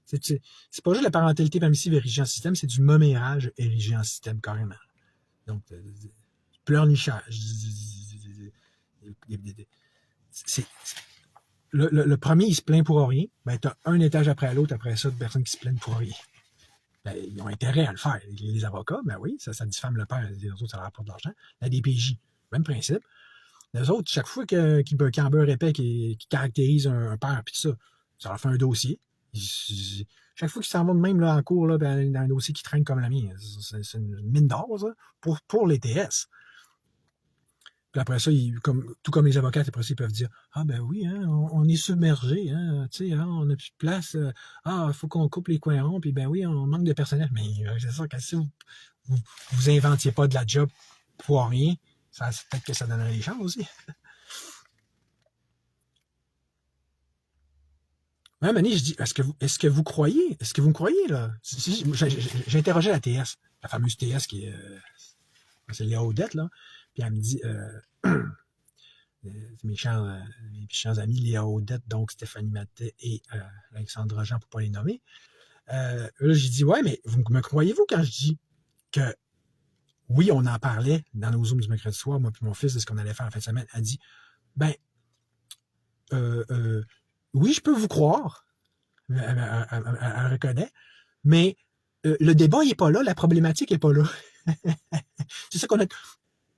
c'est pas juste la parentalité permissive érigée en système, c'est du mommérage érigé en système, carrément. Donc, pleurnichage. Le premier, il se plaint pour rien. Ben, t'as un étage après l'autre, après ça, de personnes qui se plaignent pour rien. Ben, ils ont intérêt à le faire. Les avocats, ben oui, ça diffame le père. Les autres, ça leur rapporte de l'argent. La DPJ, même principe. Les autres, chaque fois qu'ils en beurre épais, qui caractérisent un père, puis tout ça, ça leur fait un dossier. Chaque fois qu'ils s'en vont de même là, en cours, là, dans un dossier qui traîne comme la mienne, c'est une mine d'or, ça, pour les TS. Puis après ça, tout comme les avocats, après ça, ils peuvent dire « Ah ben oui, hein, on est submergé, hein, tu sais, hein, on n'a plus de place, il faut qu'on coupe les coins ronds, puis ben oui, on manque de personnel. » Mais c'est ça, si vous inventiez pas de la job pour rien, peut-être que ça donnerait des chances aussi. Ouais, Mané, je dis, est-ce que vous croyez, là? J'ai interrogé la TS, la fameuse TS qui est, c'est Léa Odette, là, puis elle me dit, mes chers amis, Léa Odette, donc Stéphanie Matet et Alexandre Jean, pour ne pas les nommer. Là, j'ai dit, ouais, mais vous me croyez-vous quand je dis que, oui, on en parlait dans nos Zooms du mercredi soir, moi puis mon fils, de ce qu'on allait faire en fin de semaine. Elle dit, ben, oui, je peux vous croire, elle reconnaît, mais le débat n'est pas là, la problématique n'est pas là. C'est ça qu'on a...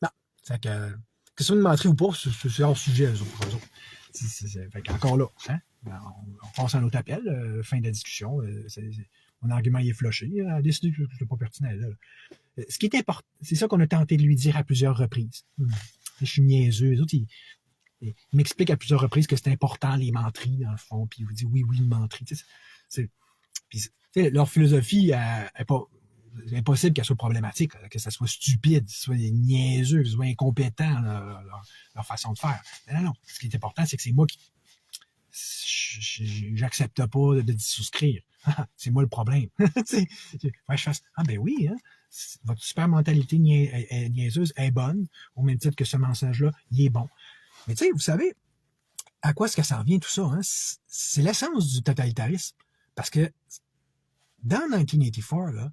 Non, c'est que ce soit une menterie ou pas, c'est hors sujet, eux autres. Fait encore là, hein? On passe à un autre appel, fin de la discussion. Mon argument il est flushé. Il a décidé que c'était pas pertinent. Là. Ce qui est important, c'est ça qu'on a tenté de lui dire à plusieurs reprises. Je suis niaiseux. Les autres, ils m'expliquent à plusieurs reprises que c'est important, les menteries, dans le fond. Puis ils vous disent oui, une menterie. Leur philosophie est pas. C'est impossible qu'elle soit problématique, que ça soit stupide, que ce soit niaiseux, que ce soit incompétent, leur façon de faire. Mais non. Ce qui est important, c'est que c'est moi qui. J'accepte pas de souscrire. C'est moi le problème. Je fasse, ben oui, hein, votre super mentalité niaiseuse est bonne, au même titre que ce mensonge-là, il est bon. Mais tu sais, vous savez, à quoi est-ce que ça revient tout ça? Hein? C'est l'essence du totalitarisme. Parce que dans 1984, là,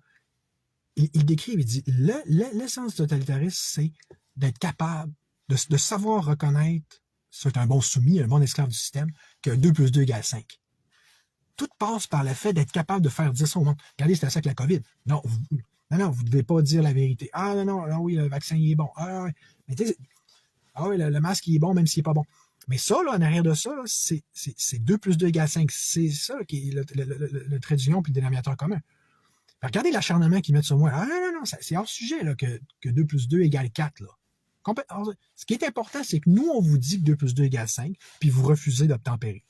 il décrit, il dit, l'essence du totalitarisme, c'est d'être capable de savoir reconnaître, c'est un bon soumis, un bon esclave du système, que 2 plus 2 égale 5. Tout passe par le fait d'être capable de faire dire ça au monde. Regardez, c'était ça avec la COVID. Non, vous ne devez pas dire la vérité. Ah non, oui, le vaccin, il est bon. Ah ouais, mais tu sais, oui, le masque, il est bon, même s'il n'est pas bon. Mais ça, là, en arrière de ça, c'est 2 plus 2 égale 5. C'est ça qui est le trait d'union puis le dénominateur commun. Regardez l'acharnement qu'ils mettent sur moi. Ah non, c'est hors sujet là, que 2 plus 2 égale 4. Là. Ce qui est important, c'est que nous, on vous dit que 2 plus 2 égale 5, puis vous refusez d'obtempérer.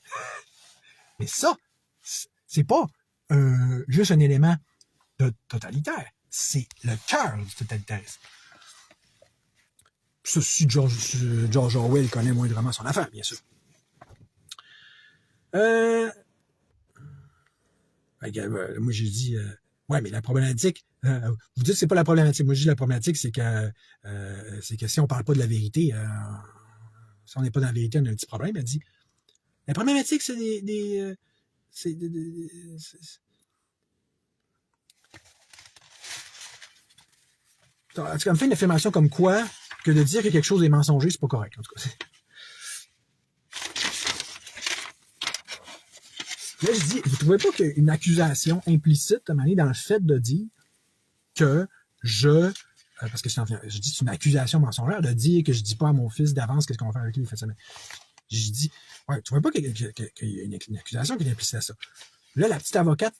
Mais ça, c'est pas juste un élément totalitaire. C'est le cœur du totalitarisme. Ça, si George Orwell connaît moindrement son affaire, bien sûr. Moi, j'ai dit... ouais, mais la problématique... vous dites que c'est pas la problématique. Moi, je dis la problématique, c'est que si on parle pas de la vérité, si on n'est pas dans la vérité, on a un petit problème. Elle dit, la problématique, c'est c'est comme fait une affirmation comme quoi que de dire que quelque chose est mensonger, c'est pas correct. En tout cas, là, je dis, vous trouvez pas qu'il y a une accusation implicite à dans le fait de dire que parce que je dis c'est une accusation mensongère de dire que je dis pas à mon fils d'avance qu'est-ce qu'on va faire avec lui cette semaine. J'ai dit, ouais, tu vois pas qu'il y a une accusation qui est implicite à ça. Là, la petite avocate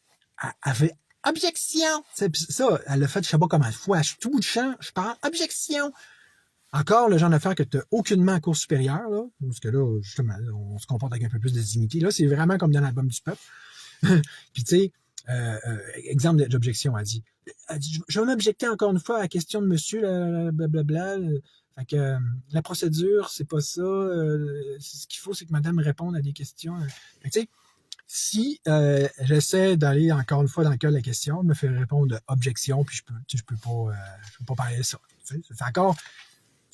avait objection. Ça, elle a fait, je sais pas comment de fois, tout le champ, je parle, objection. Encore le genre d'affaire que tu n'as aucunement en cours supérieur, là, parce que là, justement, on se comporte avec un peu plus de dignité. Là, c'est vraiment comme dans l'album du peuple. Puis, tu sais, exemple d'objection, elle dit, je vais m'objecter encore une fois à la question de monsieur, blablabla. Fait que la procédure, c'est pas ça. Ce qu'il faut, c'est que madame réponde à des questions. Fait que, tu sais, si j'essaie d'aller encore une fois dans le cas de la question, me faire répondre objection, puis je peux pas parler de ça. C'est encore...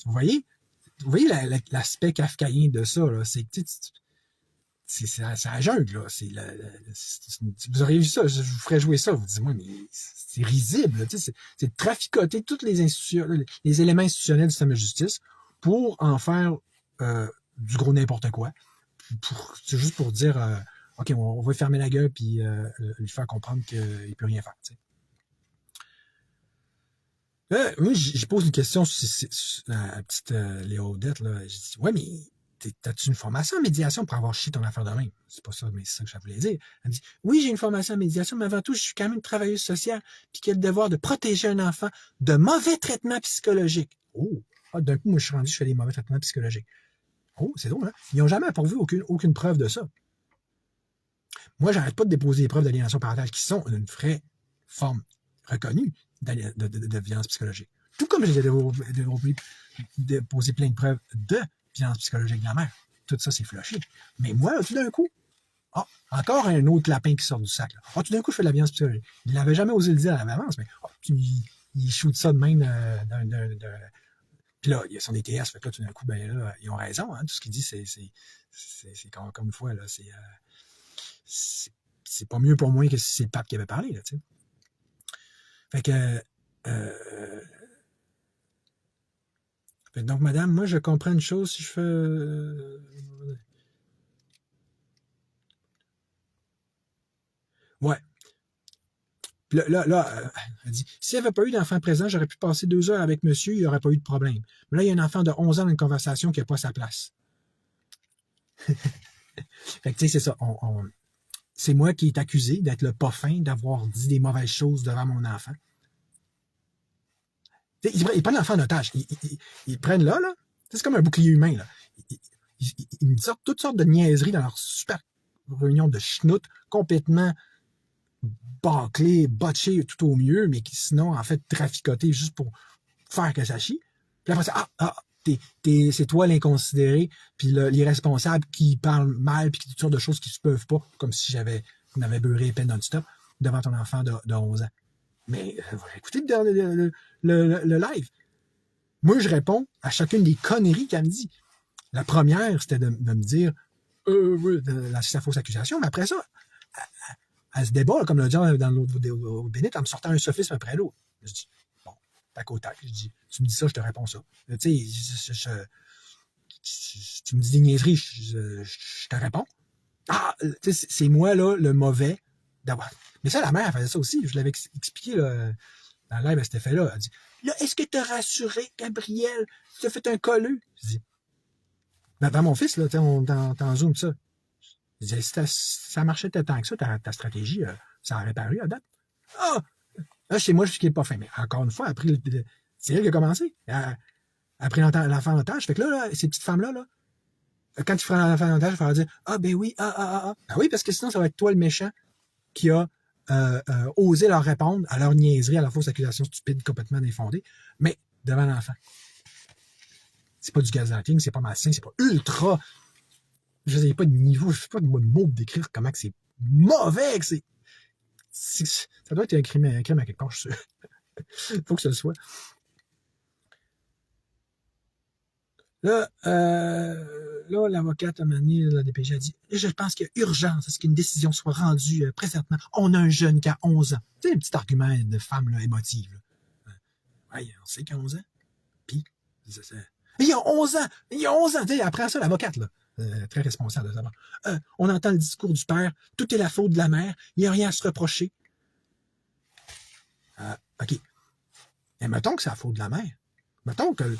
Vous voyez l'aspect kafkaïen de ça, là, c'est que c'est la jungle, là. Vous auriez vu ça, je vous ferais jouer ça, vous dites, moi, mais c'est risible, c'est de traficoter tous les éléments institutionnels du système de justice pour en faire du gros n'importe quoi. C'est juste pour dire, OK, on va fermer la gueule puis lui faire comprendre qu'il ne peut rien faire, t'sais. Là, moi, je pose une question sur la petite Léa Odette, là. Je dis, ouais, mais t'as-tu une formation en médiation pour avoir chié ton affaire de même? C'est pas ça, mais c'est ça que je voulais dire. Elle me dit, oui, j'ai une formation en médiation, mais avant tout, je suis quand même travailleuse sociale, puis qu'il y a le devoir de protéger un enfant de mauvais traitements psychologiques. Oh! Ah, d'un coup, moi, je fais des mauvais traitements psychologiques. Oh, c'est drôle, hein? Ils n'ont jamais pourvu aucune preuve de ça. Moi, j'arrête pas de déposer des preuves d'aliénation parentale qui sont une vraie forme reconnue de violence psychologique. Tout comme j'ai déposé plein de preuves de violence psychologique de la mère. Tout ça, c'est flushé. Mais moi, là, tout d'un coup, encore un autre lapin qui sort du sac. Là. Tout d'un coup, je fais de la violence psychologique. Il n'avait jamais osé le dire à l'avance, mais il shoot ça de même Puis là, il y a son ETS, fait que là, tout d'un coup, ben là, ils ont raison. Hein, tout ce qu'il dit, c'est comme une fois, là, c'est pas mieux pour moi que si c'est le pape qui avait parlé, là, tu sais. Fait que, donc, madame, moi, je comprends une chose si je fais... ouais. Puis là, elle dit, s'il n'y avait pas eu d'enfant présent, j'aurais pu passer 2 heures avec monsieur, il n'y aurait pas eu de problème. Mais là, il y a un enfant de 11 ans dans une conversation qui n'a pas sa place. Fait que, tu sais, c'est ça. C'est moi qui est accusé d'être le pas fin, d'avoir dit des mauvaises choses devant mon enfant. Ils prennent l'enfant en otage. Ils prennent là. C'est comme un bouclier humain, là. Ils me sortent toutes sortes de niaiseries dans leur super réunion de schnout, complètement bâclées, botchées tout au mieux, mais qui sinon, en fait, traficotées juste pour faire que ça chie. Puis après ça, c'est toi l'inconsidéré, puis l'irresponsable qui parle mal, puis qui dit toutes sortes de choses qui se peuvent pas, comme si on avait beurré épais non-stop devant ton enfant de 11 ans. Mais écoutez le live. Moi, je réponds à chacune des conneries qu'elle me dit. La première, c'était de me dire oui, la fausse accusation, mais après ça, elle se débat, comme le dit dans l'autre vidéo bénite, en me sortant un sophisme après l'autre. Je dis, bon, tac au tac, je dis, tu me dis ça, je te réponds ça. Tu sais, tu me dis des niaiseries, je te réponds. Tu sais, c'est moi, là, le mauvais d'avoir. Mais ça, la mère, elle faisait ça aussi. Je l'avais expliqué, là, dans le live à cet effet-là. Elle dit, là, est-ce que t'as rassuré Gabriel? Tu as fait un colleux? Je dis, ben, dans mon fils, là, t'en zoom ça. Je dis, ça marchait tant que ça, ta stratégie, ça aurait paru à date. Là, chez moi, je suis qui est pas fin. Mais encore une fois, après, c'est elle qui a commencé. Après l'enfant en otage. Fait que là, ces petites femmes-là, quand tu feras l'enfant en otage, il faudra dire, ben oui, Ben oui, parce que sinon, ça va être toi le méchant qui a osé leur répondre à leur niaiserie, à leur fausse accusation stupide, complètement infondée, mais devant l'enfant. C'est pas du gaslighting, c'est pas malsain, c'est pas ultra. Je veux dire, il n'y a pas de niveau, je ne sais pas de mots pour décrire comment que c'est mauvais, que ça doit être un crime à quelque part, je suis sûr. Il faut que ce soit. Là, l'avocate a mené la DPJ a dit, je pense qu'il y a urgence à ce qu'une décision soit rendue présentement. On a un jeune qui a 11 ans. Tu sais, un petit argument de femme là, émotive. Là. Ouais, on sait qu'il a 11 ans. Puis, il y a 11 ans! Il y a 11 ans! Tu sais, après ça, l'avocate, là, très responsable de savoir. On entend le discours du père, tout est la faute de la mère, il n'y a rien à se reprocher. OK. Mais mettons que c'est la faute de la mère. Mettons que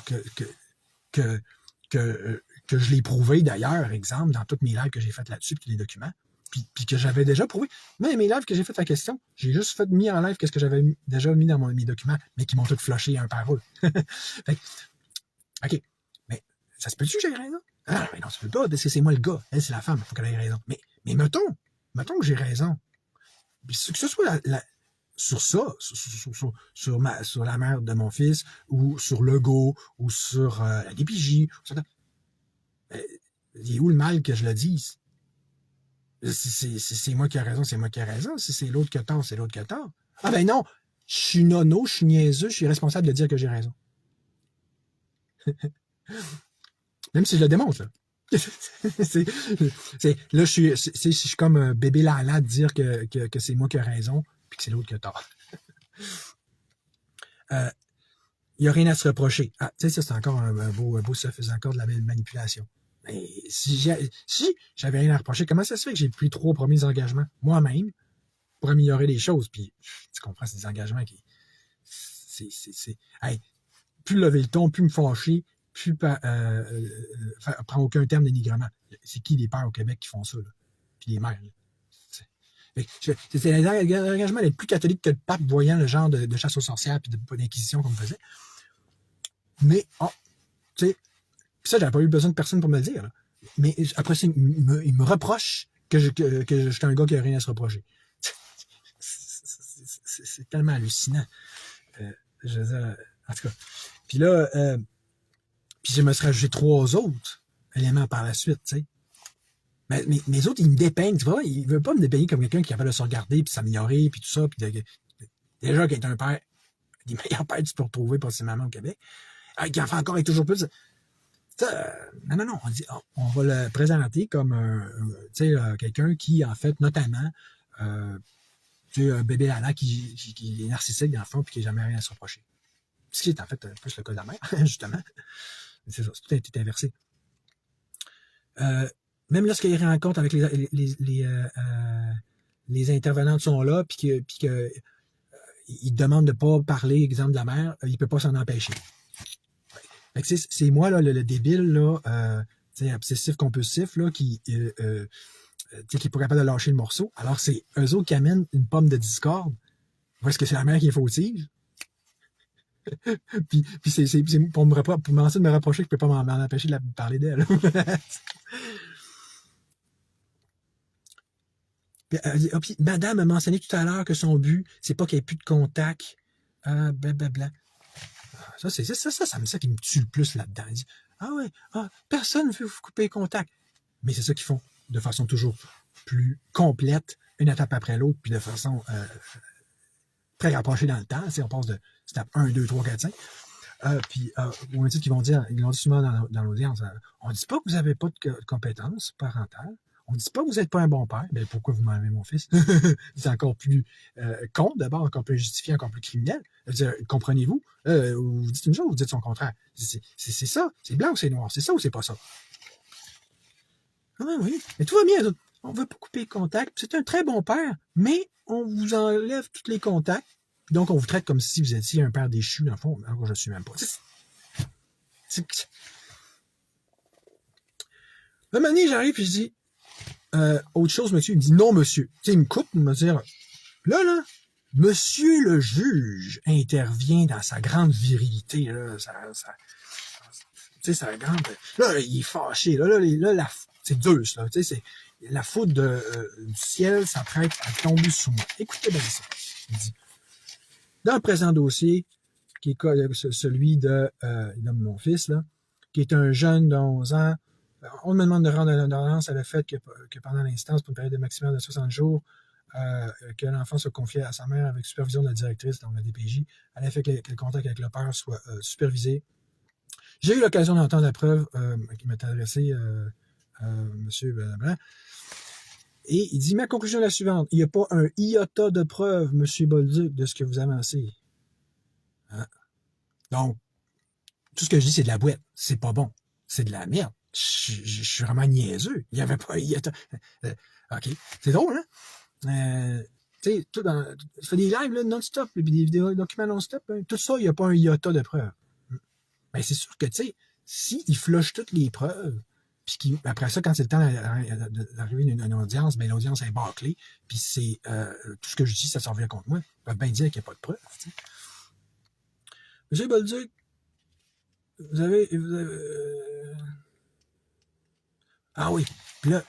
je l'ai prouvé d'ailleurs, exemple, dans tous mes lives que j'ai fait là-dessus, puis les documents, puis que j'avais déjà prouvé. Mais mes lives que j'ai fait la question, j'ai juste mis en live qu'est-ce que j'avais déjà mis dans mes documents, mais qui m'ont tous flushé un par eux. Fait que, OK. Mais ça se peut-tu que j'ai raison? Mais non, ça se peut pas, parce que c'est moi le gars. Elle, c'est la femme, il faut qu'elle ait raison. Mais mettons que j'ai raison. Que ce soit sur ça, sur la mère de mon fils, ou sur Legault, ou sur la DPJ. Il est où le mal que je le dise? C'est moi qui ai raison, c'est moi qui ai raison. Si c'est l'autre qui a tort, c'est l'autre qui a tort. Ah ben non, je suis nono, je suis niaiseux, je suis responsable de dire que j'ai raison. Même si je le démontre, là. Là, je suis comme un bébé lala de dire que c'est moi qui ai raison, puis que c'est l'autre qui a tort. Il n'y a rien à se reprocher. Tu sais, ça, c'est encore un beau ça faisait encore de la manipulation. Mais si j'avais rien à reprocher, comment ça se fait que j'ai pris 3 premiers engagements moi-même pour améliorer les choses? Puis, tu comprends, c'est des engagements qui... Hey, plus lever le ton, plus me fâcher, plus prend aucun terme de dénigrement. C'est qui les pères au Québec qui font ça, là? Puis les mères, là. C'est l'engagement d'être plus catholique que le pape, voyant le genre de chasse aux sorcières puis d'inquisition qu'on me faisait. Mais, tu sais, ça, j'avais pas eu besoin de personne pour me le dire. Là. Mais après ça, il me reproche que je suis un gars qui a rien à se reprocher. C'est tellement hallucinant. Je veux dire, en tout cas. Puis là, puis je me serais ajouté 3 autres éléments par la suite, tu sais. Mais mes autres, ils me dépeignent, tu vois, ils veulent pas me dépeigner comme quelqu'un qui est capable de se regarder, puis s'améliorer, puis tout ça, puis déjà qui est un père, des meilleurs pères que tu peux retrouver possiblement au Québec, qui en fait encore et toujours plus. Non, on va le présenter comme quelqu'un qui, en fait, notamment, un bébé lala qui est narcissique dans le fond, puis qui n'a jamais rien à se reprocher. Ce qui est en fait plus le cas de la mère, justement. C'est ça, tout a été inversé. Même lorsqu'il rencontre avec les intervenantes sont là, puis que ils demandent de pas parler, exemple de la mère, il peut pas s'en empêcher. Fait que c'est moi là, le débile là, obsessif-compulsif, là, qui est pas capable de lâcher le morceau. Alors, c'est eux autres qui amènent une pomme de discorde. Ou est-ce que c'est la mère qui est fautive? puis c'est pour m'essayer de me rapprocher que je peux pas m'en empêcher de parler d'elle. Puis, madame a mentionné tout à l'heure que son but, c'est pas qu'il n'y ait plus de contact. Blablabla. Ça, c'est ça qui me tue le plus là-dedans. Il dit, personne ne veut vous couper contact. Mais c'est ça qu'ils font de façon toujours plus complète, une étape après l'autre, puis de façon très rapprochée dans le temps. On passe de étape 1, 2, 3, 4, 5. Puis, au même titre qu'ils vont dire, ils l'ont dit souvent dans l'audience, on ne dit pas que vous n'avez pas de compétences parentales. On ne dit pas que vous n'êtes pas un bon père. Mais pourquoi vous m'enlevez mon fils? C'est encore plus con, d'abord, encore plus justifié, encore plus criminel. Dire, comprenez-vous? Vous dites une chose, vous dites son contraire. C'est ça, c'est blanc ou c'est noir, c'est ça ou c'est pas ça? Ah oui, mais tout va bien. On ne veut pas couper les contacts. C'est un très bon père, mais on vous enlève tous les contacts. Donc, on vous traite comme si vous étiez un père déchu, dans le fond, alors que je ne suis même pas. Un moment donné, j'arrive et je dis, autre chose, monsieur. Il me dit, non, monsieur. Tu sais, il me coupe, il me dit, là, monsieur le juge intervient dans sa grande virilité, là, tu sais, sa grande, là, il est fâché, là, c'est Zeus, là, tu sais, c'est la foudre du ciel s'apprête à tomber sous moi. Écoutez bien ça. Il dit, dans le présent dossier, qui est celui de mon fils, là, qui est un jeune de 11 ans, on me demande de rendre une ordonnance à le fait que pendant l'instance, pour une période de maximum de 60 jours, que l'enfant soit confié à sa mère avec supervision de la directrice, donc la DPJ, à l'effet que le contact avec le père soit supervisé. J'ai eu l'occasion d'entendre la preuve qui m'est adressée monsieur Blanc. Et il dit, ma conclusion est la suivante. Il n'y a pas un iota de preuve, monsieur Bolduc, de ce que vous avancez. Hein? Donc, tout ce que je dis, c'est de la boîte. C'est pas bon. C'est de la merde. Je suis vraiment niaiseux. Il n'y avait pas un iota. OK. C'est drôle, hein? Tu sais, tu fais des lives là, non-stop, puis des vidéos documents non-stop. Hein? Tout ça, il n'y a pas un iota de preuve. Ben, c'est sûr que, tu sais, s'il flush toutes les preuves, puis après ça, quand c'est le temps d'arriver à une audience, ben l'audience est bâclée, puis c'est tout ce que je dis, ça s'en revient contre moi. Ils peuvent bien dire qu'il n'y a pas de preuves. T'sais. Monsieur Bolduc, vous avez ah oui, puis là,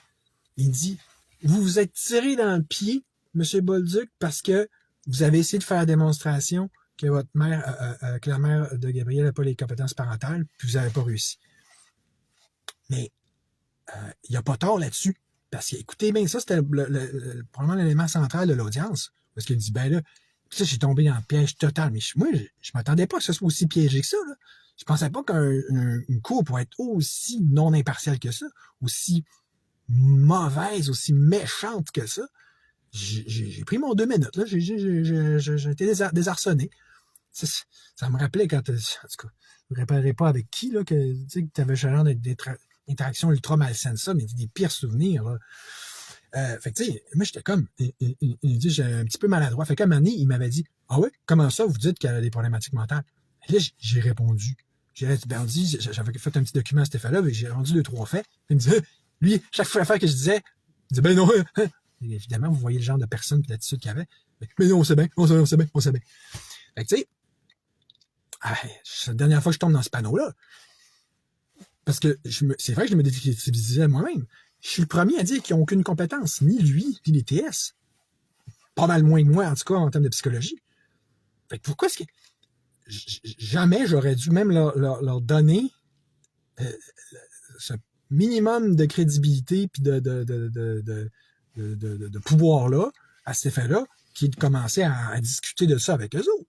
il dit, vous vous êtes tiré dans le pied, monsieur Bolduc, parce que vous avez essayé de faire la démonstration que votre mère, que la mère de Gabriel n'a pas les compétences parentales, puis vous n'avez pas réussi. Mais il n'y a pas tort là-dessus. Parce que, écoutez bien, ça, c'était probablement l'élément central de l'audience. Parce qu'il dit, ben là, ça, j'ai tombé dans le piège total. Mais moi, je m'attendais pas que ce soit aussi piégé que ça, là. Je pensais pas qu'une cour pourrait être aussi non impartiale que ça, aussi mauvaise, aussi méchante que ça. J'ai pris mon 2 minutes, là. J'ai été désarçonné. Ça me rappelait quand, en tout cas, je ne me rappellerai pas avec qui, là, que tu avais ce genre d'interaction ultra malsaine, ça, mais des pires souvenirs, là. Fait que, tu sais, moi, j'étais comme, il dit, j'ai un petit peu maladroit. Fait qu'à un moment donné, il m'avait dit, ah ouais, comment ça, vous dites qu'elle a des problématiques mentales? Et là, j'ai répondu. J'avais fait un petit document à cet effet-là, et j'ai rendu 2-3 faits. Il me dit, lui, chaque fois que je disais, il dit, ben non, Et évidemment, vous voyez le genre de personne et l'attitude qu'il avait. Mais non, on sait bien. Fait que, tu sais, c'est la dernière fois que je tombe dans ce panneau-là. Parce que c'est vrai que je me décrédibilisais moi-même. Je suis le premier à dire qu'ils n'ont aucune compétence, ni lui, ni les TS. Pas mal moins que moi, en tout cas, en termes de psychologie. Fait que pourquoi est-ce que jamais j'aurais dû même leur donner ce minimum de crédibilité puis de pouvoir-là, à cet effet-là, qui est de commencer à discuter de ça avec eux autres.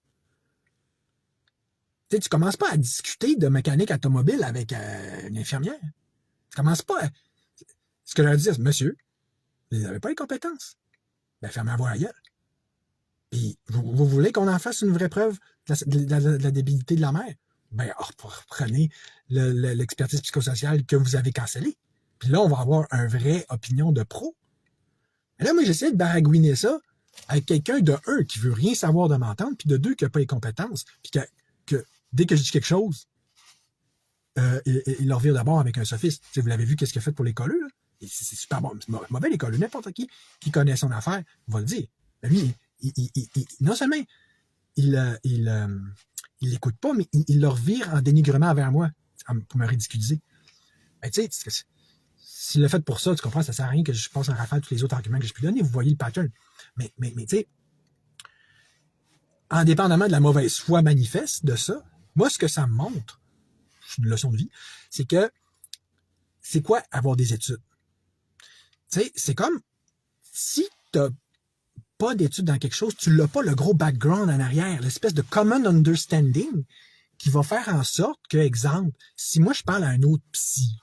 Tu sais, tu commences pas à discuter de mécanique automobile avec une infirmière. Tu commences pas à... Ce que j'aurais dit, monsieur, vous n'avez pas les compétences. Ben, fermez-vous la gueule. Puis, vous voulez qu'on en fasse une vraie preuve de la débilité de la mère? Ben, reprenez l'expertise psychosociale que vous avez cancellée. Puis là, on va avoir une vraie opinion de pro. Mais là, moi, j'essaie de baragouiner ça avec quelqu'un de un qui veut rien savoir de m'entendre, puis de deux qui n'a pas les compétences, puis que dès que je dis quelque chose, il leur vire d'abord avec un sophiste. Vous l'avez vu, qu'est-ce qu'il a fait pour les colleux, là? C'est super bon. C'est mauvais, les colleux. N'importe qui connaît son affaire va le dire. Lui, non seulement il l'écoute pas, mais il leur vire en dénigrement envers moi pour me ridiculiser. Ben, tu sais, s'il l'a fait pour ça, tu comprends, ça sert à rien que je passe en rafale tous les autres arguments que je peux donner. Vous voyez le pattern. Mais tu sais, indépendamment de la mauvaise foi manifeste de ça, moi, ce que ça me montre, c'est une leçon de vie, c'est que c'est quoi avoir des études? Tu sais, c'est comme si tu n'as pas d'études dans quelque chose, tu n'as pas le gros background en arrière, l'espèce de common understanding qui va faire en sorte que, exemple, si moi je parle à un autre psy,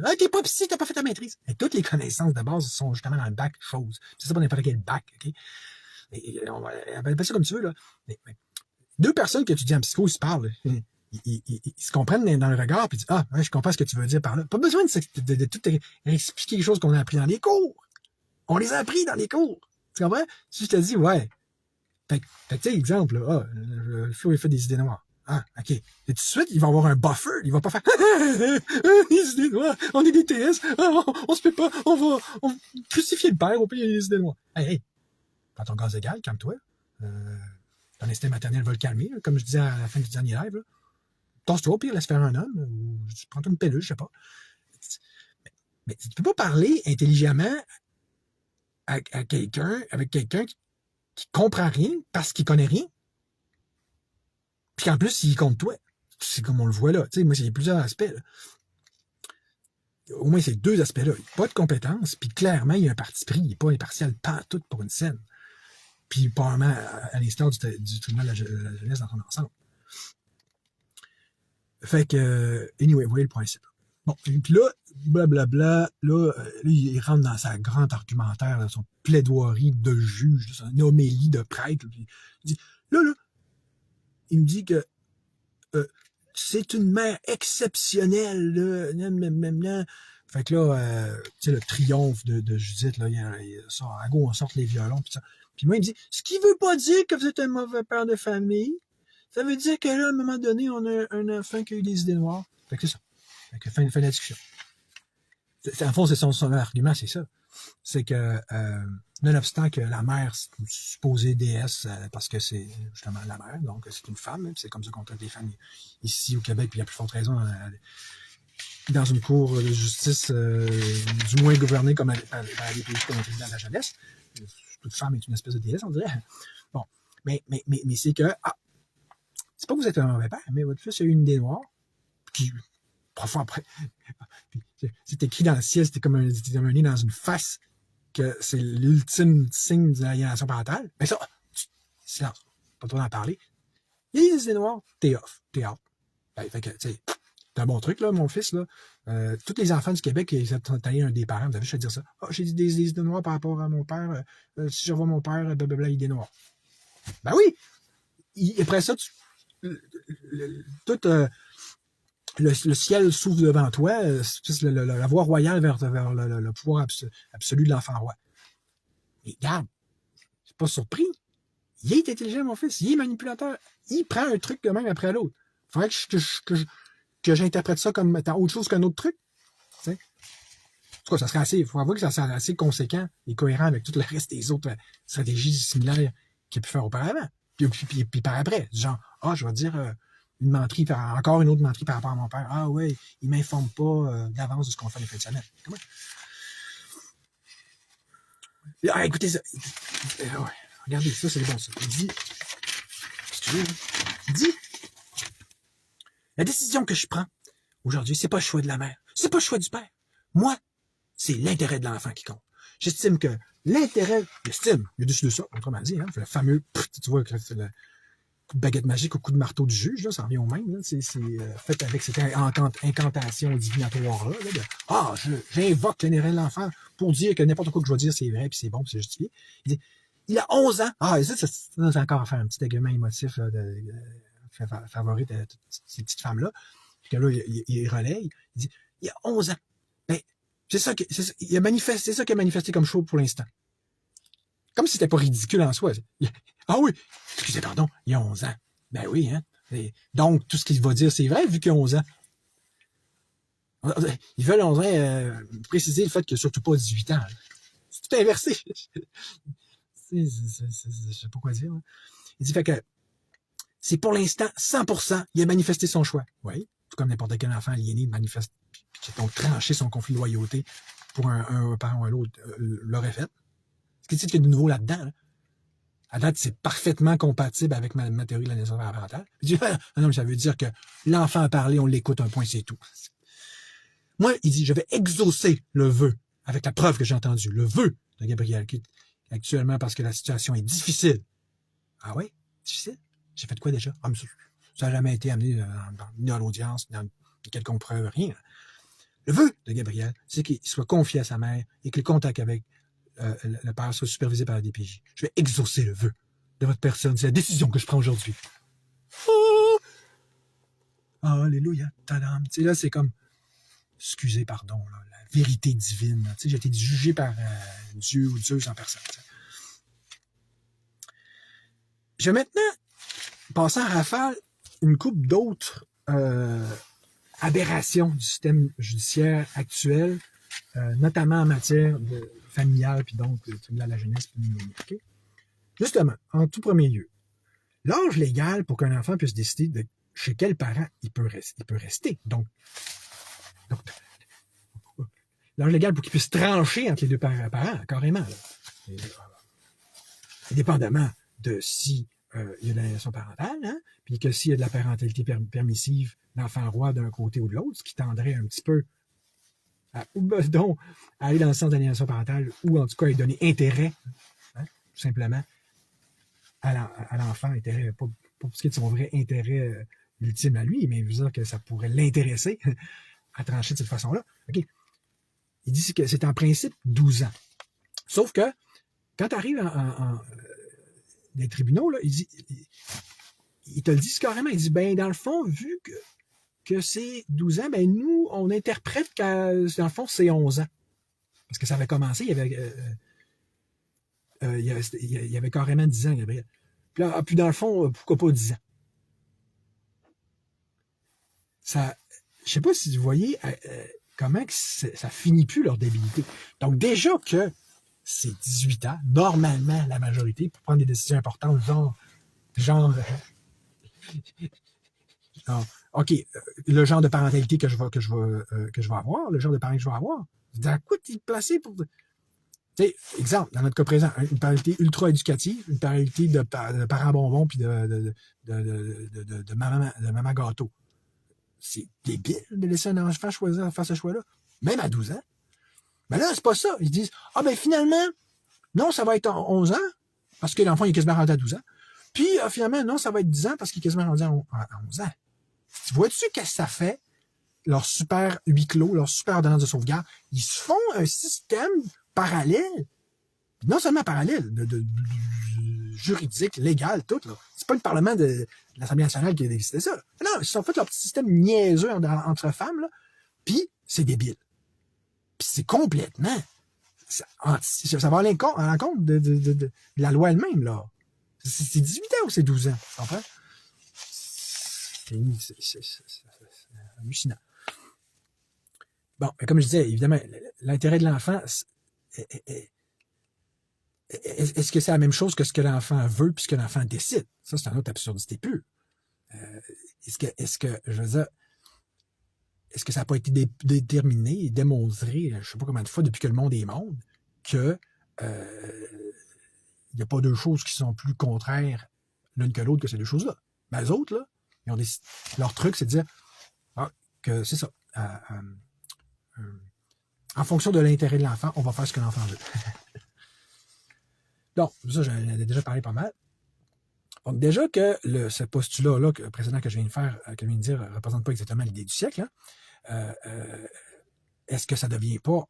ah, t'es pas psy, t'as pas fait ta maîtrise. Et toutes les connaissances de base sont justement dans le bac chose. C'est pas n'importe quel bac, OK? On va appeler ça comme tu veux, là. Mais deux personnes que tu dis en psycho, ils se parlent. Ils se comprennent dans le regard, puis ils disent, ah, ouais, je comprends ce que tu veux dire par là. Pas besoin de tout expliquer les choses qu'on a appris dans les cours. On les a appris dans les cours. Tu comprends? Si je te dis, ouais. Fait que tu sais, exemple, là, le Flo, il fait des idées noires. Ah, OK. Et tout de suite, il va avoir un buffer. Il va pas faire, les idées noires, on est des TS, on se peut pas, on va crucifier le père, on peut y aller les idées noires. Hey, quand ton gaz égal, calme-toi. Ton instinct maternel va le calmer, là, comme je disais à la fin du dernier live, là. Tasse-toi, au pire, laisse faire un homme, ou prends-toi une pilule, je sais pas. Mais tu peux pas parler intelligemment avec quelqu'un qui comprend rien parce qu'il connaît rien. Puis qu'en plus, il compte toi. C'est comme on le voit là. Tu sais, moi, il y a plusieurs aspects, là. Au moins, ces deux aspects-là. Il n'y a pas de compétences, puis clairement, il y a un parti pris. Il n'est pas impartial, pas tout pour une scène. Puis, probablement, à l'instar du tribunal de la jeunesse dans son ensemble. Fait que, anyway, vous voyez le principe. Bon, et puis là, blablabla, là, il rentre dans sa grande argumentaire, là, son plaidoirie de juge, son homélie de prêtre. Puis, il dit, là, il me dit que c'est une mère exceptionnelle, là. Fait que là, tu sais, le triomphe de Judith, là, il sort, à go, on sort les violons, puis ça. Puis moi, il me dit, ce qui veut pas dire que vous êtes un mauvais père de famille. Ça veut dire que là, à un moment donné, on a un enfant qui a eu des idées noires. Fait que c'est ça. Fait que fin de la discussion. En fond, c'est son argument, c'est ça. C'est que, nonobstant que la mère, c'est une supposée déesse, parce que c'est justement la mère, donc c'est une femme, hein, c'est comme ça qu'on traite les femmes ici au Québec, puis il y a plus forte raison dans une cour de justice du moins gouvernée comme dans les pays comme le tribunal de la jeunesse. Toute femme est une espèce de déesse, on dirait. Bon, mais c'est que, c'est pas que vous êtes un mauvais père, mais votre fils a eu une idée noire, puis parfois après, c'est écrit dans le ciel, c'était comme un nez dans une face, que c'est l'ultime signe de l'aliénation parentale. Mais ça, silence, pas trop d'en parler. Il y a des idées noires, t'es off, t'es out. Fait que, tu sais, c'est un bon truc, là, mon fils, là. Tous les enfants du Québec, ils sont allés un des parents, vous avez juste à dire ça. Ah, j'ai dit des idées noires par rapport à mon père, si je revois mon père, blablabla, idées noires. Ben oui! Après ça, tout le ciel s'ouvre devant toi, la voie royale vers le pouvoir absolu de l'enfant roi. Mais regarde, c'est pas surpris. Il est intelligent, mon fils. Il est manipulateur. Il prend un truc de même après l'autre. Il faudrait que j'interprète ça comme étant autre chose qu'un autre truc. T'sais. En tout cas, ça serait assez. Il faut avouer que ça serait assez conséquent et cohérent avec tout le reste des autres stratégies similaires qu'il a pu faire auparavant. Puis par après, genre, je vais dire une menterie, encore une autre menterie par rapport à mon père. Ah ouais, il m'informe pas d'avance de ce qu'on fait les fins de semaine. Comment? Écoutez ça. Ouais, regardez, ça c'est bon ça. Il dit, la décision que je prends aujourd'hui, c'est pas le choix de la mère, c'est pas le choix du père. Moi, c'est l'intérêt de l'enfant qui compte. J'estime que il y a dessus de ça, autrement dit, hein, le fameux, tu vois, c'est le coup de baguette magique au coup de marteau du juge, là, ça revient au même, là, c'est fait avec cette incantation divinatoire-là, j'invoque l'énergie de l'enfant pour dire que n'importe quoi que je vais dire, c'est vrai, puis c'est bon, puis c'est justifié. Il a 11 ans. C'est encore à faire un petit argument émotif là, favori de toutes ces petites femmes-là. Puis que là, il relaye. Il dit, il a 11 ans. Ben, c'est ça qu'il a manifesté comme chose pour l'instant. Comme si c'était pas ridicule en soi. Ah oui, excusez, pardon, il a 11 ans. Ben oui, hein. Et donc, tout ce qu'il va dire, c'est vrai, vu qu'il a 11 ans. Ils veulent, on dirait, préciser le fait qu'il n'y a surtout pas 18 ans. Là. C'est tout inversé. Je sais pas quoi dire. Hein. Il dit, fait que, c'est pour l'instant 100%, il a manifesté son choix. Oui, tout comme n'importe quel enfant aliéné manifeste, qui a donc tranché son conflit de loyauté pour un parent ou un autre, l'aurait fait. Ce qui dit qu'il y a de nouveau là-dedans. Là. À date, c'est parfaitement compatible avec ma théorie de la naissance parentale. Il dit, non, mais ça veut dire que l'enfant a parlé, on l'écoute un point, c'est tout. Moi, il dit, je vais exaucer le vœu, avec la preuve que j'ai entendue, le vœu de Gabriel, qui actuellement, parce que la situation est difficile. Ah oui? Difficile? J'ai fait quoi déjà? Ah, ça n'a jamais été amené dans l'audience, dans quelconque preuve, rien. Le vœu de Gabriel, c'est qu'il soit confié à sa mère et que le contact avec le père soit supervisé par la DPJ. Je vais exaucer le vœu de votre personne. C'est la décision que je prends aujourd'hui. Oh! Alléluia. Tadam. Tu sais, là, c'est comme, excusez, pardon, là, la vérité divine. Tu sais, j'ai été jugé par Dieu ou Zeus en personne. Tu sais. Je vais maintenant passer en rafale une couple d'autres aberrations du système judiciaire actuel, notamment en matière de familiale, puis donc de la jeunesse, puis okay? Justement, en tout premier lieu, l'âge légal pour qu'un enfant puisse décider de chez quel parent il peut rester. Donc l'âge légal pour qu'il puisse trancher entre les deux parents, carrément. Là. Indépendamment de si il y a de l'aliénation parentale, hein, puis que s'il y a de la parentalité permissive, l'enfant roi d'un côté ou de l'autre, ce qui tendrait un petit peu à aller dans le sens de l'aliénation parentale, ou en tout cas à lui donner intérêt, hein, tout simplement, à l'enfant, intérêt, pas pour ce qui est de son vrai intérêt ultime à lui, mais il veut dire que ça pourrait l'intéresser à trancher de cette façon-là. Okay. Il dit que c'est en principe 12 ans. Sauf que, quand tu arrives dans les tribunaux, là, ils te le disent carrément. Ils disent, ben, dans le fond, vu que c'est 12 ans, ben, nous, on interprète que, dans le fond, c'est 11 ans. Parce que ça avait commencé, il y avait carrément 10 ans, Gabriel. Puis dans le fond, pourquoi pas 10 ans? Ça, je sais pas si vous voyez comment que ça finit plus leur débilité. Donc, déjà que c'est 18 ans, normalement, la majorité, pour prendre des décisions importantes, genre OK, le genre de parentalité que je vais avoir, le genre de parent que je vais avoir, dans quoi tu es placé pour... Tu sais, exemple, dans notre cas présent, une parentalité ultra éducative, une parentalité de parents bonbons puis de maman gâteau. C'est débile de laisser un enfant choisir faire ce choix-là, même à 12 ans. Mais là, c'est pas ça. Ils disent, ben finalement, non, ça va être 11 ans, parce que l'enfant il est quasiment rendu à 12 ans. Puis finalement, non, ça va être 10 ans, parce qu'il est quasiment rendu à 11 ans. Vois-tu qu'est-ce que ça fait? Leur super huis clos, leur super ordonnance de sauvegarde, ils se font un système parallèle. Non seulement parallèle, de juridique, légal, tout. Là. C'est pas le Parlement de l'Assemblée nationale qui a décidé ça. Là. Non, ils se sont fait leur petit système niaiseux entre femmes, là, puis c'est débile. Puis c'est complètement... Ça va à l'encontre de la loi elle-même, là. C'est 18 ans ou c'est 12 ans? Tu comprends? C'est hallucinant. Bon, comme je disais, évidemment, l'intérêt de l'enfant, est-ce que c'est la même chose que ce que l'enfant veut puis ce que l'enfant décide? Ça, c'est une autre absurdité pure. Est-ce que, je veux dire, est-ce que ça n'a pas été déterminé et démontré, je ne sais pas combien de fois depuis que le monde est monde, que il n'y a pas deux choses qui sont plus contraires l'une que l'autre que ces deux choses-là? Ben, les autres, là, ils ont leur truc, c'est de dire que c'est ça. En fonction de l'intérêt de l'enfant, on va faire ce que l'enfant veut. Donc, ça, j'en ai déjà parlé pas mal. Donc, déjà que ce postulat-là précédent que je viens de faire, que je viens de dire, ne représente pas exactement l'idée du siècle, hein, est-ce que ça devient pas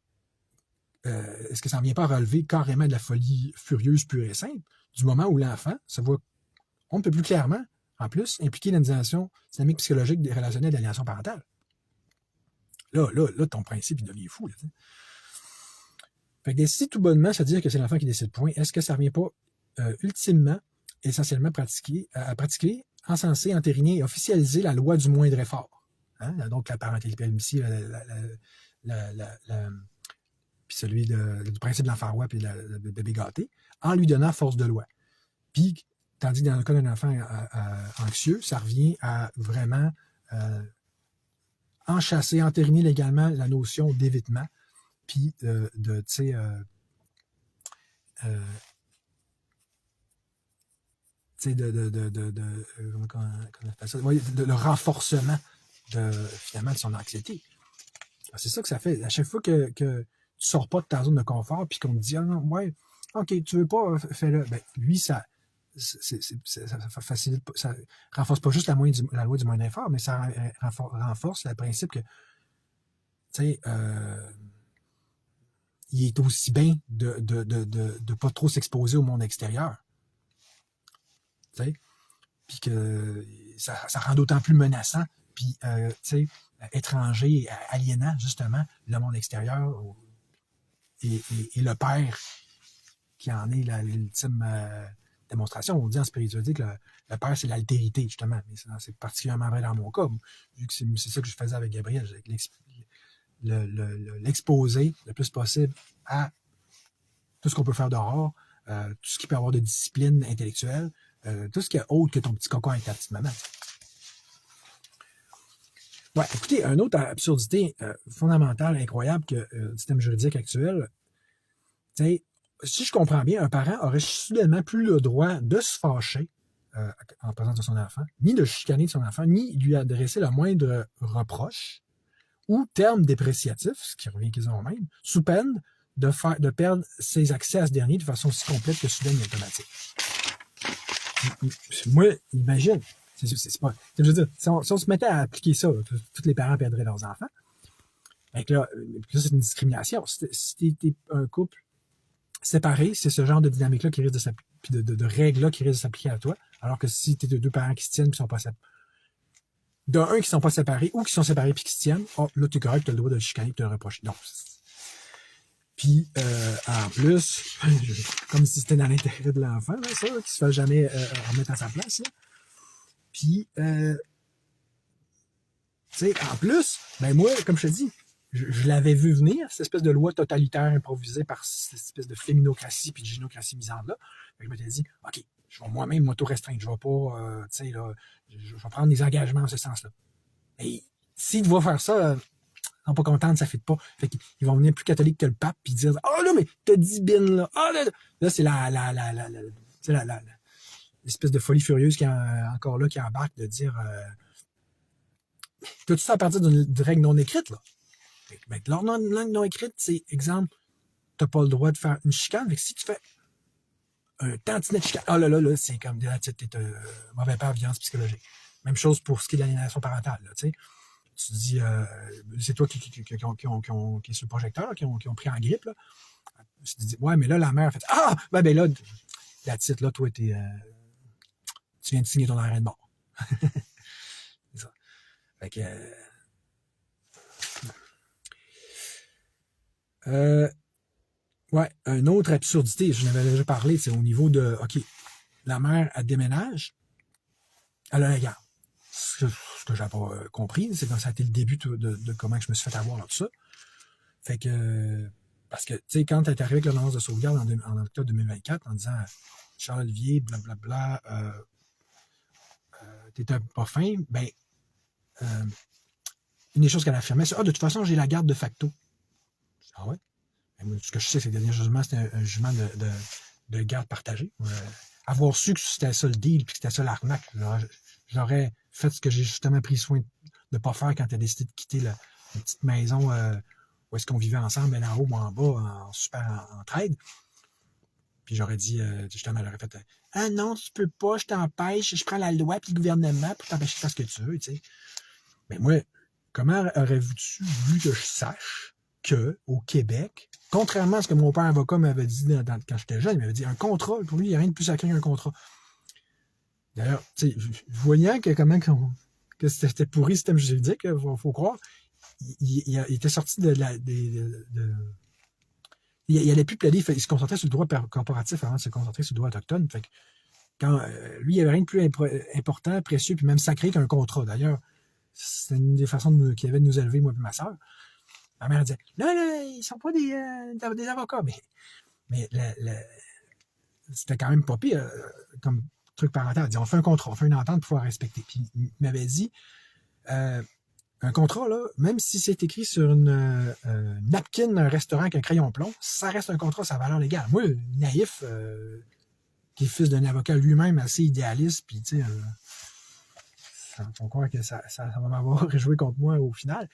est-ce que ça ne vient pas relever carrément de la folie furieuse pure et simple du moment où l'enfant se voit on ne peut plus clairement, en plus, impliquer l'organisation dynamique psychologique des relationnels d'aliénation parentale. Là, ton principe, il devient fou. Là, fait que décider tout bonnement, c'est-à-dire que c'est l'enfant qui décide point, est-ce que ça ne revient pas ultimement, essentiellement à pratiquer, encenser, entériner et officialiser la loi du moindre effort? Hein? Donc, la parentalité permissive, puis celui du principe de l'enfant roi puis le bébé gâté, en lui donnant force de loi. Puis, tandis que dans le cas d'un enfant anxieux, ça revient à vraiment enchasser, entériner légalement la notion d'évitement, puis de tu sais, comment on appelle ça? Oui, le renforcement finalement de son anxiété. C'est ça que ça fait. À chaque fois que tu sors pas de ta zone de confort, puis qu'on te dit, ah non, ouais, ok, tu veux pas, fais-le. Ben, lui, ça facilite, ça renforce pas juste la loi du moins d'effort, mais ça renforce le principe que, tu sais, il est aussi bien de pas trop s'exposer au monde extérieur. Tu sais, puis que ça rend d'autant plus menaçant, puis, tu sais, étranger, aliénant, justement, le monde extérieur et le père qui en est l'ultime démonstration. On dit en spiritualité que le père, c'est l'altérité, justement. Mais c'est particulièrement vrai dans mon cas, vu que c'est ça que je faisais avec Gabriel. L'exposer le plus possible à tout ce qu'on peut faire dehors, tout ce qui peut avoir de discipline intellectuelle, tout ce qui est autre que ton petit cocon avec ta petite maman. Ouais, écoutez, une autre absurdité fondamentale, incroyable que le système juridique actuel, tu sais, si je comprends bien, un parent aurait soudainement plus le droit de se fâcher en présence de son enfant, ni de chicaner de son enfant, ni lui adresser le moindre reproche ou terme dépréciatif, ce qui revient qu'ils ont même, sous peine de perdre ses accès à ce dernier de façon aussi complète que soudaine et automatique. Moi, imagine, c'est pas, je veux dire, si on se mettait à appliquer ça, tous les parents perdraient leurs enfants. Donc là, c'est une discrimination. Si t'es un couple séparé, c'est ce genre de dynamique-là qui risque de s'appliquer, puis de règles-là qui risquent de s'appliquer à toi, alors que si t'es deux parents qui se tiennent, puis sont pas séparés, d'un qui sont pas séparés, ou qui sont séparés puis qui se tiennent, oh, là, t'es correct, t'as le droit de le chicaner et de le reprocher. Donc, puis, en plus, comme si c'était dans l'intérêt de l'enfant, là, ça, qui se fait jamais remettre à sa place, là. Puis, tu sais, en plus, ben moi, comme je te dis, je l'avais vu venir, cette espèce de loi totalitaire improvisée par cette espèce de féminocratie puis de gynocratie misante là. Je m'étais dit, OK, je vais moi-même m'auto-restreindre. Je vais pas, tu sais, là, je vais prendre des engagements en ce sens-là. Et s'ils vont faire ça, ils sont pas contents, ça ne fit pas. Fait qu'ils vont venir plus catholiques que le pape puis dire, oh là, mais t'as 10 bines, là. Oh là, c'est l'espèce de folie furieuse qui est encore là, qui embarque de dire, tout ça à partir d'une règle non écrite, là. Mais leur langue non écrite, c'est, exemple, t'as pas le droit de faire une chicane. Fait que si tu fais un tantinet de chicane, oh là, c'est comme t'es mauvais père, violence psychologique. Même chose pour ce qui est de l'aliénation parentale, là, tu sais. Tu dis, c'est toi qui est sur le projecteur, là, qui ont pris en grippe, là. Tu te dis, ouais, mais là, la mère a fait, ah, ben là, la titre, là, toi, tu viens de signer ton arrêt de mort. C'est ça. Fait que, ouais, une autre absurdité, je n'avais déjà parlé, c'est au niveau de, OK, la mère, elle déménage, elle a la garde. Ce que j'avais pas compris, c'est que ça a été le début de comment je me suis fait avoir dans tout ça. Fait que, parce que, tu sais, quand elle est arrivée avec l'ordonnance de sauvegarde en octobre 2024, en disant, Charles-Olivier, blablabla, t'étais pas fin, ben, une des choses qu'elle affirmait, c'est, de toute façon, j'ai la garde de facto. Ah ouais? Ce que je sais, c'est que le dernier jugement, c'était un jugement de garde partagée. Avoir su que c'était ça le deal, puis que c'était ça l'arnaque, j'aurais fait ce que j'ai justement pris soin de ne pas faire quand tu as décidé de quitter la petite maison où est-ce qu'on vivait ensemble, ben en haut, moi en bas, en super entraide. Puis j'aurais dit, justement, j'aurais fait, ah non, tu peux pas, je t'empêche, je prends la loi puis le gouvernement pour t'empêcher de faire ce que tu veux, tu sais. Mais moi, comment aurais-tu voulu que je sache que au Québec, contrairement à ce que mon père avocat m'avait dit quand j'étais jeune, il m'avait dit un contrat, pour lui, il n'y a rien de plus sacré qu'un contrat. D'ailleurs, tu sais, voyant que c'était pourri le système juridique, faut croire, il était sorti il allait plus plaider, il se concentrait sur le droit corporatif avant de se concentrer sur le droit autochtone. Fait que quand lui, il n'y avait rien de plus important, précieux, puis même sacré qu'un contrat. D'ailleurs, C'était une des façons qu'il y avait de nous élever, moi et ma soeur. Ma mère disait, là, ils sont pas des avocats, mais c'était quand même pas pire comme truc parental. Elle dit, on fait un contrat, on fait une entente pour pouvoir respecter. Puis il m'avait dit, un contrat, là, même si c'est écrit sur une napkin d'un restaurant avec un crayon plomb, ça reste un contrat, ça a valeur légale. Moi, naïf, qui est fils d'un avocat lui-même assez idéaliste, puis tu sais, on croit que ça va m'avoir réjoui contre moi au final.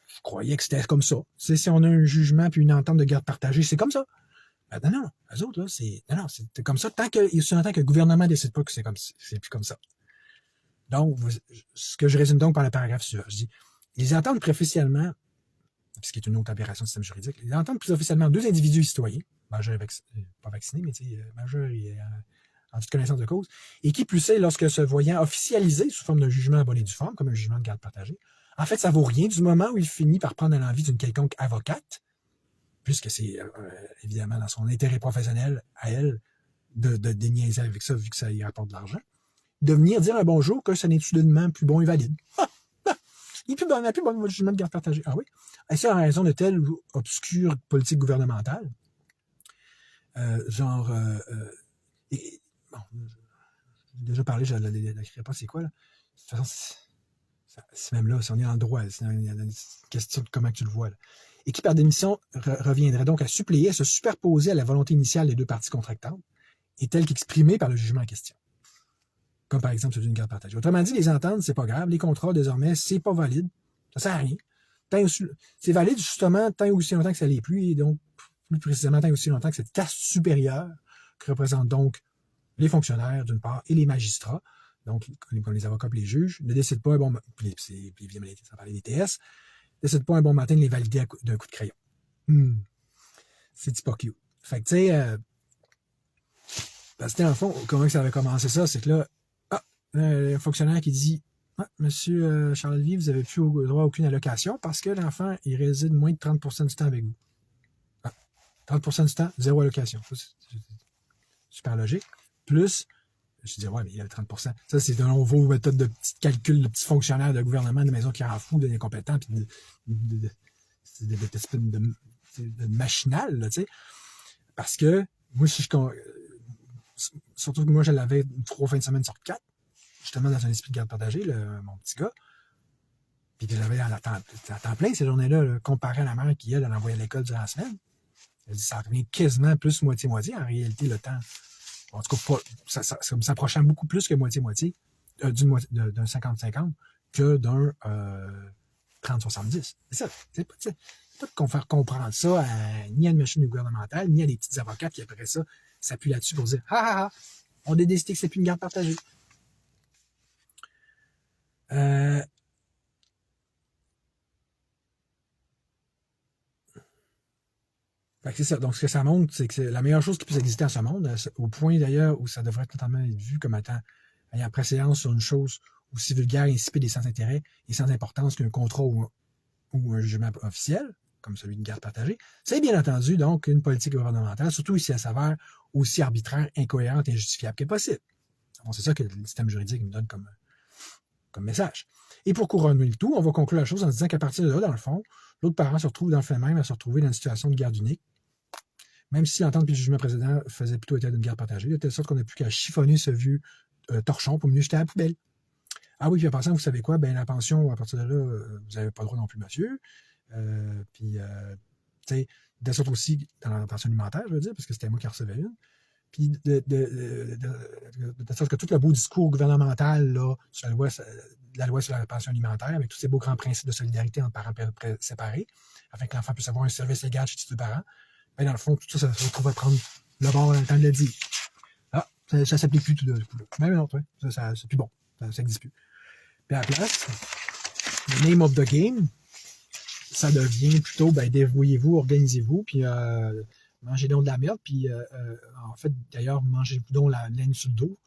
Je croyais que c'était comme ça. Tu sais, si on a un jugement puis une entente de garde partagée, c'est comme ça. Ben non, eux autres, là, c'est comme ça tant que le gouvernement ne décide pas que c'est plus comme ça. Donc, ce que je résume donc par le paragraphe suivant, je dis, ils entendent plus officiellement, ce qui est une autre aberration du système juridique, ils entendent plus officiellement deux individus citoyens, majeurs pas vaccinés, mais majeurs et en toute connaissance de cause, et qui plus est, lorsque se voyant officialisé sous forme d'un jugement aboli du forme, comme un jugement de garde partagée, en fait, ça vaut rien du moment où il finit par prendre à l'envie d'une quelconque avocate, puisque c'est évidemment dans son intérêt professionnel à elle de déniaiser avec ça, vu que ça y rapporte de l'argent, de venir dire un bonjour que ce n'est soudainement plus bon et valide. Il n'est plus bon, votre jugement de garde partagée. Ah oui? Et ça en raison de telle obscure politique gouvernementale. Bon, j'ai déjà parlé, je ne l'écrirai pas, c'est quoi, là? De toute façon, c'est même là, si on est en droit, il y a une question de comment tu le vois, là. Et qui, par démission, reviendrait donc à suppléer, à se superposer à la volonté initiale des deux parties contractantes, et telle qu'exprimée par le jugement en question. Comme par exemple celui d'une garde partagée. Autrement dit, les ententes, c'est pas grave. Les contrats, désormais, c'est pas valide. Ça sert à rien. C'est valide, justement, tant aussi longtemps que ça l'est plus, et donc, plus précisément, tant aussi longtemps que cette caste supérieure, qui représente donc les fonctionnaires, d'une part, et les magistrats, donc, comme les avocats et les juges, ne décident pas un bon matin, puis évidemment, ça parlait des TS, ne décident pas un bon matin de les valider d'un coup de crayon. C'est pas cute. Fait que, tu sais, parce que, dans le fond, comment ça avait commencé ça, c'est que là, un fonctionnaire qui dit Monsieur Charles-Olivier, vous n'avez plus droit à aucune allocation parce que l'enfant, il réside moins de 30% du temps avec vous. 30% du temps, zéro allocation. C'est super logique. Plus, je dis, ouais, mais il y a 30%. Ça, c'est une nouveau méthode de petit calcul de petits fonctionnaires de gouvernement, de maison qui en fout, d'incompétents, puis de machinal, là, tu sais. Parce que, moi, surtout que moi, je l'avais 3 fins de semaine sur 4. Justement dans un esprit de garde partagée, mon petit gars. Puis que j'avais à temps plein ces journées-là, comparé à la mère qui, elle envoyait à l'école durant la semaine. Elle dit, ça revient quasiment plus moitié-moitié. En réalité, le temps, en tout cas, ça s'approchant beaucoup plus que moitié-moitié, d'un 50-50 que d'un 30-70. C'est ça. C'est pas qu'on faire comprendre ça ni à une machine gouvernementale, ni à des petits avocats qui, après ça, s'appuient là-dessus pour dire, on a décidé que c'est plus une garde partagée. C'est ça. Donc, ce que ça montre, c'est que c'est la meilleure chose qui puisse exister en ce monde, au point d'ailleurs où ça devrait totalement être vu comme ayant préséance sur une chose aussi vulgaire, insipide et sans intérêt et sans importance qu'un contrat ou un jugement officiel, comme celui d'une garde partagée. C'est bien entendu donc une politique gouvernementale, surtout si elle s'avère aussi arbitraire, incohérente et injustifiable que possible. Donc, c'est ça que le système juridique nous donne comme message. Et pour couronner le tout, on va conclure la chose en disant qu'à partir de là, dans le fond, l'autre parent se retrouve dans le fait même à se retrouver dans une situation de garde unique, même si l'entente puis le jugement précédent faisait plutôt état d'une garde partagée, de telle sorte qu'on n'a plus qu'à chiffonner ce vieux torchon pour mieux jeter à la poubelle. Ah oui, puis en passant, vous savez quoi? Ben la pension, à partir de là, vous n'avez pas le droit non plus, monsieur. Tu sais, de sorte aussi dans la pension alimentaire, je veux dire, parce que c'était moi qui en recevais une. Puis de sorte que tout le beau discours gouvernemental là, sur la loi sur la pension alimentaire, avec tous ces beaux grands principes de solidarité entre parents séparés, afin que l'enfant puisse avoir un service égal chez tous les parents, ben dans le fond, tout ça se retrouve à prendre le bord dans le temps de le dire. Ah, ça ne s'applique plus tout de coup. Mais non, ça c'est plus bon. Ça n'existe plus. Puis à la place, le name of the game, ça devient plutôt, débrouillez-vous, organisez-vous, puis mangez donc de la merde, puis en fait, d'ailleurs, mangez donc la laine sur le dos,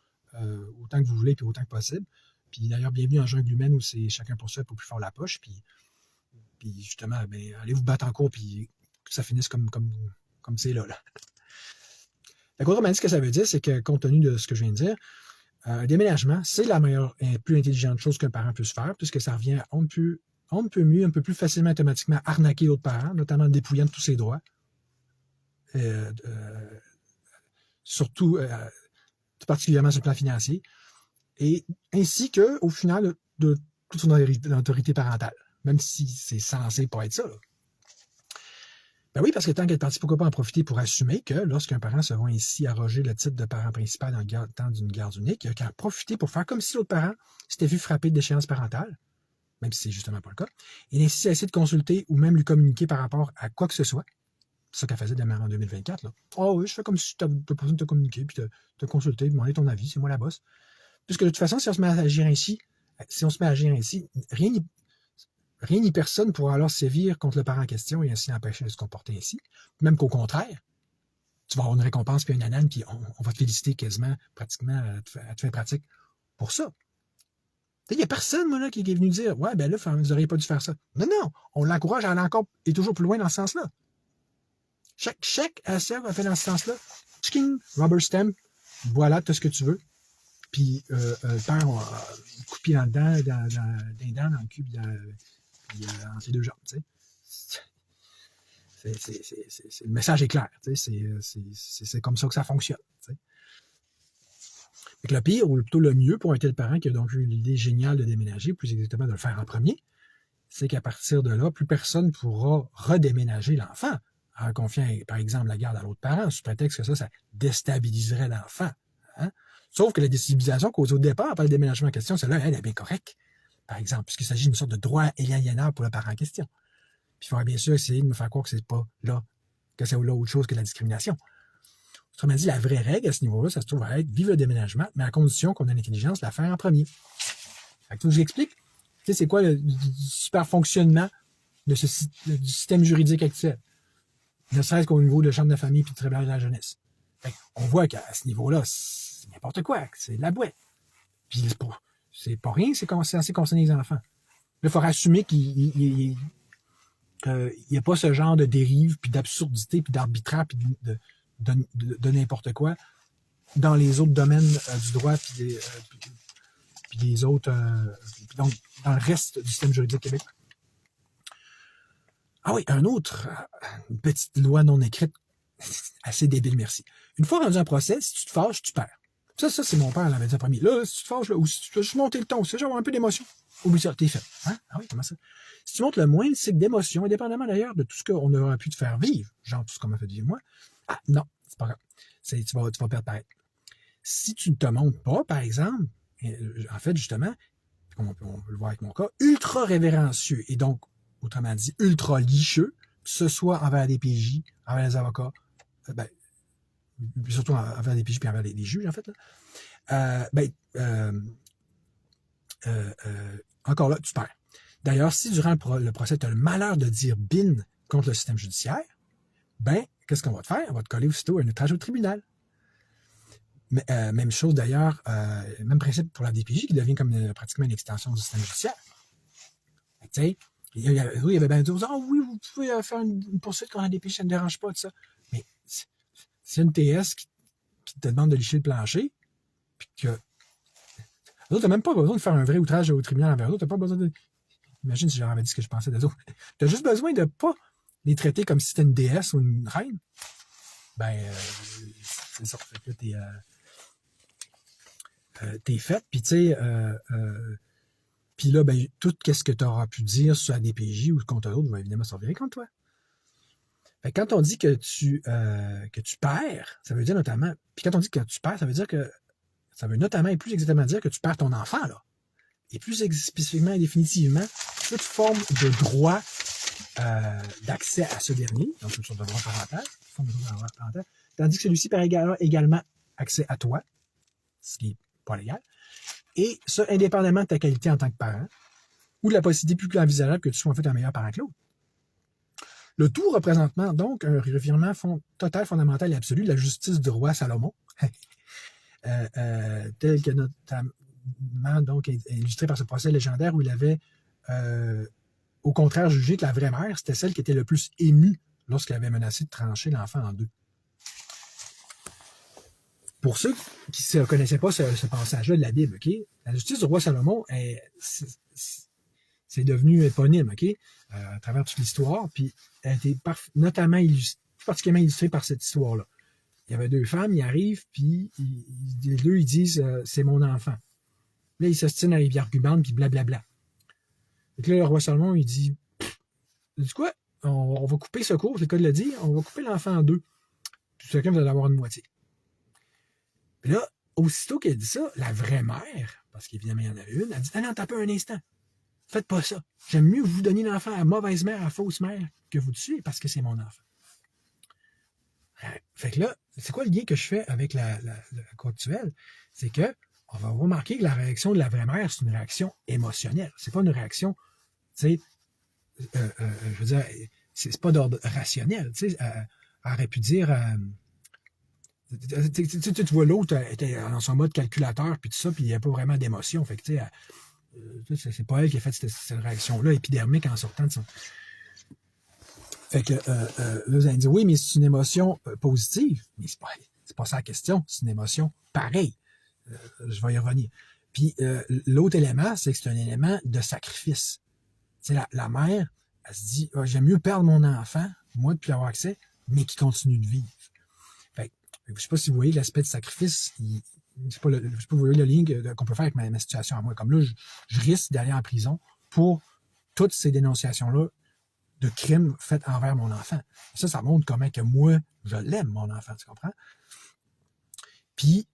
autant que vous voulez, puis autant que possible. Puis d'ailleurs, bienvenue en jungle humaine où c'est chacun pour soi pour plus faire la poche, puis justement, allez vous battre en cours, puis que ça finisse comme c'est là. Autrement dit, ce que ça veut dire, c'est que compte tenu de ce que je viens de dire, Un déménagement, c'est la meilleure et plus intelligente chose qu'un parent puisse faire, puisque ça revient on ne peut mieux, un peu plus facilement automatiquement arnaquer l'autre parent, notamment en dépouillant de tous ses droits. Surtout, tout particulièrement sur le plan financier. Et ainsi que, au final, de toute son autorité parentale. Même si c'est censé pas être ça. Là. Ben oui, parce que tant qu'elle est partie, pourquoi pas en profiter pour assumer que lorsqu'un parent se voit ainsi arroger le titre de parent principal dans le temps d'une garde unique, il a qu'à profiter pour faire comme si l'autre parent s'était vu frapper d'échéance parentale, même si c'est justement pas le cas, et ainsi essayer de consulter ou même lui communiquer par rapport à quoi que ce soit. C'est ça qu'elle faisait de même en 2024. Là. Oh oui, je fais comme si tu as besoin de te communiquer, puis te consulter, demander ton avis, c'est moi la boss. Puisque de toute façon, si on se met à agir ainsi, rien ni personne pourra alors sévir contre le parent en question et ainsi l'empêcher de se comporter ainsi. Même qu'au contraire, tu vas avoir une récompense puis une anane, puis on va te féliciter quasiment, pratiquement, à te faire pratique pour ça. Il n'y a personne, moi, là, qui est venu dire ouais, ben là, vous n'auriez pas dû faire ça. Non, non, on l'encourage à aller encore et toujours plus loin dans ce sens-là. Chaque ASF a fait dans ce sens-là. Chicken, rubber stamp, voilà, tu as ce que tu veux. Puis le père a coupé dans le dent, dans le cul, puis entre les deux jambes. Tu sais. Le message est clair. Tu sais, c'est comme ça que ça fonctionne. Tu sais. Le pire, ou plutôt le mieux pour un tel parent qui a donc eu l'idée géniale de déménager, plus exactement de le faire en premier, c'est qu'à partir de là, plus personne ne pourra redéménager l'enfant en confiant, par exemple, la garde à l'autre parent, sous prétexte que ça déstabiliserait l'enfant. Hein? Sauf que la déstabilisation causée au départ par le déménagement en question, celle-là, elle est bien correcte, par exemple, puisqu'il s'agit d'une sorte de droit aliénable pour le parent en question. Puis il faudra bien sûr essayer de me faire croire que c'est pas là, que c'est là autre chose que la discrimination. Autrement dit, la vraie règle à ce niveau-là, ça se trouve à être vive le déménagement, mais à condition qu'on ait l'intelligence de la faire en premier. Fait que, je vous explique, tu sais, c'est quoi le super fonctionnement du système juridique actuel. Ne serait-ce qu'au niveau de la chambre de famille et du tribunal de la jeunesse. Fait on voit qu'à ce niveau-là, c'est n'importe quoi, c'est de la boîte. Puis c'est pas rien, c'est censé concerner les enfants. Là, il faudra assumer qu'il n'y a pas ce genre de dérive, puis d'absurdité, puis d'arbitraire, puis de n'importe quoi dans les autres domaines du droit, puis les autres, donc dans le reste du système juridique québécois. Ah oui, une petite loi non écrite, assez débile, merci. Une fois rendu en procès, si tu te fâches, tu perds. Ça, c'est mon père l'avait dit en premier. Là, si tu te fâches, là, ou si tu veux juste monter le ton, si tu veux avoir un peu d'émotion, oublie ça, t'es fait. Hein? Ah oui, comment ça? Si tu montes le moins de cycle d'émotion, indépendamment d'ailleurs de tout ce qu'on aurait pu te faire vivre, genre tout ce qu'on m'a fait vivre moi, non, c'est pas grave. Tu vas perdre pareil. Si tu ne te montres pas, par exemple, en fait, justement, on peut le voir avec mon cas, ultra révérencieux et donc, autrement dit, ultra licheux, que ce soit envers les PJ, envers les avocats, surtout envers les PJ et envers les juges, en fait, là, encore là, tu perds. D'ailleurs, si durant le procès, tu as le malheur de dire bin contre le système judiciaire, qu'est-ce qu'on va te faire? On va te coller aussitôt un outrage au tribunal. Mais, même chose d'ailleurs, même principe pour la DPJ qui devient comme pratiquement une extension du système judiciaire. Tu sais, il y avait bien dit, oui, vous pouvez faire une poursuite contre la DPJ, ça ne me dérange pas, tout ça. Mais c'est une TS qui te demande de licher le plancher, puis que tu n'as même pas besoin de faire un vrai outrage au tribunal envers eux, tu n'as pas besoin de. Imagine si j'avais dit ce que je pensais des autres. Tu as juste besoin de ne pas les traiter comme si c'était une déesse ou une reine. C'est ça. Fait que t'es fait, puis tu sais, puis là, tout ce que tu auras pu dire sur la DPJ ou contre l'autre va évidemment servir contre toi. Fait que quand on dit que tu perds, ça veut dire notamment, puis quand on dit que tu perds, ça veut notamment et plus exactement dire que tu perds ton enfant, là. Et plus spécifiquement et définitivement, toute forme de droit d'accès à ce dernier, donc une sorte de droit parental, tandis que celui-ci perd également accès à toi, ce qui n'est pas légal, et ça indépendamment de ta qualité en tant que parent, ou de la possibilité plus envisageable que tu sois en fait un meilleur parent que l'autre. Le tout représentement donc un revirement total, fondamental et absolu de la justice du roi Salomon, tel que notamment donc illustré par ce procès légendaire où il avait au contraire jugé que la vraie mère, c'était celle qui était le plus émue lorsqu'elle avait menacé de trancher l'enfant en deux. pour ceux qui ne connaissaient pas ce passage-là de la Bible, OK? La justice du roi Salomon, c'est devenu éponyme, OK? À travers toute l'histoire, puis elle a été notamment particulièrement illustrée par cette histoire-là. Il y avait deux femmes, ils arrivent, puis les deux, ils disent c'est mon enfant. Là, ils s'ostinent, ils argumentent, puis blablabla. Et là, le roi Salomon, il dit quoi? On va couper ce cours, c'est le cas de le dire, on va couper l'enfant en deux. Puis chacun va avoir une moitié. Puis là, aussitôt qu'elle dit ça, la vraie mère, parce qu'évidemment, il y en a une, elle dit non, tapez un instant. Faites pas ça. J'aime mieux vous donner l'enfant à mauvaise mère, à fausse mère, que vous tuer parce que c'est mon enfant. Fait que là, c'est quoi le lien que je fais avec la cour actuelle? C'est que on va remarquer que la réaction de la vraie mère, c'est une réaction émotionnelle. C'est pas une réaction, tu sais, je veux dire, c'est pas d'ordre rationnel. Tu sais, elle aurait pu dire, tu vois, l'autre était dans son mode calculateur, puis tout ça, puis il n'y a pas vraiment d'émotion. Fait que, tu sais, c'est pas elle qui a fait cette réaction-là épidermique en sortant de son. Fait que là, vous allez me dire, oui, mais c'est une émotion positive. Mais c'est pas ça la question. C'est une émotion pareille. Je vais y revenir. Puis l'autre élément, c'est que c'est un élément de sacrifice. Tu sais, la mère, elle se dit, j'aime mieux perdre mon enfant, moi, de plus avoir accès, mais qui continue de vivre. Fait que, je ne sais pas si vous voyez l'aspect de sacrifice. Je ne sais pas si vous voyez le lien qu'on peut faire avec ma situation à moi. Comme là, je risque d'aller en prison pour toutes ces dénonciations-là de crimes faits envers mon enfant. Ça montre comment que moi, je l'aime, mon enfant, tu comprends? Puis,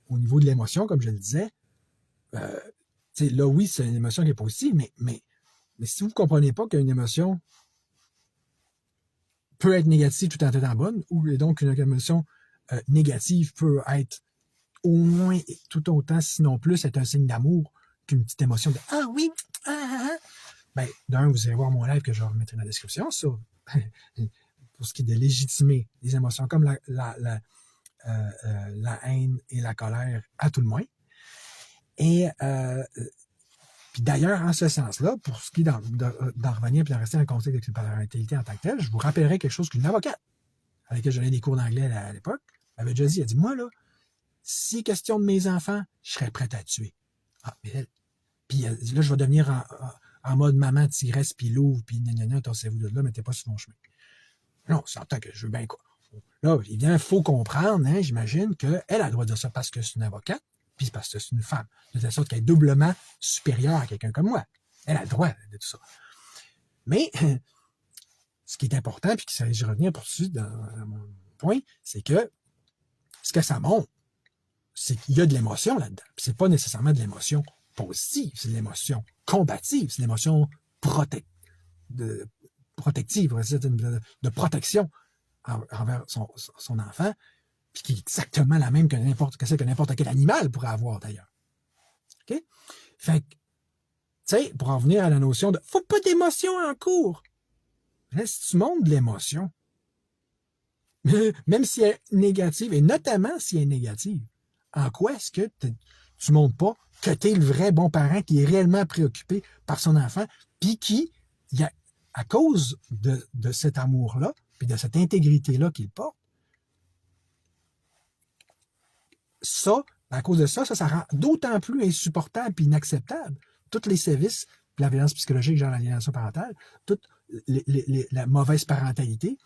au niveau de l'émotion, comme je le disais, là, oui, c'est une émotion qui est positive, mais si vous ne comprenez pas qu'une émotion peut être négative tout en étant bonne, ou donc une émotion négative peut être au moins tout autant, sinon plus, être un signe d'amour qu'une petite émotion de « Ah oui! Ben, d'un, vous allez voir mon live que je remettrai dans la description, ça. Pour ce qui est de légitimer les émotions comme la haine et la colère, à tout le moins. Et puis d'ailleurs, en ce sens-là, pour ce qui est d'en revenir et d'en rester dans le contexte avec la parentalité en tant que telle, je vous rappellerai quelque chose qu'une avocate, avec laquelle j'avais des cours d'anglais à l'époque, avait déjà dit, elle dit, moi, là, si question de mes enfants, je serais prête à tuer. Ah, mais elle, puis là, je vais devenir en mode maman, tigresse, puis louve, puis gna, tassez-vous de là, mettez pas sur mon chemin. Non, c'est en tant que je veux bien quoi. Là, évidemment, il faut comprendre, hein, j'imagine, qu'elle a le droit de dire ça parce que c'est une avocate, puis parce que c'est une femme. De telle sorte qu'elle est doublement supérieure à quelqu'un comme moi. Elle a le droit de tout ça. Mais, ce qui est important, puis je reviens pour tout de suite dans mon point, c'est que ce que ça montre, c'est qu'il y a de l'émotion là-dedans. Puis c'est pas nécessairement de l'émotion positive, c'est de l'émotion combative, c'est de l'émotion protective, de protection envers son enfant, puis qui est exactement la même que n'importe quel animal pourrait avoir d'ailleurs. OK? Fait que, tu sais, pour en venir à la notion de faut pas d'émotion en cours. Là, si tu montres de l'émotion, même si elle est négative, et notamment si elle est négative, en quoi est-ce que tu montres pas que tu es le vrai bon parent qui est réellement préoccupé par son enfant, puis qui, à cause de cet amour-là, puis de cette intégrité-là qu'il porte, ça, à cause de ça rend d'autant plus insupportable et inacceptable tous les sévices, puis la violence psychologique, genre l'aliénation parentale, toute la mauvaise parentalité,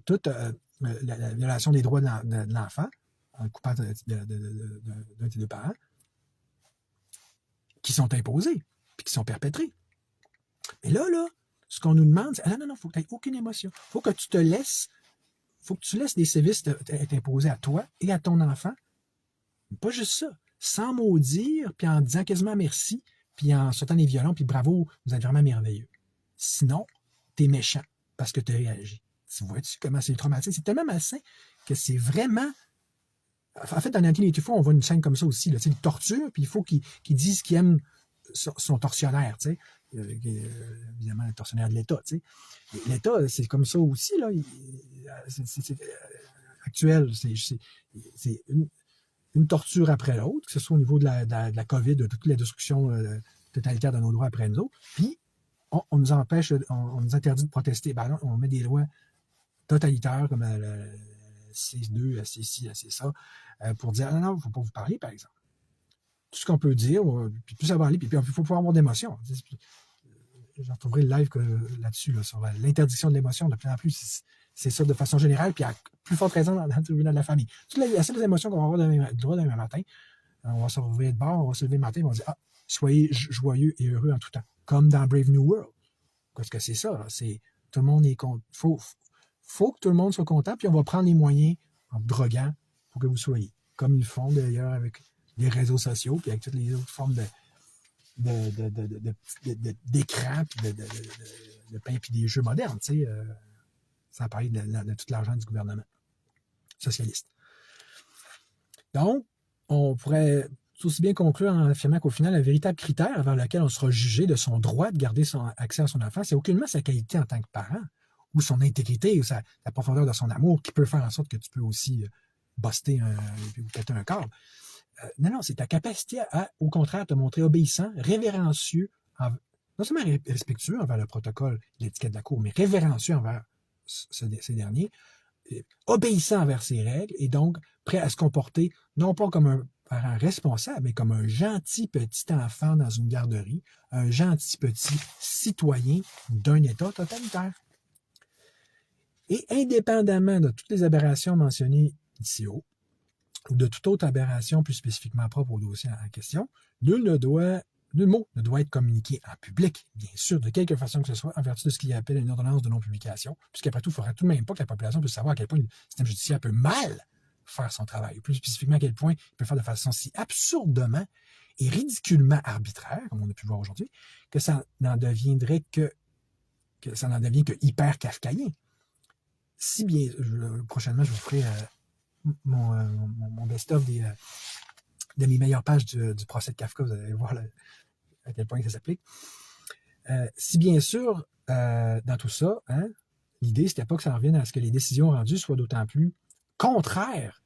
toute la violation des droits de l'enfant, en coupant d'un des deux parents, qui sont imposés, puis qui sont perpétrés. Mais là, ce qu'on nous demande, c'est non, faut que tu n'aies aucune émotion. Faut que tu laisses des sévices être imposés à toi et à ton enfant. Mais pas juste ça. Sans maudire, puis en disant quasiment merci, puis en sautant les violons, puis bravo, vous êtes vraiment merveilleux. Sinon, t'es méchant parce que tu as réagi. Tu vois-tu comment c'est traumatisant? C'est tellement malsain que c'est vraiment... En fait, dans Nankin et Tufo, on voit une scène comme ça aussi. Là, il torture, puis il faut qu'il dise qu'il aime son tortionnaire. Tu sais. Évidemment, le tortionnaire de l'État. Tu sais. L'État, c'est comme ça aussi. Là. C'est actuel. C'est une torture après l'autre, que ce soit au niveau de la COVID, de toute la destruction totalitaire de nos droits après nous autres. Puis, on nous empêche, on nous interdit de protester. Ben non, on met des lois totalitaires comme C2, C6, C ça, pour dire, non, il ne faut pas vous parler, par exemple. Tout ce qu'on peut dire, puis plus ça va aller, puis il faut pouvoir avoir d'émotion. Je retrouverai le live là-dessus, là, sur l'interdiction de l'émotion. De plus en plus, c'est ça de façon générale, puis à plus forte raison dans le tribunal de la famille. Toutes les seules émotions qu'on va avoir demain matin, on va se réveiller de bord, on va se lever le matin, on va dire, soyez joyeux et heureux en tout temps. Comme dans Brave New World. Parce que c'est ça, là, tout le monde est content. Faut que tout le monde soit content, puis on va prendre les moyens en vous droguant pour que vous soyez. Comme ils le font d'ailleurs avec les réseaux sociaux, puis avec toutes les autres formes d'écran, puis de pain, puis des jeux modernes, tu sais, sans parler de tout l'argent du gouvernement socialiste. Donc, on pourrait aussi bien conclure en affirmant qu'au final, le véritable critère vers lequel on sera jugé de son droit de garder son accès à son enfant, c'est aucunement sa qualité en tant que parent, ou son intégrité, ou la profondeur de son amour, qui peut faire en sorte que tu peux aussi buster ou péter un corps. Non, c'est ta capacité à, au contraire, te montrer obéissant, révérencieux, non seulement respectueux envers le protocole et l'étiquette de la cour, mais révérencieux envers ces derniers, obéissant envers ses règles, et donc prêt à se comporter, non pas comme un parent responsable, mais comme un gentil petit enfant dans une garderie, un gentil petit citoyen d'un État totalitaire. Et indépendamment de toutes les aberrations mentionnées ici haut, ou de toute autre aberration plus spécifiquement propre au dossier en question, nul mot ne doit être communiqué en public, bien sûr, de quelque façon que ce soit, en vertu de ce qu'il appelle une ordonnance de non-publication, puisqu'après tout, il ne faudrait tout de même pas que la population puisse savoir à quel point le système judiciaire peut mal faire son travail, ou plus spécifiquement à quel point il peut faire de façon si absurdement et ridiculement arbitraire, comme on a pu le voir aujourd'hui, que ça n'en deviendrait que ça n'en devient que hyper kafkaïen. Si bien, prochainement, je vous ferai mon best-of de mes meilleures pages du procès de Kafka, vous allez voir à quel point ça s'applique. Si bien sûr, dans tout ça, l'idée, c'était pas que ça revienne à ce que les décisions rendues soient d'autant plus contraires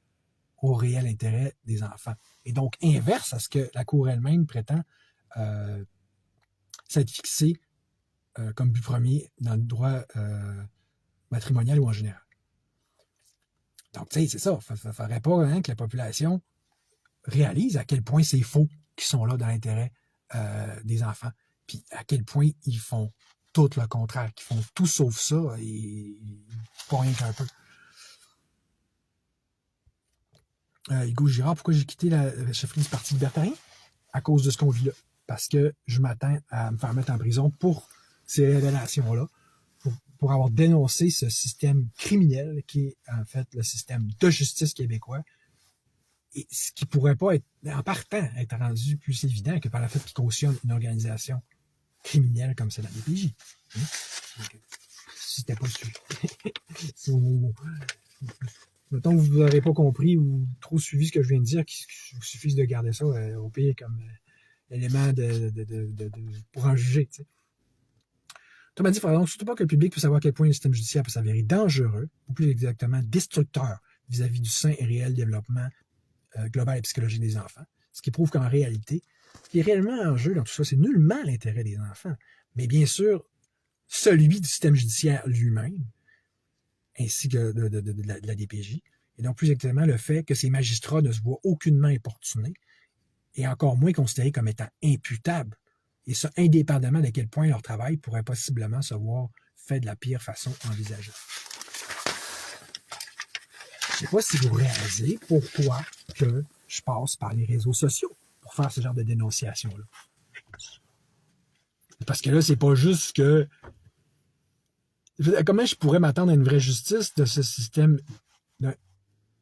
au réel intérêt des enfants. Et donc inverse à ce que la Cour elle-même prétend s'être fixée comme but premier dans le droit matrimonial ou en général. Donc, tu sais, c'est ça. Il ne faudrait pas que la population réalise à quel point c'est faux qu'ils sont là dans l'intérêt des enfants. Puis à quel point ils font tout le contraire, qu'ils font tout sauf ça et pas rien qu'un peu. Hugo Girard, pourquoi j'ai quitté la chefferie du Parti libertarien? À cause de ce qu'on vit là. Parce que je m'attends à me faire mettre en prison pour ces révélations-là, pour avoir dénoncé ce système criminel qui est en fait le système de justice québécois, et ce qui pourrait pas être, en partant, être rendu plus évident que par le fait qu'il cautionne une organisation criminelle comme c'est la DPJ. Donc, si c'était pas le sujet. Mettons que vous n'aurez pas compris ou trop suivi ce que je viens de dire, qu'il vous suffise de garder ça au pire comme élément pour en juger. T'sais. Autrement dit, il ne faudra donc surtout pas que le public puisse savoir à quel point le système judiciaire peut s'avérer dangereux, ou plus exactement destructeur vis-à-vis du sain et réel développement global et psychologique des enfants. Ce qui prouve qu'en réalité, ce qui est réellement en jeu dans tout ça, c'est nullement l'intérêt des enfants, mais bien sûr celui du système judiciaire lui-même, ainsi que de la DPJ, et donc plus exactement le fait que ces magistrats ne se voient aucunement importunés, et encore moins considérés comme étant imputables, et ça indépendamment de quel point leur travail pourrait possiblement se voir fait de la pire façon envisageable. Je ne sais pas si vous réalisez pourquoi que je passe par les réseaux sociaux pour faire ce genre de dénonciation-là. Parce que là, c'est pas juste que... Comment je pourrais m'attendre à une vraie justice de ce système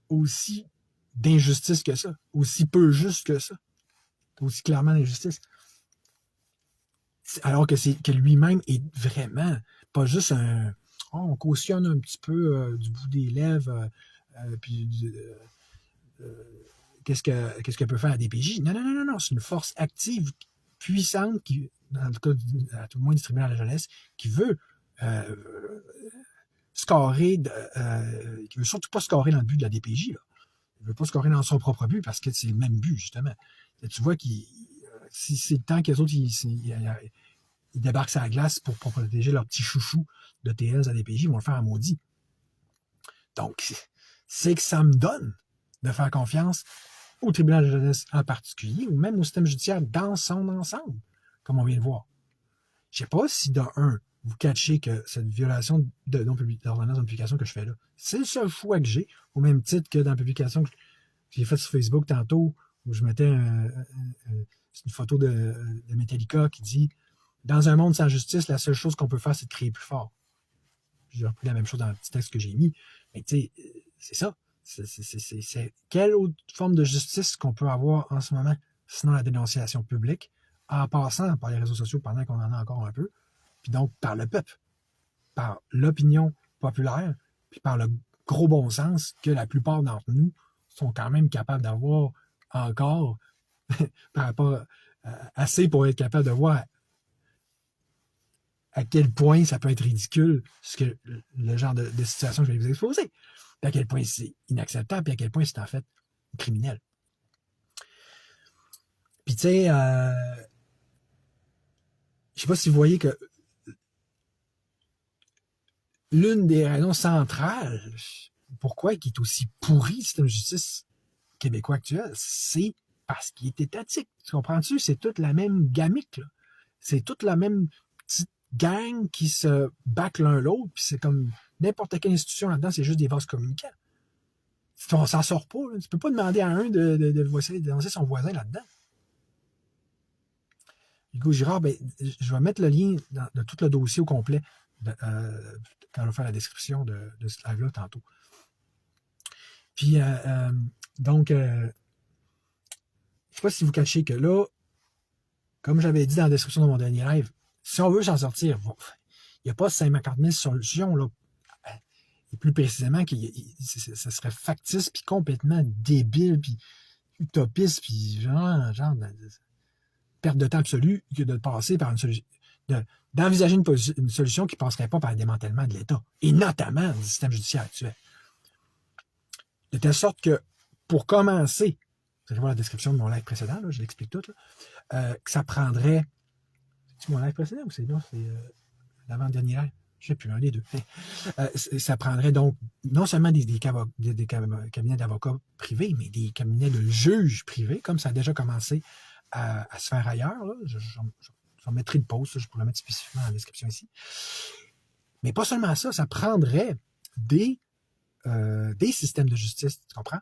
aussi d'injustice que ça, aussi peu juste que ça, aussi clairement d'injustice? Alors que lui-même est vraiment pas juste on cautionne un petit peu du bout des lèvres, puis qu'est-ce qu'elle peut faire la DPJ? Non, c'est une force active, puissante, qui, dans le cas, à tout le moins du tribunal de la jeunesse, qui veut scorer, qui veut surtout pas scorer dans le but de la DPJ. Là. Il ne veut pas scorer dans son propre but parce que c'est le même but, justement. Et tu vois si c'est le temps qu'eux autres, ils débarquent sur la glace pour protéger leur petit chouchou de TS à DPJ, ils vont le faire à maudit. Donc, c'est que ça me donne de faire confiance au tribunal de jeunesse en particulier, ou même au système judiciaire dans son ensemble, comme on vient de voir. Je ne sais pas si, dans un, vous catchez que cette violation de l'ordonnance de publication que je fais là, c'est le seul choix que j'ai, au même titre que dans la publication que j'ai faite sur Facebook tantôt, où je mettais une photo de Metallica qui dit « Dans un monde sans justice, la seule chose qu'on peut faire, c'est de crier plus fort. » J'ai repris la même chose dans le petit texte que j'ai mis. Mais tu sais, c'est ça. C'est quelle autre forme de justice qu'on peut avoir en ce moment, sinon la dénonciation publique, en passant par les réseaux sociaux pendant qu'on en a encore un peu, puis donc par le peuple, par l'opinion populaire, puis par le gros bon sens que la plupart d'entre nous sont quand même capables d'avoir encore par rapport assez pour être capable de voir à quel point ça peut être ridicule le genre de situation que je vais vous exposer. Puis à quel point c'est inacceptable, puis à quel point c'est en fait criminel. Puis tu sais, je sais pas si vous voyez que l'une des raisons centrales pourquoi il est aussi pourri le système de justice québécois actuel, c'est parce qu'il est étatique. Tu comprends-tu? C'est toute la même gamique, là. C'est toute la même petite gang qui se back l'un l'autre, puis c'est comme n'importe quelle institution là-dedans, c'est juste des vases communicants. On s'en sort pas, là. Tu peux pas demander à un de dénoncer son voisin là-dedans. Hugo Girard, ben, je vais mettre le lien de tout le dossier au complet quand on va faire la description de ce live-là tantôt. Puis, donc, je ne sais pas si vous cachez que là, comme j'avais dit dans la description de mon dernier live, si on veut s'en sortir, bon, il n'y a pas 50 000 solutions, là. Et plus précisément, ça serait factice, puis complètement débile, puis utopiste, puis genre de perte de temps absolue que de passer par une solution, d'envisager une solution qui ne passerait pas par le démantèlement de l'État, et notamment du système judiciaire actuel. De telle sorte que, pour commencer, vous allez voir la description de mon live précédent, là, je l'explique tout, là, que ça prendrait... C'est mon live précédent ou c'est l'avant-dernier live? Je ne sais plus, un des deux. Ça prendrait donc non seulement des cabinets d'avocats privés, mais des cabinets de juges privés, comme ça a déjà commencé à se faire ailleurs. Là. Je mettrai une pause, je pourrais le mettre spécifiquement dans la description ici. Mais pas seulement ça, ça prendrait des systèmes de justice, tu comprends?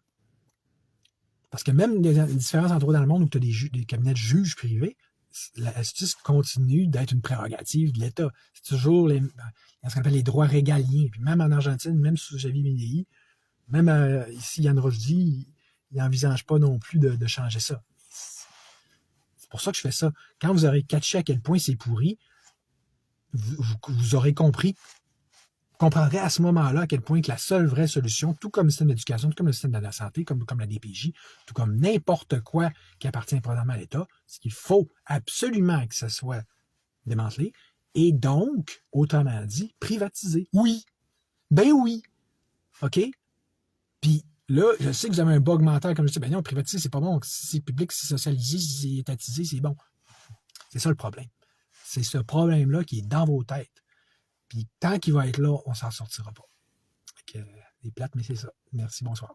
Parce que même des différents endroits dans le monde où tu as des cabinets de juges privés, la justice continue d'être une prérogative de l'État. C'est toujours ce qu'on appelle les droits régaliens. Puis même en Argentine, même sous Javier Milei, même ici, Yann Rochdy, il n'envisage pas non plus de changer ça. C'est pour ça que je fais ça. Quand vous aurez catché à quel point c'est pourri, vous aurez compris, comprendrez à ce moment-là à quel point que la seule vraie solution, tout comme le système d'éducation, tout comme le système de la santé, comme la DPJ, tout comme n'importe quoi qui appartient probablement à l'État, c'est qu'il faut absolument que ça soit démantelé et donc, autrement dit, privatisé. Oui. Ben oui. OK? Puis là, je sais que vous avez un bug mental comme je dis, ben non, privatiser, c'est pas bon. Si c'est public, si c'est socialisé, si c'est étatisé, c'est bon. C'est ça le problème. C'est ce problème-là qui est dans vos têtes. Puis tant qu'il va être là, on s'en sortira pas. Les plates, mais c'est ça. Merci, bonsoir.